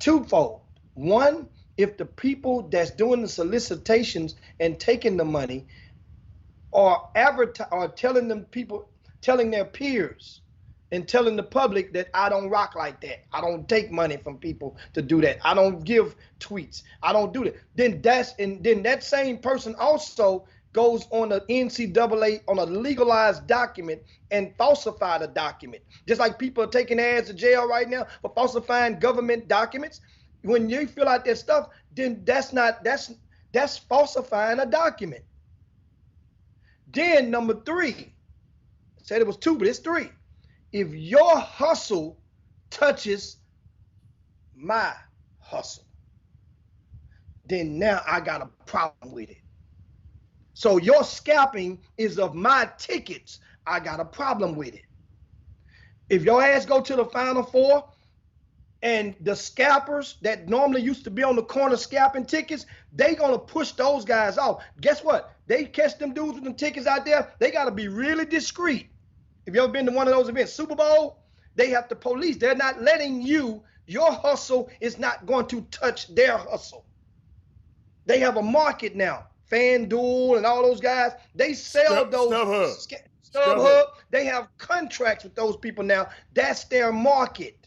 twofold. One, if the people that's doing the solicitations and taking the money are telling their peers and telling the public that I don't rock like that. I don't take money from people to do that. I don't give tweets. I don't do that. Then that same person also goes on the NCAA on a legalized document and falsify the document. Just like people are taking their ass to jail right now for falsifying government documents. When you fill out that stuff, then that's falsifying a document. Then number three, I said it was two, but it's three. If your hustle touches my hustle, then now I got a problem with it. So your scalping is of my tickets, I got a problem with it. If your ass go to the Final Four and the scalpers that normally used to be on the corner scalping tickets, they gonna push those guys off. Guess what? They catch them dudes with them tickets out there, they gotta be really discreet. If you ever been to one of those events, Super Bowl, they have to police. They're not letting you Your hustle is not going to touch their hustle. They have a market now. FanDuel and all those guys, they sell those. StubHub. They have contracts with those people now. That's their market.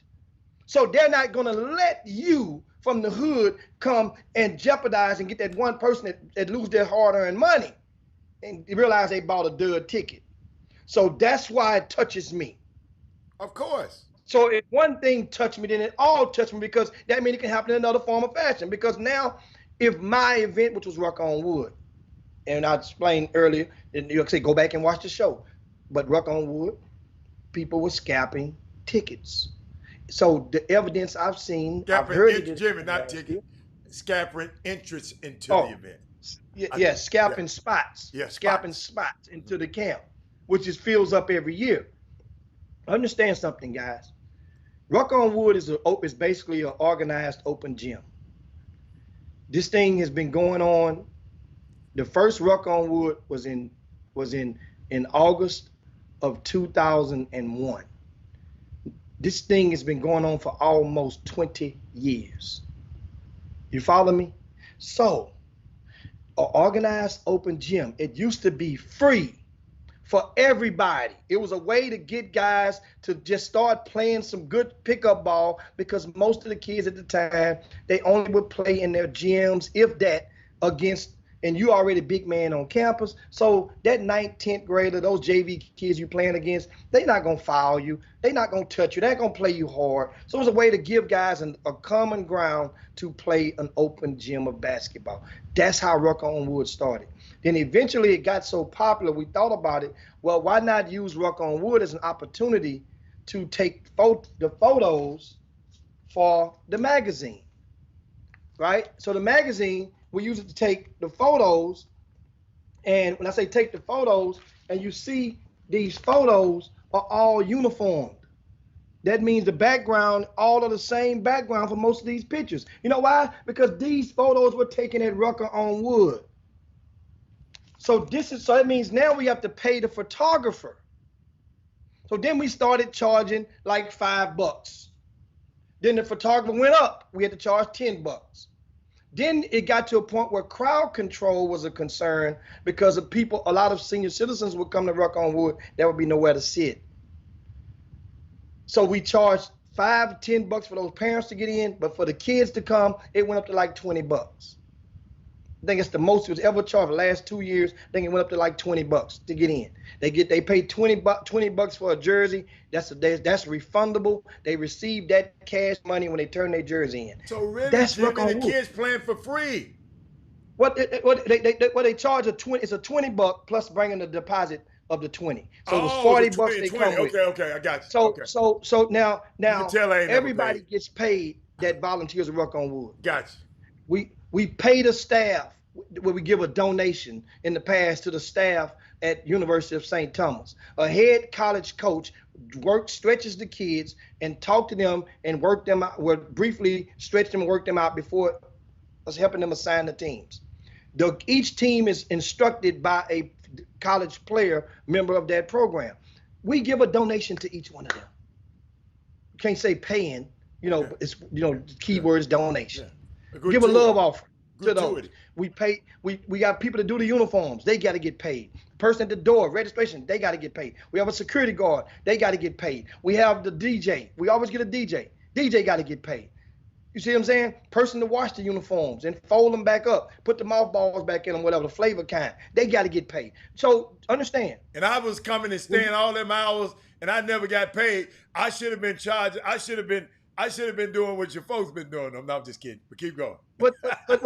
So they're not going to let you from the hood come and jeopardize and get that one person that lose their hard-earned money and realize they bought a dud ticket. So that's why it touches me. Of course. So if one thing touched me, then it all touched me, because that means it can happen in another form of fashion. Because now, if my event, which was Ruck on Wood, and I explained earlier, and you'll say go back and watch the show, but Ruck on Wood, people were scalping tickets. So the evidence I've seen, I've heard it. Jimmy, not ticket, scalping interest into the event. Yeah, scalping spots. Yeah, scalping spots into the camp, which is fills up every year. Understand something, guys. Ruck on Wood is basically an organized open gym. This thing has been going on. The first Ruck on Wood was in August of 2001. This thing has been going on for almost 20 years. You follow me? So, an organized open gym, it used to be free for everybody. It was a way to get guys to just start playing some good pickup ball, because most of the kids at the time, they only would play in their gyms, if that, against, and you already big man on campus. So that 9th, 10th grader, those JV kids you playing against, they not gonna foul you. They not gonna touch you. They're gonna play you hard. So it was a way to give guys a common ground to play an open gym of basketball. That's how Ruck on Wood started. Then eventually it got so popular, we thought about it, well, why not use Ruck on Wood as an opportunity to take the photos for the magazine, right? So the magazine, we use it to take the photos, and when I say take the photos, and you see these photos are all uniformed. That means the background, all of the same background for most of these pictures. You know why? Because these photos were taken at Rucker on Wood. So that means now we have to pay the photographer. So then we started charging like $5. Then the photographer went up. We had to charge $10. Then it got to a point where crowd control was a concern, because of people, a lot of senior citizens would come to Ruck on Wood, there would be nowhere to sit. So we charged $5 to $10 for those parents to get in, but for the kids to come, it went up to like $20. I think it's the most it was ever charged the last 2 years. I think it went up to like $20 to get in. They pay $20 for a jersey. That's refundable. They receive that cash money when they turn their jersey in. So really, that's Jimmy, the kids playing for free. What they charge it's a $20 plus bringing the deposit of the 20. So it was $40 they come with. Okay, I got you. So now everybody paid. gets paid that volunteers to Ruck on Wood. Gotcha. We pay the staff, where we give a donation in the past to the staff at University of St. Thomas. A head college coach stretches the kids and talk to them and work them out, briefly stretch them and work them out before us helping them assign the teams. Each team is instructed by a college player, member of that program. We give a donation to each one of them. You can't say paying, it's, the key word is donation. Yeah. Give a love offering to those. We pay. We got people to do the uniforms. They got to get paid. The person at the door, registration, they got to get paid. We have a security guard. They got to get paid. We have the DJ. We always get a DJ. DJ got to get paid. You see what I'm saying? Person to wash the uniforms and fold them back up, put the mothballs back in them, whatever, the flavor kind. They got to get paid. So understand. And I was coming and staying all them hours, and I never got paid. I should have been charged. I should have been doing what your folks been doing. No, I'm just kidding. But keep going. But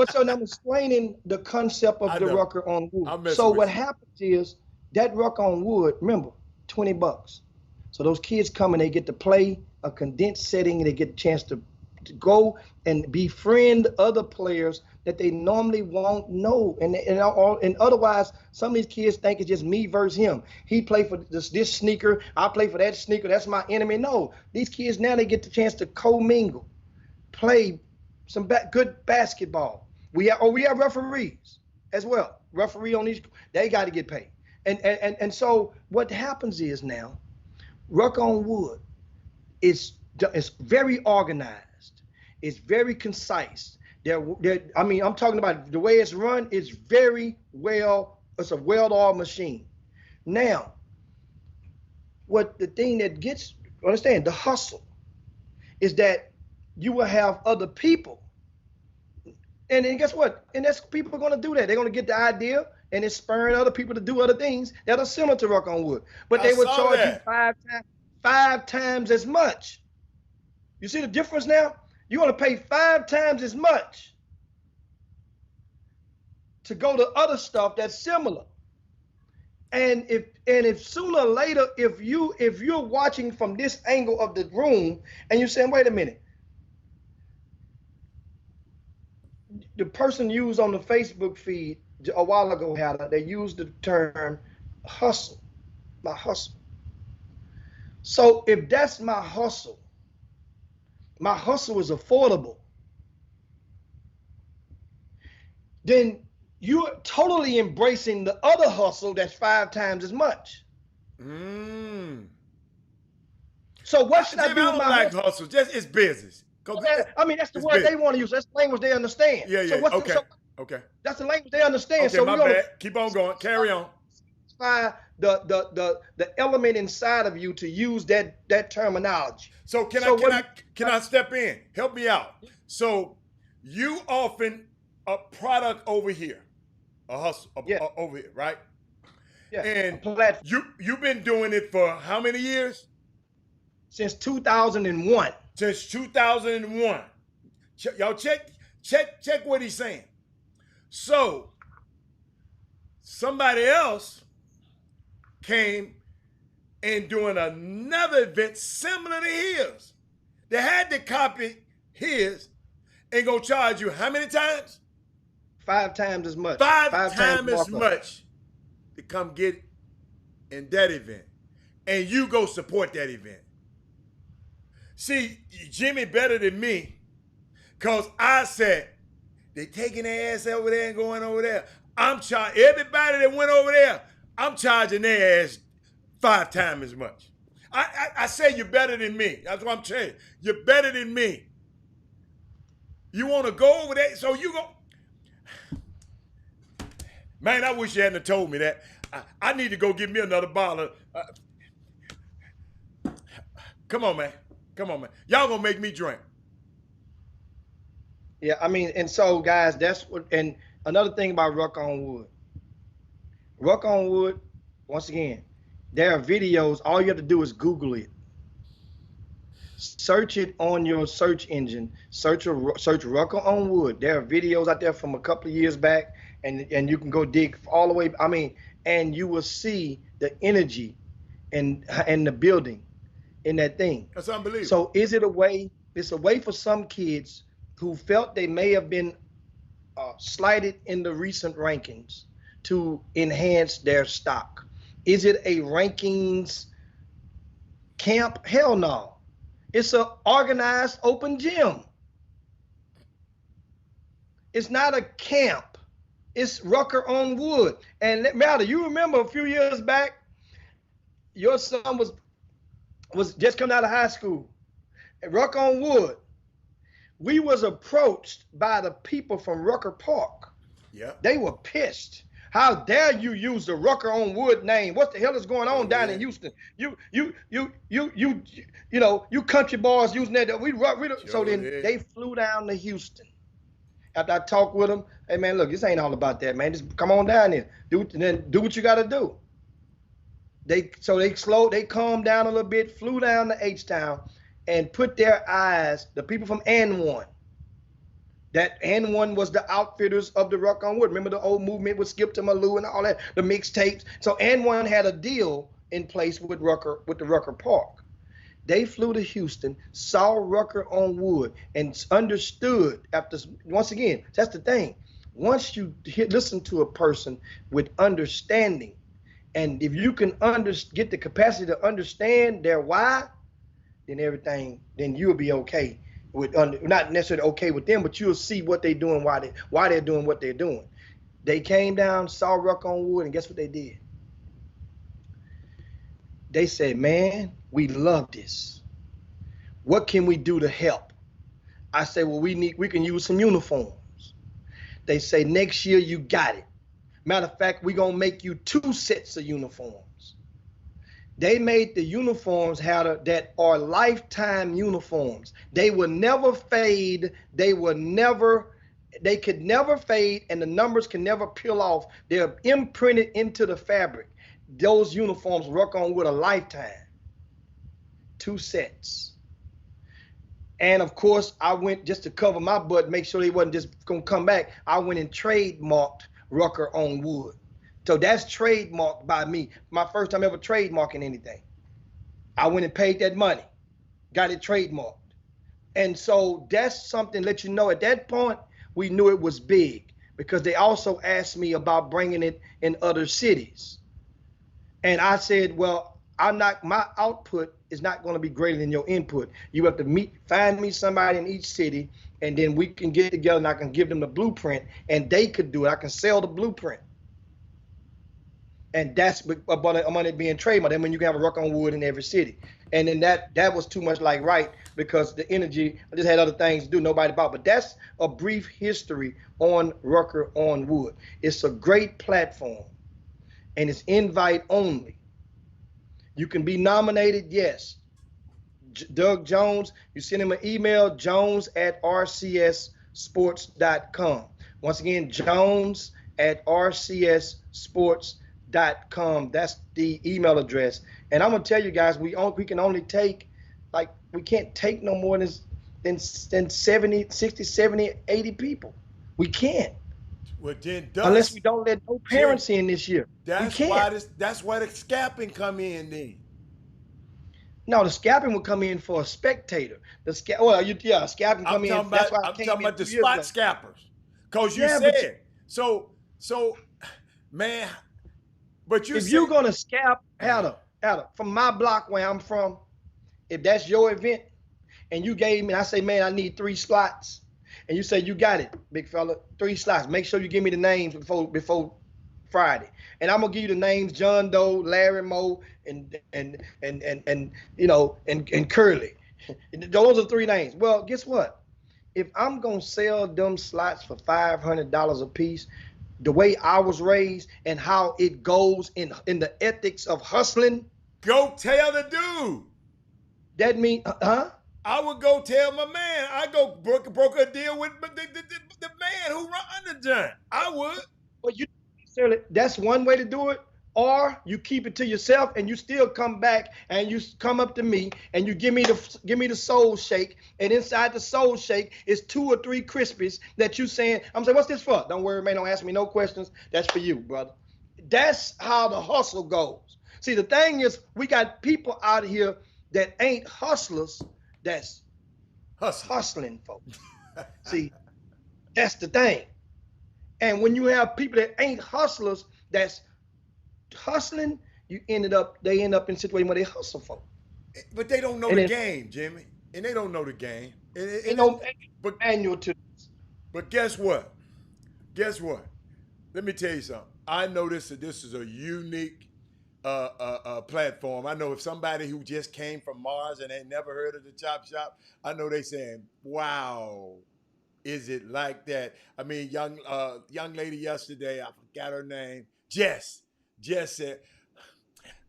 so now I'm explaining the concept of the Rucker on Wood. So what happens is that Rucker on Wood, remember, $20. So those kids come and they get to play a condensed setting, and they get a chance to go and befriend other players that they normally won't know. And otherwise, some of these kids think it's just me versus him. He play for this sneaker, I play for that sneaker, that's my enemy. No, these kids now, they get the chance to commingle, play some good basketball. We have referees as well. Referee on these, they got to get paid. And so what happens is now, Ruck on Wood is very organized. It's very concise. I mean, I'm talking about the way it's run. It's very well. It's a well-oiled machine. Now, what the thing that gets, understand, the hustle is that you will have other people. And then guess what? And that's people are going to do that. They're going to get the idea, and it's spurring other people to do other things that are similar to Ruck on Wood. But they would charge you five times as much. You see the difference now? You're going to pay 5 times as much to go to other stuff that's similar. And if sooner or later, if you're watching from this angle of the room and you're saying, wait a minute, the person used on the Facebook feed a while ago, they used the term hustle, my hustle. So if that's my hustle is affordable, then you're totally embracing the other hustle that's 5 times as much. So what should I do with my hustle? Just it's business. I mean, that's the word they want to use. That's the language they understand. Yeah. So Okay. That's the language they understand. Okay, so my bad. Keep on going. Carry on. The element inside of you to use that terminology. So can I step in? Help me out. So you often a product over here, a hustle over here, right? Yeah. And you've been doing it for how many years? Since 2001. Since 2001. Y'all check what he's saying. So somebody else came and doing another event similar to his. They had to copy his and go charge you how many times? 5 times as much. 5 times as much to come get in that event. And you go support that event. See, Jimmy better than me, because I said, they taking their ass over there and going over there. I'm charging everybody that went over there, I'm charging their ass 5 times as much. I say you're better than me. That's what I'm saying. You're better than me. You want to go over there, so you go. Man, I wish you hadn't told me that. I need to go get me another bottle. Come on, man. Y'all gonna make me drink. Yeah, I mean, and so guys, that's what. And another thing about Ruck on Wood. Ruck on Wood, once again, there are videos. All you have to do is Google it. Search it on your search engine. Search Ruck on Wood. There are videos out there from a couple of years back, and you can go dig all the way. I mean, and you will see the energy and the building in that thing. That's unbelievable. So is it a way? It's a way for some kids who felt they may have been slighted in the recent rankings to enhance their stock. Is it a rankings camp? Hell no. It's an organized open gym. It's not a camp. It's Rucker on Wood. And Matter, you remember a few years back, your son was just coming out of high school at Ruck on Wood. We was approached by the people from Rucker Park. Yeah. They were pissed. How dare you use the Rucker on Wood name? What the hell is going on down in Houston? You country boys using that. So then they flew down to Houston. After I talked with them, hey man, look, this ain't all about that, man. Just come on down here. Do what you gotta do. They calmed down a little bit, flew down to H-Town, and put their eyes, the people from N1. That N1 was the outfitters of the Ruck on Wood. Remember the old movement with Skip to Malou and all that, the mixtapes. So N1 had a deal in place with the Rucker Park. They flew to Houston, saw Rucker on Wood, and understood after, once again, that's the thing. Once you listen to a person with understanding, and if you can get the capacity to understand their why, then you'll be okay with, not necessarily okay with them, but you'll see what they're doing, why they're doing what they're doing. They came down, saw Ruck on Wood, and guess what they did? They said, man, we love this. What can we do to help? I say, well, we can use some uniforms. They say, next year you got it. Matter of fact, we're gonna make you 2 sets of uniforms. They made the uniforms that are lifetime uniforms. They will never fade. They could never fade, and the numbers can never peel off. They're imprinted into the fabric. Those uniforms work on with a lifetime. 2 sets. And of course, I went just to cover my butt, make sure they wasn't just gonna come back. I went and trademarked Rucker on Wood. So that's trademarked by me. My first time ever trademarking anything. I went and paid that money, got it trademarked. And so that's something to let you know at that point, we knew it was big because they also asked me about bringing it in other cities. And I said, well, my output is not going to be greater than your input. You have to find me somebody in each city, and then we can get together and I can give them the blueprint and they could do it. I can sell the blueprint. And that's about money being trademarked. And when you can have a Rucker on Wood in every city. And then that was too much like right because the energy, I just had other things to do, nobody about. But that's a brief history on Rucker on Wood. It's a great platform and it's invite only. You can be nominated, yes. Doug Jones, you send him an email, jones@rcssports.com. Once again, jones@rcssports.com. That's the email address. And I'm gonna tell you guys, we can only take, we can't take no more than 70, 60, 70, 80 people. We can't. Well, then, unless we don't let no parents in this year. That's why the scalping come in then. No, the scalping would come in for a spectator. Scalping come in. That's why I'm talking about the spot scalpers. Cause you said so, man. But if you're gonna scalp, Adam, from my block where I'm from, if that's your event, and you gave me, I say, man, I need 3 slots. And you say, you got it, big fella, 3 slots. Make sure you give me the names before Friday. And I'm gonna give you the names: John Doe, Larry Moe, and Curly. Those are 3 names. Well, guess what? If I'm gonna sell them slots for $500 a piece, the way I was raised and how it goes in the ethics of hustling. Go tell the dude. That mean, I would go tell my man. I go broke a deal with the man who run the joint. I would. Well, that's one way to do it. Or you keep it to yourself and you still come back and you come up to me and you give me the soul shake, and inside the soul shake is 2 or 3 Krispies that you saying, I'm saying, what's this for? Don't worry, man, don't ask me no questions. That's for you, brother. That's how the hustle goes. See, the thing is, we got people out here that ain't hustlers, that's hustling folks. See, that's the thing. And when you have people that ain't hustlers, that's hustling, they end up in a situation where they hustle for. But they don't know the game, Jimmy. And they don't know the game. But manual to this. But guess what? Let me tell you something. I noticed that this is a unique platform. I know if somebody who just came from Mars and ain't never heard of the Chop Shop, I know they saying, wow, is it like that? I mean, young lady yesterday, I forgot her name, Jess said,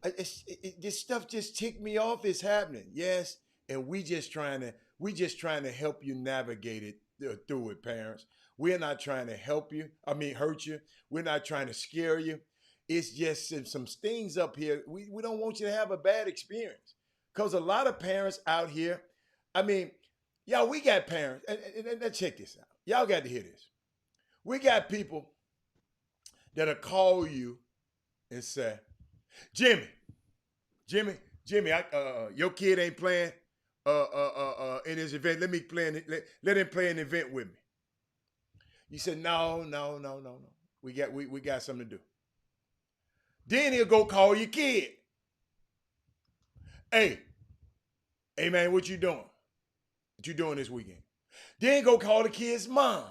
this stuff just ticked me off. It's happening. Yes, and we just trying to help you navigate it through it, parents. We're not trying to hurt you. We're not trying to scare you. It's just some things up here. We don't want you to have a bad experience. Because a lot of parents out here, I mean, y'all, we got parents, and check this out. Y'all got to hear this. We got people that'll call you and say, Jimmy, your kid ain't playing in this event. Let him play an event with me. You said, no. We got something to do. Then he'll go call your kid. Hey man, what you doing? What you doing this weekend? Then go call the kid's mom.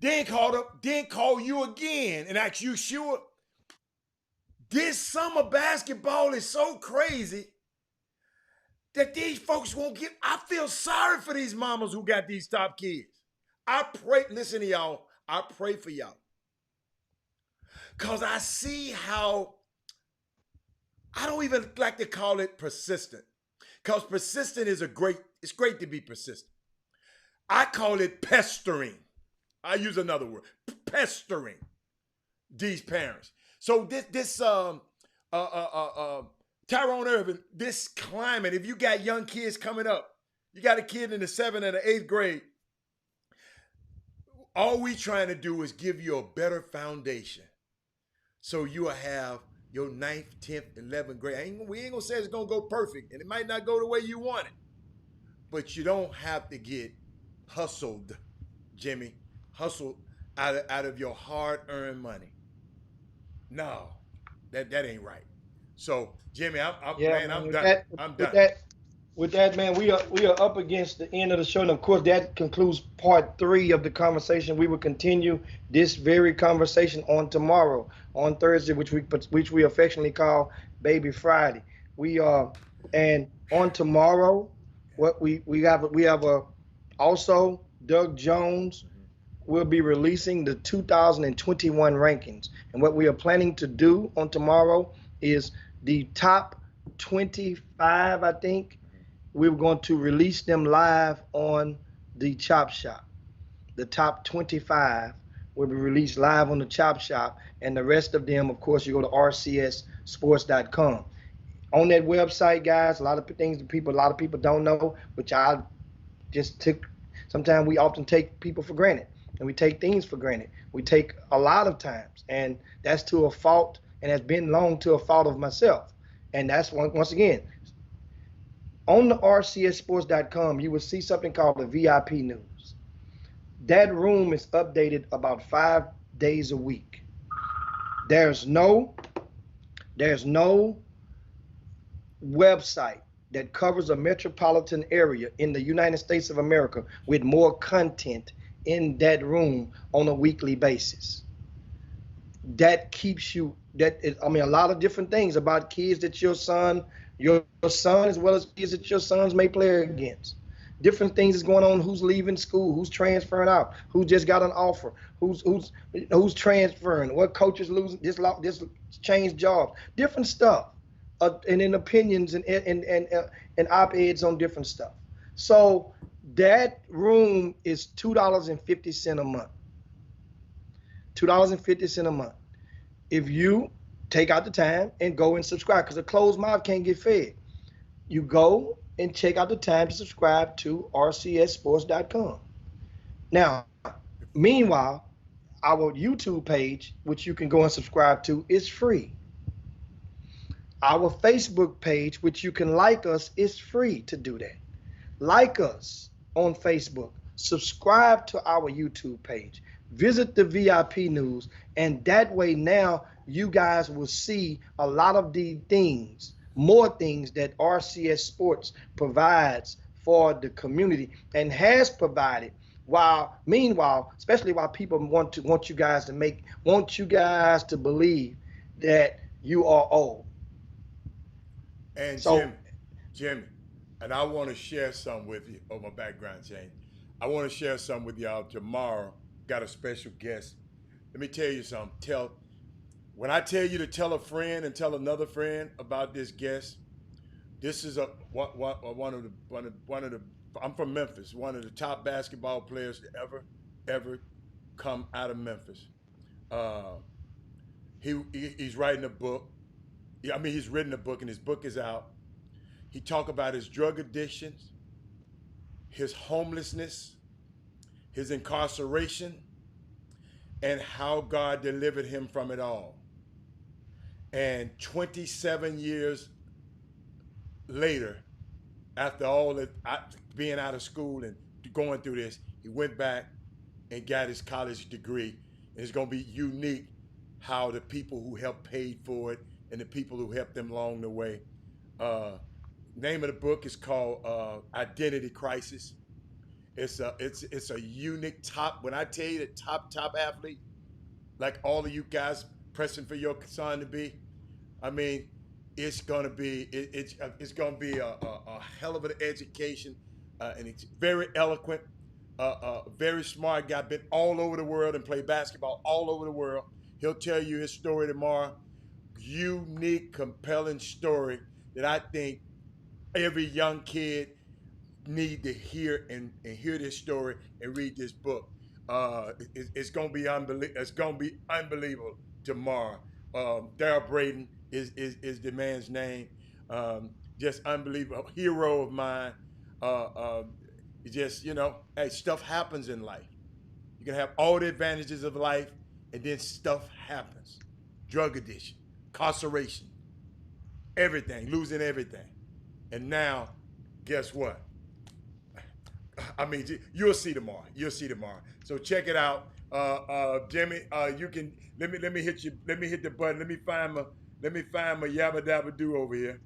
Then call you again and ask you sure. This summer basketball is so crazy. that these folks won't get. I feel sorry for these mamas who got these top kids. I pray, listen to y'all, I pray for y'all. Because I see how, I don't even like to call it persistent. Because persistent is it's great to be persistent. I call it pestering. I use another word, pestering these parents. So this Tyrone Irving, this climate, if you got young kids coming up, you got a kid in the 7th and the 8th grade, all we trying to do is give you a better foundation so you will have your 9th, 10th, 11th grade. We ain't gonna say it's gonna go perfect, and it might not go the way you want it, but you don't have to get hustled, Jimmy, hustled out of your hard-earned money. No, that ain't right. So, Jimmy, I'm done. I'm done. With that, man, we are up against the end of the show, and of course, that concludes part 3 of the conversation. We will continue this very conversation on tomorrow, on Thursday, which we affectionately call Baby Friday. And on tomorrow, what we have also Doug Jones will be releasing the 2021 rankings, and what we are planning to do on tomorrow is the top 25, I think. We're going to release them live on the Chop Shop. The top 25 will be released live on the Chop Shop, and the rest of them, of course, you go to rcssports.com. On that website, guys, a lot of people don't know, which I just took. Sometimes we often take people for granted, and we take things for granted. We take a lot of times, and that's to a fault, and has been long to a fault of myself. And that's once again, on the rcssports.com, you will see something called the VIP news. That room is updated about 5 days a week. There's no website that covers a metropolitan area in the United States of America with more content in that room on a weekly basis. That keeps you, a lot of different things about kids that your son, as well as kids that your sons may play against. Different things is going on, who's leaving school, who's transferring out, who just got an offer, who's transferring, what coaches losing, this changed jobs, different stuff, and in opinions and op-eds on different stuff. So that room is $2.50 a month. $2.50 a month. If you take out the time and go and subscribe, because a closed mouth can't get fed. You go and check out the time to subscribe to rcssports.com. Now, meanwhile, our YouTube page, which you can go and subscribe to, is free. Our Facebook page, which you can like us, is free to do that. Like us on Facebook. Subscribe to our YouTube page. Visit the VIP news, and that way now you guys will see a lot of the things, more things that RCS Sports provides for the community and has provided. Meanwhile, especially while people want you guys to believe that you are old. And Jimmy, and I want to share something with you. Oh, my background changed. I want to share something with y'all tomorrow. Got a special guest. Let me tell you something. When I tell you to tell a friend and tell another friend about this guest, this is one of the. I'm from Memphis. One of the top basketball players to ever come out of Memphis. He's writing a book. He's written a book, and his book is out. He talk about his drug addictions, his homelessness, his incarceration, and how God delivered him from it all. And 27 years later, after all that, being out of school and going through this, he went back and got his college degree. And it's going to be unique how the people who helped paid for it and the people who helped them along the way. Name of the book is called Identity Crisis. It's a unique top. When I tell you the top athlete, like all of you guys pressing for your son to be, it's gonna be a hell of an education, and he's very eloquent, very smart guy, been all over the world and played basketball all over the world. He'll tell you his story tomorrow. Unique, compelling story that I think every young kid need to hear and hear this story and read this book. It's gonna be unbelievable tomorrow. Darryl Braden is the man's name. Just unbelievable, hero of mine. Just, you know, hey, stuff happens in life. You can have all the advantages of life, and then stuff happens. Drug addiction, incarceration, everything, losing everything. And now, guess what? I mean, you'll see tomorrow. You'll see tomorrow. So check it out, Jimmy. You can let me hit you. Let me hit the button. Let me find my yabba dabba do over here.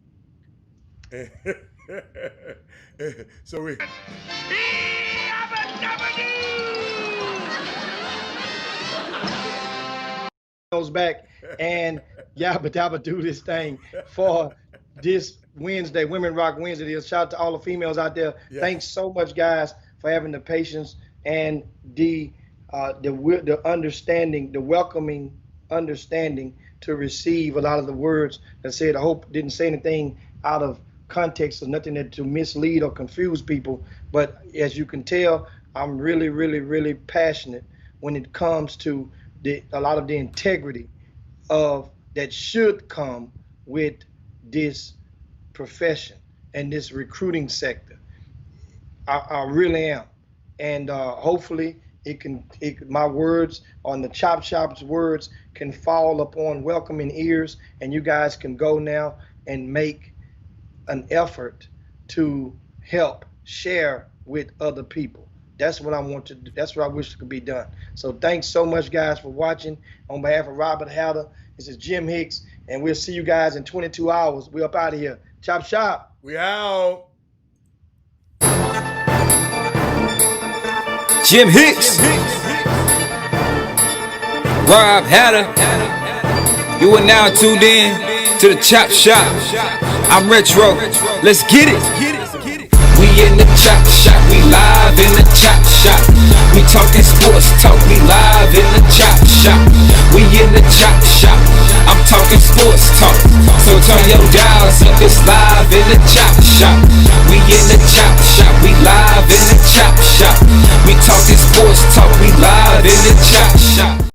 So we. Goes back and yabba dabba do this thing for this Wednesday, Women Rock Wednesday. Shout out to all the females out there. Yeah. Thanks so much, guys, for having the patience and the understanding, the welcoming understanding to receive a lot of the words that said. I hope didn't say anything out of context or nothing to mislead or confuse people. But as you can tell, I'm really, really, really passionate when it comes to a lot of the integrity of that should come with this profession and this recruiting sector. I really am, and hopefully my words on the Chop Shop's words can fall upon welcoming ears, and you guys can go now and make an effort to help share with other people. That's what I want to do. That's what I wish could be done. So thanks so much, guys, for watching. On behalf of Robert Hatter, this is Jim Hicks, and we'll see you guys in 22 hours. We're up out of here. Chop Shop. We out. Jim Hicks, Rob Hatter. You are now tuned in to the Chop Shop. I'm Retro. Let's get it. We in the Chop Shop. We live in the Chop Shop. We talking sports talk. We live in the Chop Shop. We in the Chop Shop. I'm talking sports talk. So turn your dials up. It's live in the Chop Shop. We in the Chop Shop. We live in the Chop Shop. We talking sports talk. We live in the Chop Shop.